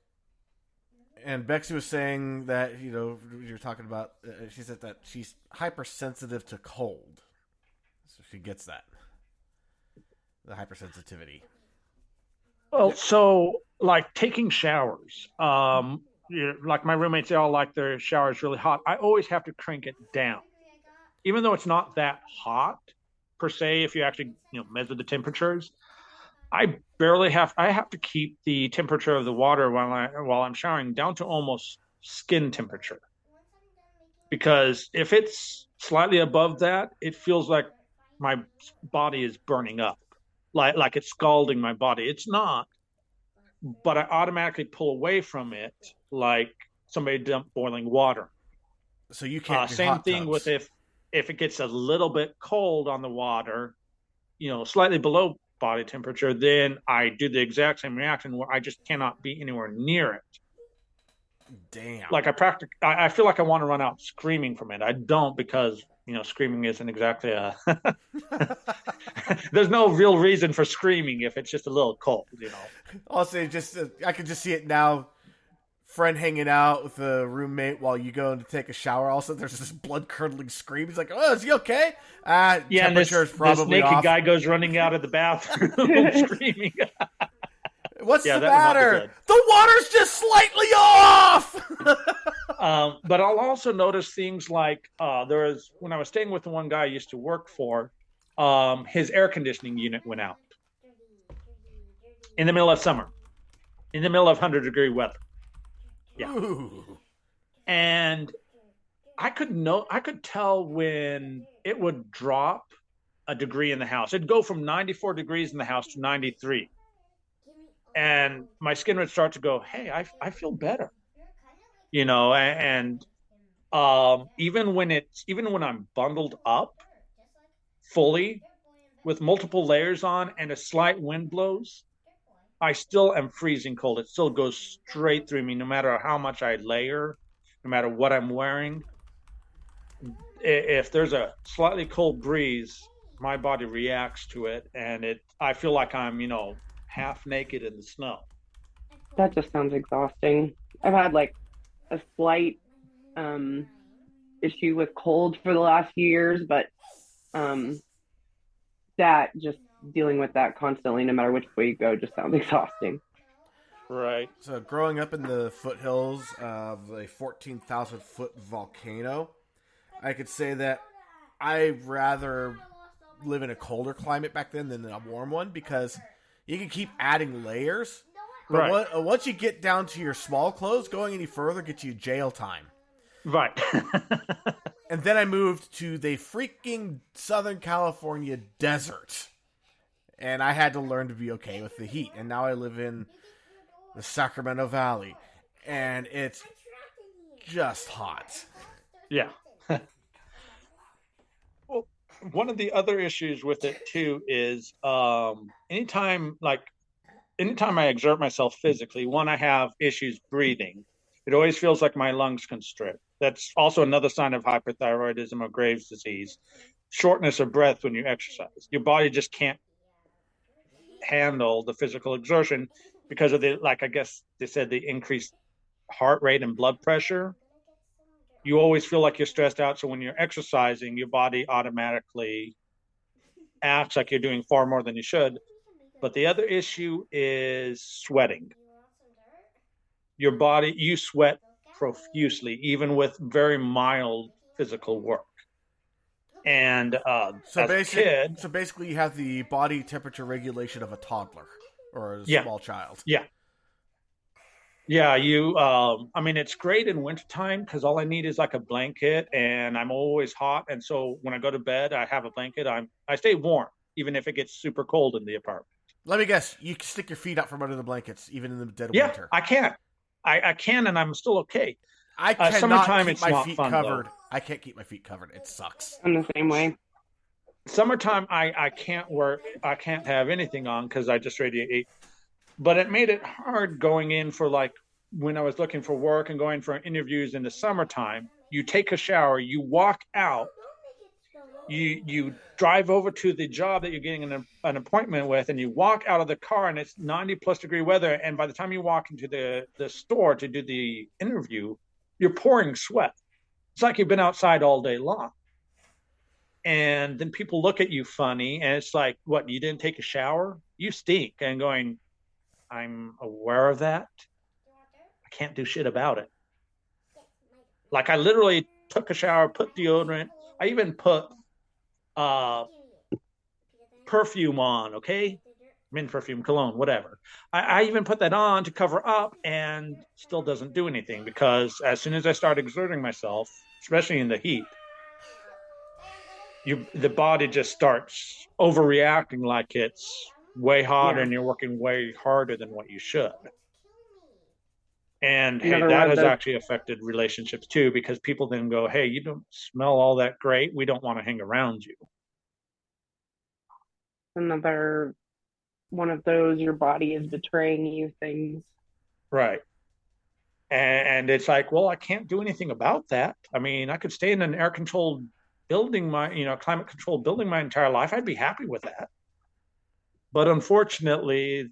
And Bexy was saying that, you're talking about, she said that she's hypersensitive to cold. So she gets that. The hypersensitivity. Well, so like taking showers, like my roommates, they all like their showers really hot. I always have to crank it down, even though it's not that hot per se. If you actually measure the temperatures, I have to keep the temperature of the water while I'm showering down to almost skin temperature, because if it's slightly above that, it feels like my body is burning up, like it's scalding my body. It's not, but I automatically pull away from it like somebody dumped boiling water. So you can't do same hot thing tubs. with if it gets a little bit cold on the water, slightly below body temperature, then I do the exact same reaction where I just cannot be anywhere near it. Damn. Like I feel like I want to run out screaming from it. I don't, because screaming isn't exactly a there's no real reason for screaming if it's just a little cold. Also, just I can just see it now. Friend hanging out with a roommate while you go to take a shower. Also, there's this blood curdling scream. He's like, "Oh, is he okay?" Yeah, temperature is probably this naked off. guy goes running out of the bathroom screaming. What's the that would not be matter? good. The water's just slightly off. But I'll also notice things like when I was staying with the one guy I used to work for, his air conditioning unit went out in the middle of summer, in the middle of 100-degree weather. Yeah. Ooh. And I could tell when it would drop a degree in the house. It'd go from 94 degrees in the house to 93. And my skin would start to go, "Hey, I feel better." And even when I'm bundled up fully with multiple layers on and a slight wind blows, I still am freezing cold. It still goes straight through me, no matter how much I layer, no matter what I'm wearing. If there's a slightly cold breeze, my body reacts to it, and I feel like I'm, half naked in the snow. That just sounds exhausting. I've had like a slight issue with cold for the last few years, but that just dealing with that constantly, no matter which way you go, just sounds exhausting. Right. So growing up in the foothills of a 14,000-foot volcano, I could say that I'd rather live in a colder climate back then than a warm one, because you can keep adding layers. But Right. Once you get down to your small clothes, going any further gets you jail time. Right. And then I moved to the freaking Southern California desert. And I had to learn to be okay with the heat. And now I live in the Sacramento Valley. And it's just hot. Yeah. Well, one of the other issues with it too is anytime I exert myself physically, I have issues breathing. It always feels like my lungs constrict. That's also another sign of hyperthyroidism or Graves' disease. Shortness of breath when you exercise. Your body just can't handle the physical exertion because of I guess they said, the increased heart rate and blood pressure. You always feel like you're stressed out. So when you're exercising, your body automatically acts like you're doing far more than you should. But the other issue is sweating. Your body, you sweat profusely, even with very mild physical work. And So so basically you have the body temperature regulation of a toddler or a small child. Yeah. It's great in wintertime because all I need is like a blanket, and I'm always hot. And so when I go to bed, I have a blanket. I stay warm, even if it gets super cold in the apartment. Let me guess, you can stick your feet out from under the blankets, even in the dead of Yeah, winter. I can. I can, and I'm still okay. I cannot summertime, keep it's my not feet fun, covered. though. I can't keep my feet covered. It sucks. I'm the same way. Summertime, I can't work. I can't have anything on because I just radiate. But it made it hard going in for like when I was looking for work and going for interviews in the summertime. You take a shower, you walk out, you drive over to the job that you're getting an appointment with, and you walk out of the car, and it's 90+ degree weather. And by the time you walk into the store to do the interview, you're pouring sweat. It's like you've been outside all day long. And then people look at you funny, and it's like, what, you didn't take a shower? You stink. And going, I'm aware of that. I can't do shit about it. Like, I literally took a shower, put deodorant. I even put perfume on, okay? Mint perfume, cologne, whatever. I even put that on to cover up, and still doesn't do anything, because as soon as I start exerting myself, especially in the heat, the body just starts overreacting like it's way hotter and you're working way harder than what you should. And hey, that has actually affected relationships too, because people then go, hey, you don't smell all that great. We don't want to hang around you. Another one of those, your body is betraying you things. Right. And it's like, well, I can't do anything about that. I mean, I could stay in an air-controlled building, climate controlled building my entire life. I'd be happy with that. But unfortunately,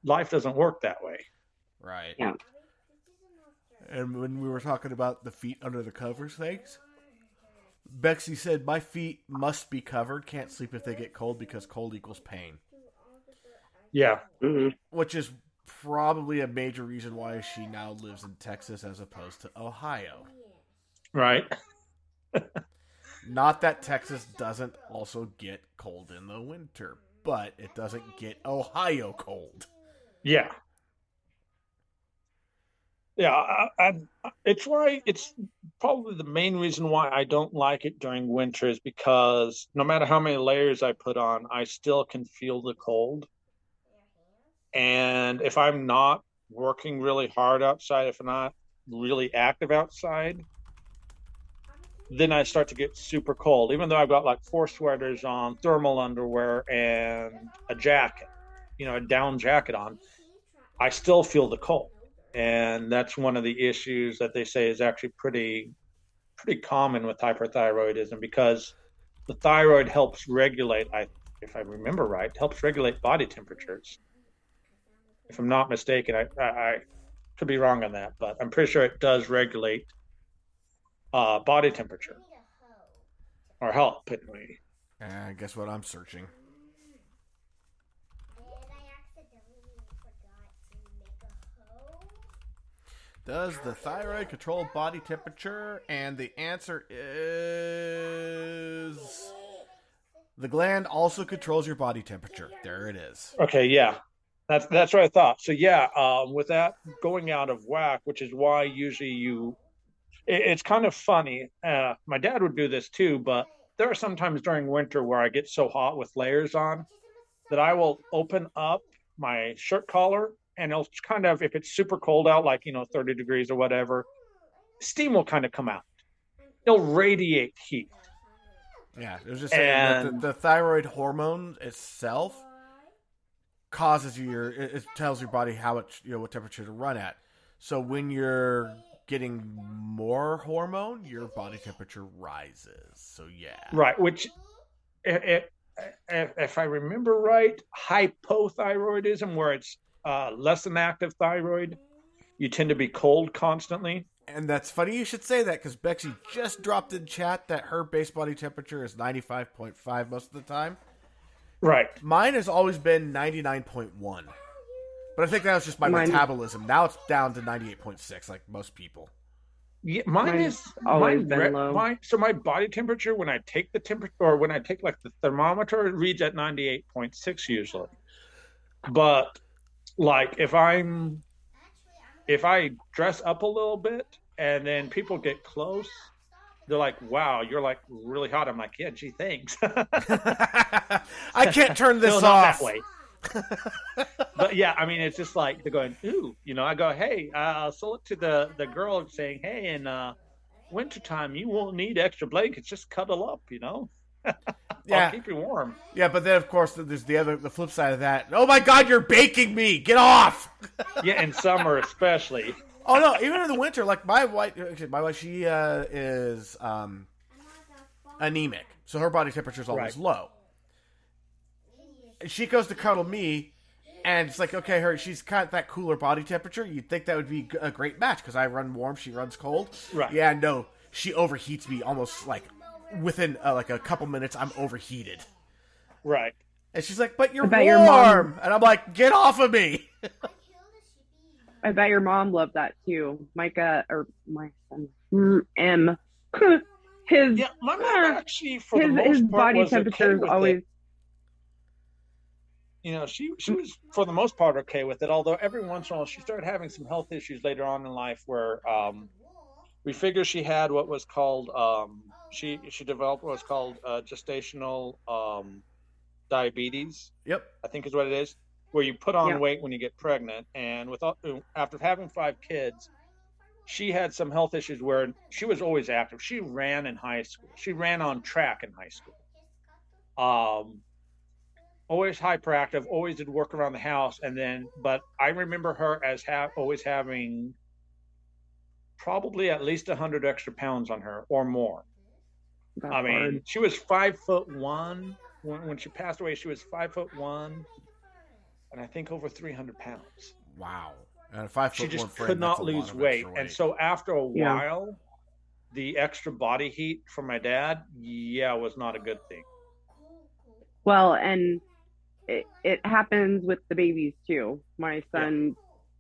life doesn't work that way. Right. Yeah. And when we were talking about the feet under the covers things, Bexy said, my feet must be covered. Can't sleep if they get cold because cold equals pain. Yeah. Mm-hmm. Which is probably a major reason why she now lives in Texas as opposed to Ohio. Right. Not that Texas doesn't also get cold in the winter, but it doesn't get Ohio cold. Yeah. Yeah, it's probably the main reason why I don't like it during winter is because no matter how many layers I put on, I still can feel the cold. And if I'm not working really hard outside, if I'm not really active outside, then I start to get super cold, even though I've got like 4 sweaters on, thermal underwear, and a jacket, a down jacket on. I still feel the cold. And that's one of the issues that they say is actually pretty common with hyperthyroidism, because the thyroid helps regulate, if I remember right, helps regulate body temperatures. If I'm not mistaken, I could be wrong on that, but I'm pretty sure it does regulate body temperature, or help anyway. Guess what I'm searching? Does the thyroid control body temperature? And the answer is the gland also controls your body temperature. There it is. Okay, yeah. That's what I thought. So yeah, with that going out of whack, which is why usually it's kind of funny. My dad would do this too, but there are some times during winter where I get so hot with layers on that I will open up my shirt collar, and it'll kind of, if it's super cold out, like 30 degrees or whatever, steam will kind of come out. It'll radiate heat. Yeah, it was just saying that the thyroid hormone itself causes it tells your body how much, what temperature to run at. So when you're getting more hormone, your body temperature rises. So yeah. Right, which if I remember right, hypothyroidism, where it's less than active thyroid, you tend to be cold constantly. And that's funny you should say that, because Bexy just dropped in chat that her base body temperature is 95.5 most of the time. Right. Mine has always been 99.1. But I think that was just my metabolism. Now it's down to 98.6, like most people. Yeah, mine's always been low. So my body temperature, when I take the temperature, or when I take like the thermometer, it reads at 98.6 usually. But like if I dress up a little bit and then people get close, they're like, wow, you're like really hot. I'm like, yeah, gee, thanks. I can't turn this off. Not that way. But yeah, I mean, it's just like they're going, ooh, I go, hey, so look to the girl saying, hey, in wintertime, you won't need extra blankets, just cuddle up, Yeah. I'll keep you warm. Yeah, but then of course there's the flip side of that. Oh my God, you're baking me! Get off! Yeah, in summer especially. Oh no, even in the winter, like my wife, she is anemic, so her body temperature is always low. And she goes to cuddle me, and it's like, okay, she's got that cooler body temperature. You'd think that would be a great match because I run warm, she runs cold. Right. Yeah, no, she overheats me almost like within like a couple minutes. I'm overheated. Right. And she's like, but you're bet warm. your mom... And I'm like, get off of me. I bet your mom loved that too. Micah, or my son, M. Yeah, my mom actually, for the most his part, body was temperature okay is with always... it. You know, she was, for the most part, okay with it, although every once in a while she started having some health issues later on in life where we figured she had what was called, she developed what was called gestational diabetes. Yep. I think is what it is, where you put on weight when you get pregnant. And after having 5 kids, she had some health issues where she was always active. She ran in high school. She ran on track in high school. Always hyperactive, always did work around the house. But I remember her as always having probably at least 100 extra pounds on her or more. That's I mean, hard. she was 5'1" when she passed away. She was 5'1", and I think over 300 pounds. Wow. And a 5'1" She just frame, could not that's a lose lot of weight. extra And so after a while, the extra body heat from my dad, was not a good thing. Well, and it happens with the babies too. My son,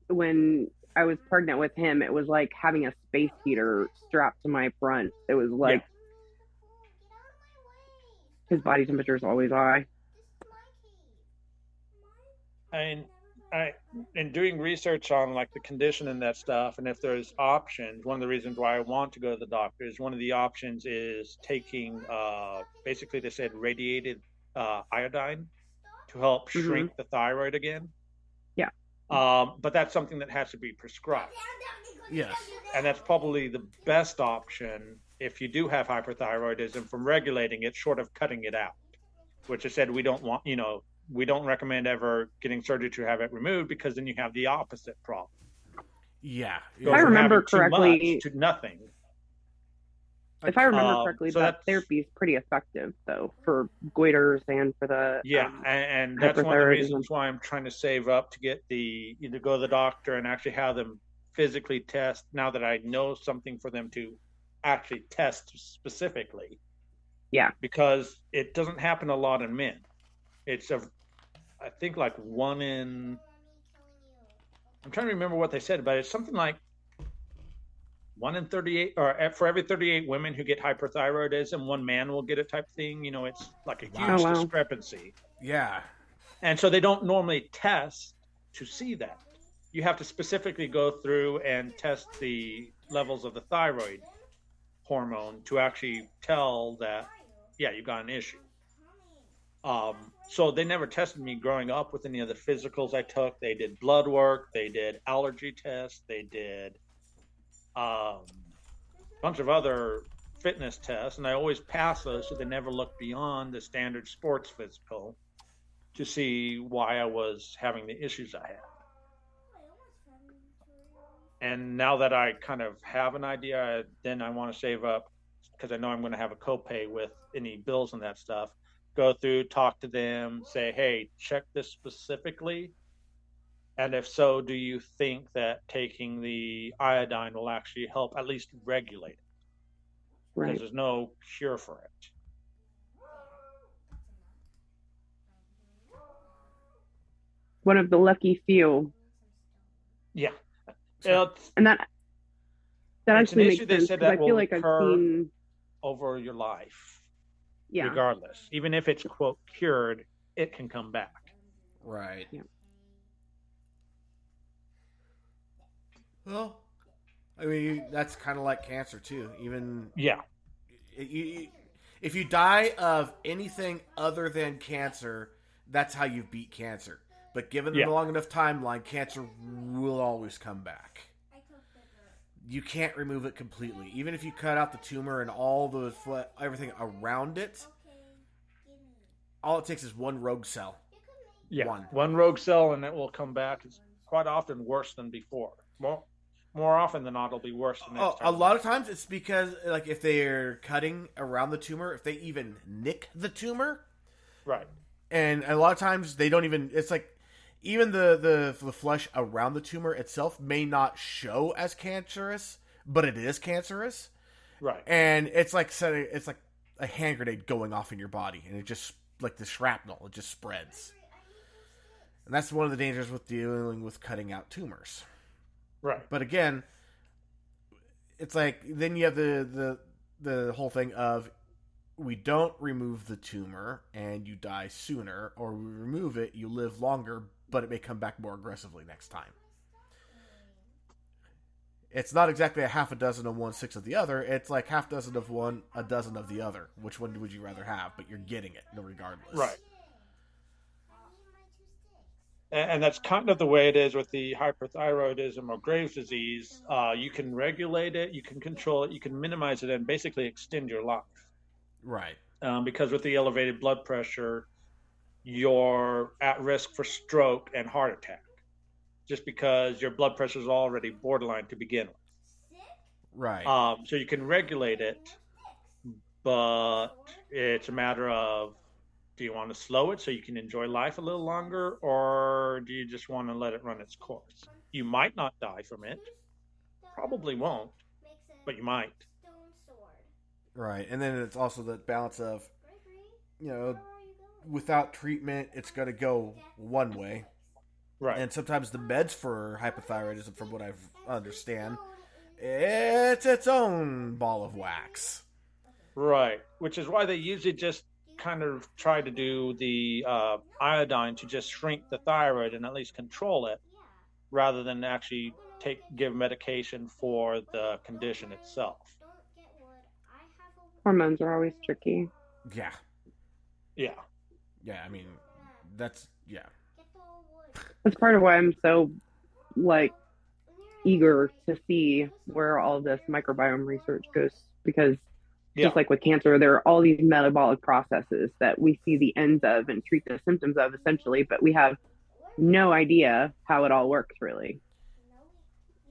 when I was pregnant with him, it was like having a space heater strapped to my front. It was like his body temperature is always high. And in doing research on like the condition and that stuff, and if there's options, one of the reasons why I want to go to the doctor is one of the options is taking basically they said radiated iodine to help shrink the thyroid again. Yeah. But that's something that has to be prescribed. Yes. And that's probably the best option if you do have hyperthyroidism from regulating it, short of cutting it out, which I said we don't want, we don't recommend ever getting surgery to have it removed because then you have the opposite problem. Yeah. If I remember correctly, to nothing. If I remember correctly, that therapy is pretty effective, though, for goiters and for the and that's one of the reasons why I'm trying to save up to get either go to the doctor and actually have them physically test. Now that I know something for them to actually test specifically, because it doesn't happen a lot in men. It's I think like 1 in. I'm trying to remember what they said, but it's something like 1 in 38, or for every 38 women who get hyperthyroidism, 1 man will get it type thing. It's like a huge discrepancy. Yeah. And so they don't normally test to see that. You have to specifically go through and test the levels of the thyroid hormone to actually tell that, you've got an issue. So they never tested me growing up with any of the physicals I took. They did blood work. They did allergy tests. They did a bunch of other fitness tests, and I always pass those, so they never looked beyond the standard sports physical to see why I was having the issues I had. And now that I kind of have an idea, then I want to save up because I know I'm going to have a copay with any bills and that stuff. Go through, talk to them, say, hey, check this specifically. And if so, do you think that taking the iodine will actually help at least regulate it? Because there's no cure for it. One of the lucky few. Yeah. And that actually makes sense, because I feel like I've seen over your life. Yeah. Regardless, even if it's quote cured, it can come back. Right. Yeah. Well, I mean, that's kind of like cancer too. Even if you die of anything other than cancer, that's how you beat cancer. But given the long enough timeline, cancer will always come back. You can't remove it completely. Even if you cut out the tumor and all the everything around it, all it takes is one rogue cell. Yeah, one rogue cell, and it will come back. It's quite often worse than before. More often than not, it'll be worse than next time. A lot of times it's because, like, if they're cutting around the tumor, if they even nick the tumor, right? And a lot of times they don't even. It's like even the flesh around the tumor itself may not show as cancerous, but it is cancerous, right? And it's like a hand grenade going off in your body, and it just like the shrapnel, it just spreads. And that's one of the dangers with dealing with cutting out tumors. Right. But again, it's like then you have the whole thing of we don't remove the tumor and you die sooner, or we remove it, you live longer, but it may come back more aggressively next time. It's not exactly a half a dozen of one, six of the other. It's like half dozen of one, a dozen of the other. Which one would you rather have? But you're getting it regardless. Right. And that's kind of the way it is with the hyperthyroidism or Graves' disease. You can regulate it, you can control it, you can minimize it, and basically extend your life. Right. Because with the elevated blood pressure, you're at risk for stroke and heart attack, just because your blood pressure is already borderline to begin with. Right. So you can regulate it, but it's a matter of, do you want to slow it so you can enjoy life a little longer, or do you just want to let it run its course? You might not die from it. Probably won't, but you might. Right. And then it's also the balance of, without treatment, it's going to go one way. Right. And sometimes the meds for hypothyroidism, from what I understand, it's its own ball of wax. Right. Which is why they usually just kind of try to do the iodine to just shrink the thyroid and at least control it, rather than actually give medication for the condition itself. Hormones are always tricky. Yeah. Yeah. Yeah, I mean, that's That's part of why I'm so, eager to see where all this microbiome research goes, because just like with cancer, there are all these metabolic processes that we see the ends of and treat the symptoms of, essentially, but we have no idea how it all works, really.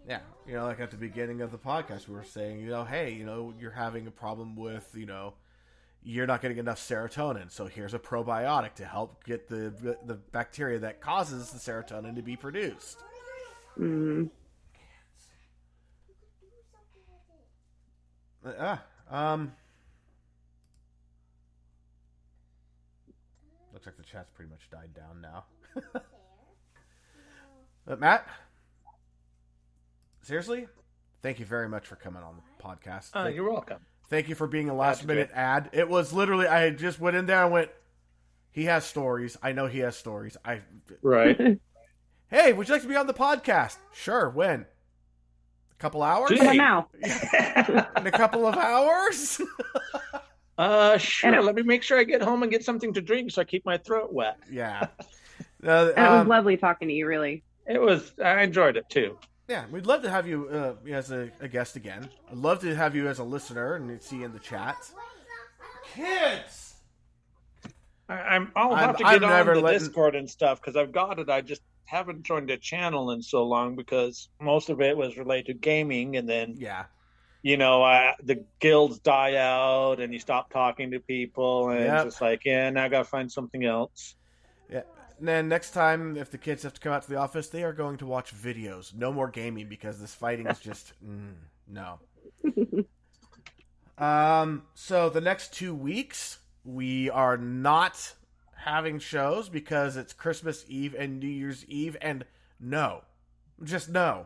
Yeah, like at the beginning of the podcast, we were saying, hey, you're having a problem with, you're not getting enough serotonin, so here's a probiotic to help get the bacteria that causes the serotonin to be produced. Mm-hmm. Looks like the chat's pretty much died down now. But Matt, seriously, thank you very much for coming on the podcast. You're welcome. Thank you for being a last-minute ad. It was literally, I just went in there and went, he has stories. I know he has stories. Right. Hey, would you like to be on the podcast? Sure, when? A couple hours? Now. In a couple of hours? Sure. Let me make sure I get home and get something to drink so I keep my throat wet. Yeah. And it was lovely talking to you, really. I enjoyed it too. Yeah, we'd love to have you as a guest again. I'd love to have you as a listener and see you in the chat. Kids! I'll have to get on the Discord and stuff, because I've got it. I just haven't joined a channel in so long, because most of it was related to gaming, and then the guilds die out and you stop talking to people, and it's just like, now I gotta find something else. Yeah. And then next time, if the kids have to come out to the office, they are going to watch videos. No more gaming, because this fighting is just no. So the next 2 weeks, we are not having shows because it's Christmas Eve and New Year's Eve, and just no.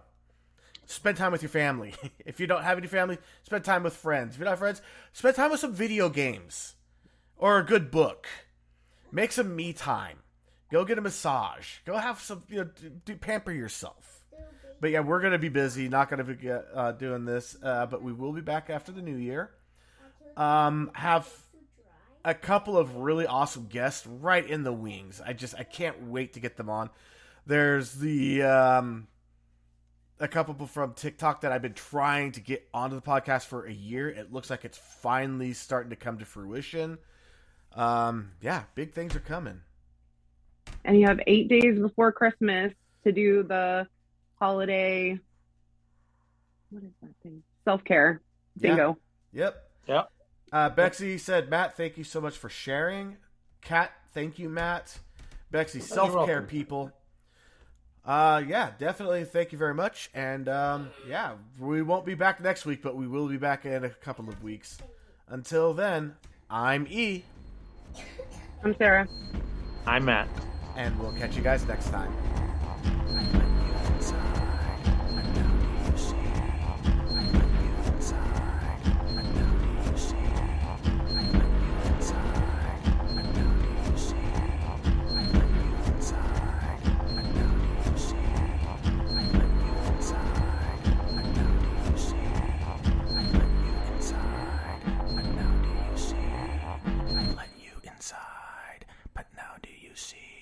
Spend time with your family. If you don't have any family, spend time with friends. If you don't have friends, spend time with some video games or a good book. Make some me time. Go get a massage. Go have some, pamper yourself. But yeah, we're going to be busy. Not going to be doing this, but we will be back after the new year. Have a couple of really awesome guests right in the wings. I can't wait to get them on. There's a couple from TikTok that I've been trying to get onto the podcast for a year. It looks like it's finally starting to come to fruition. Yeah, big things are coming. And you have 8 days before Christmas to do the holiday. What is that thing? Self-care. Bingo. Yeah. Yep. Bexy said, Matt, thank you so much for sharing. Kat, thank you, Matt. Bexy, self-care people. Yeah, definitely. Thank you very much. And yeah, we won't be back next week, but we will be back in a couple of weeks. Until then, I'm E. I'm Sarah. I'm Matt. And we'll catch you guys next time. But now do you see?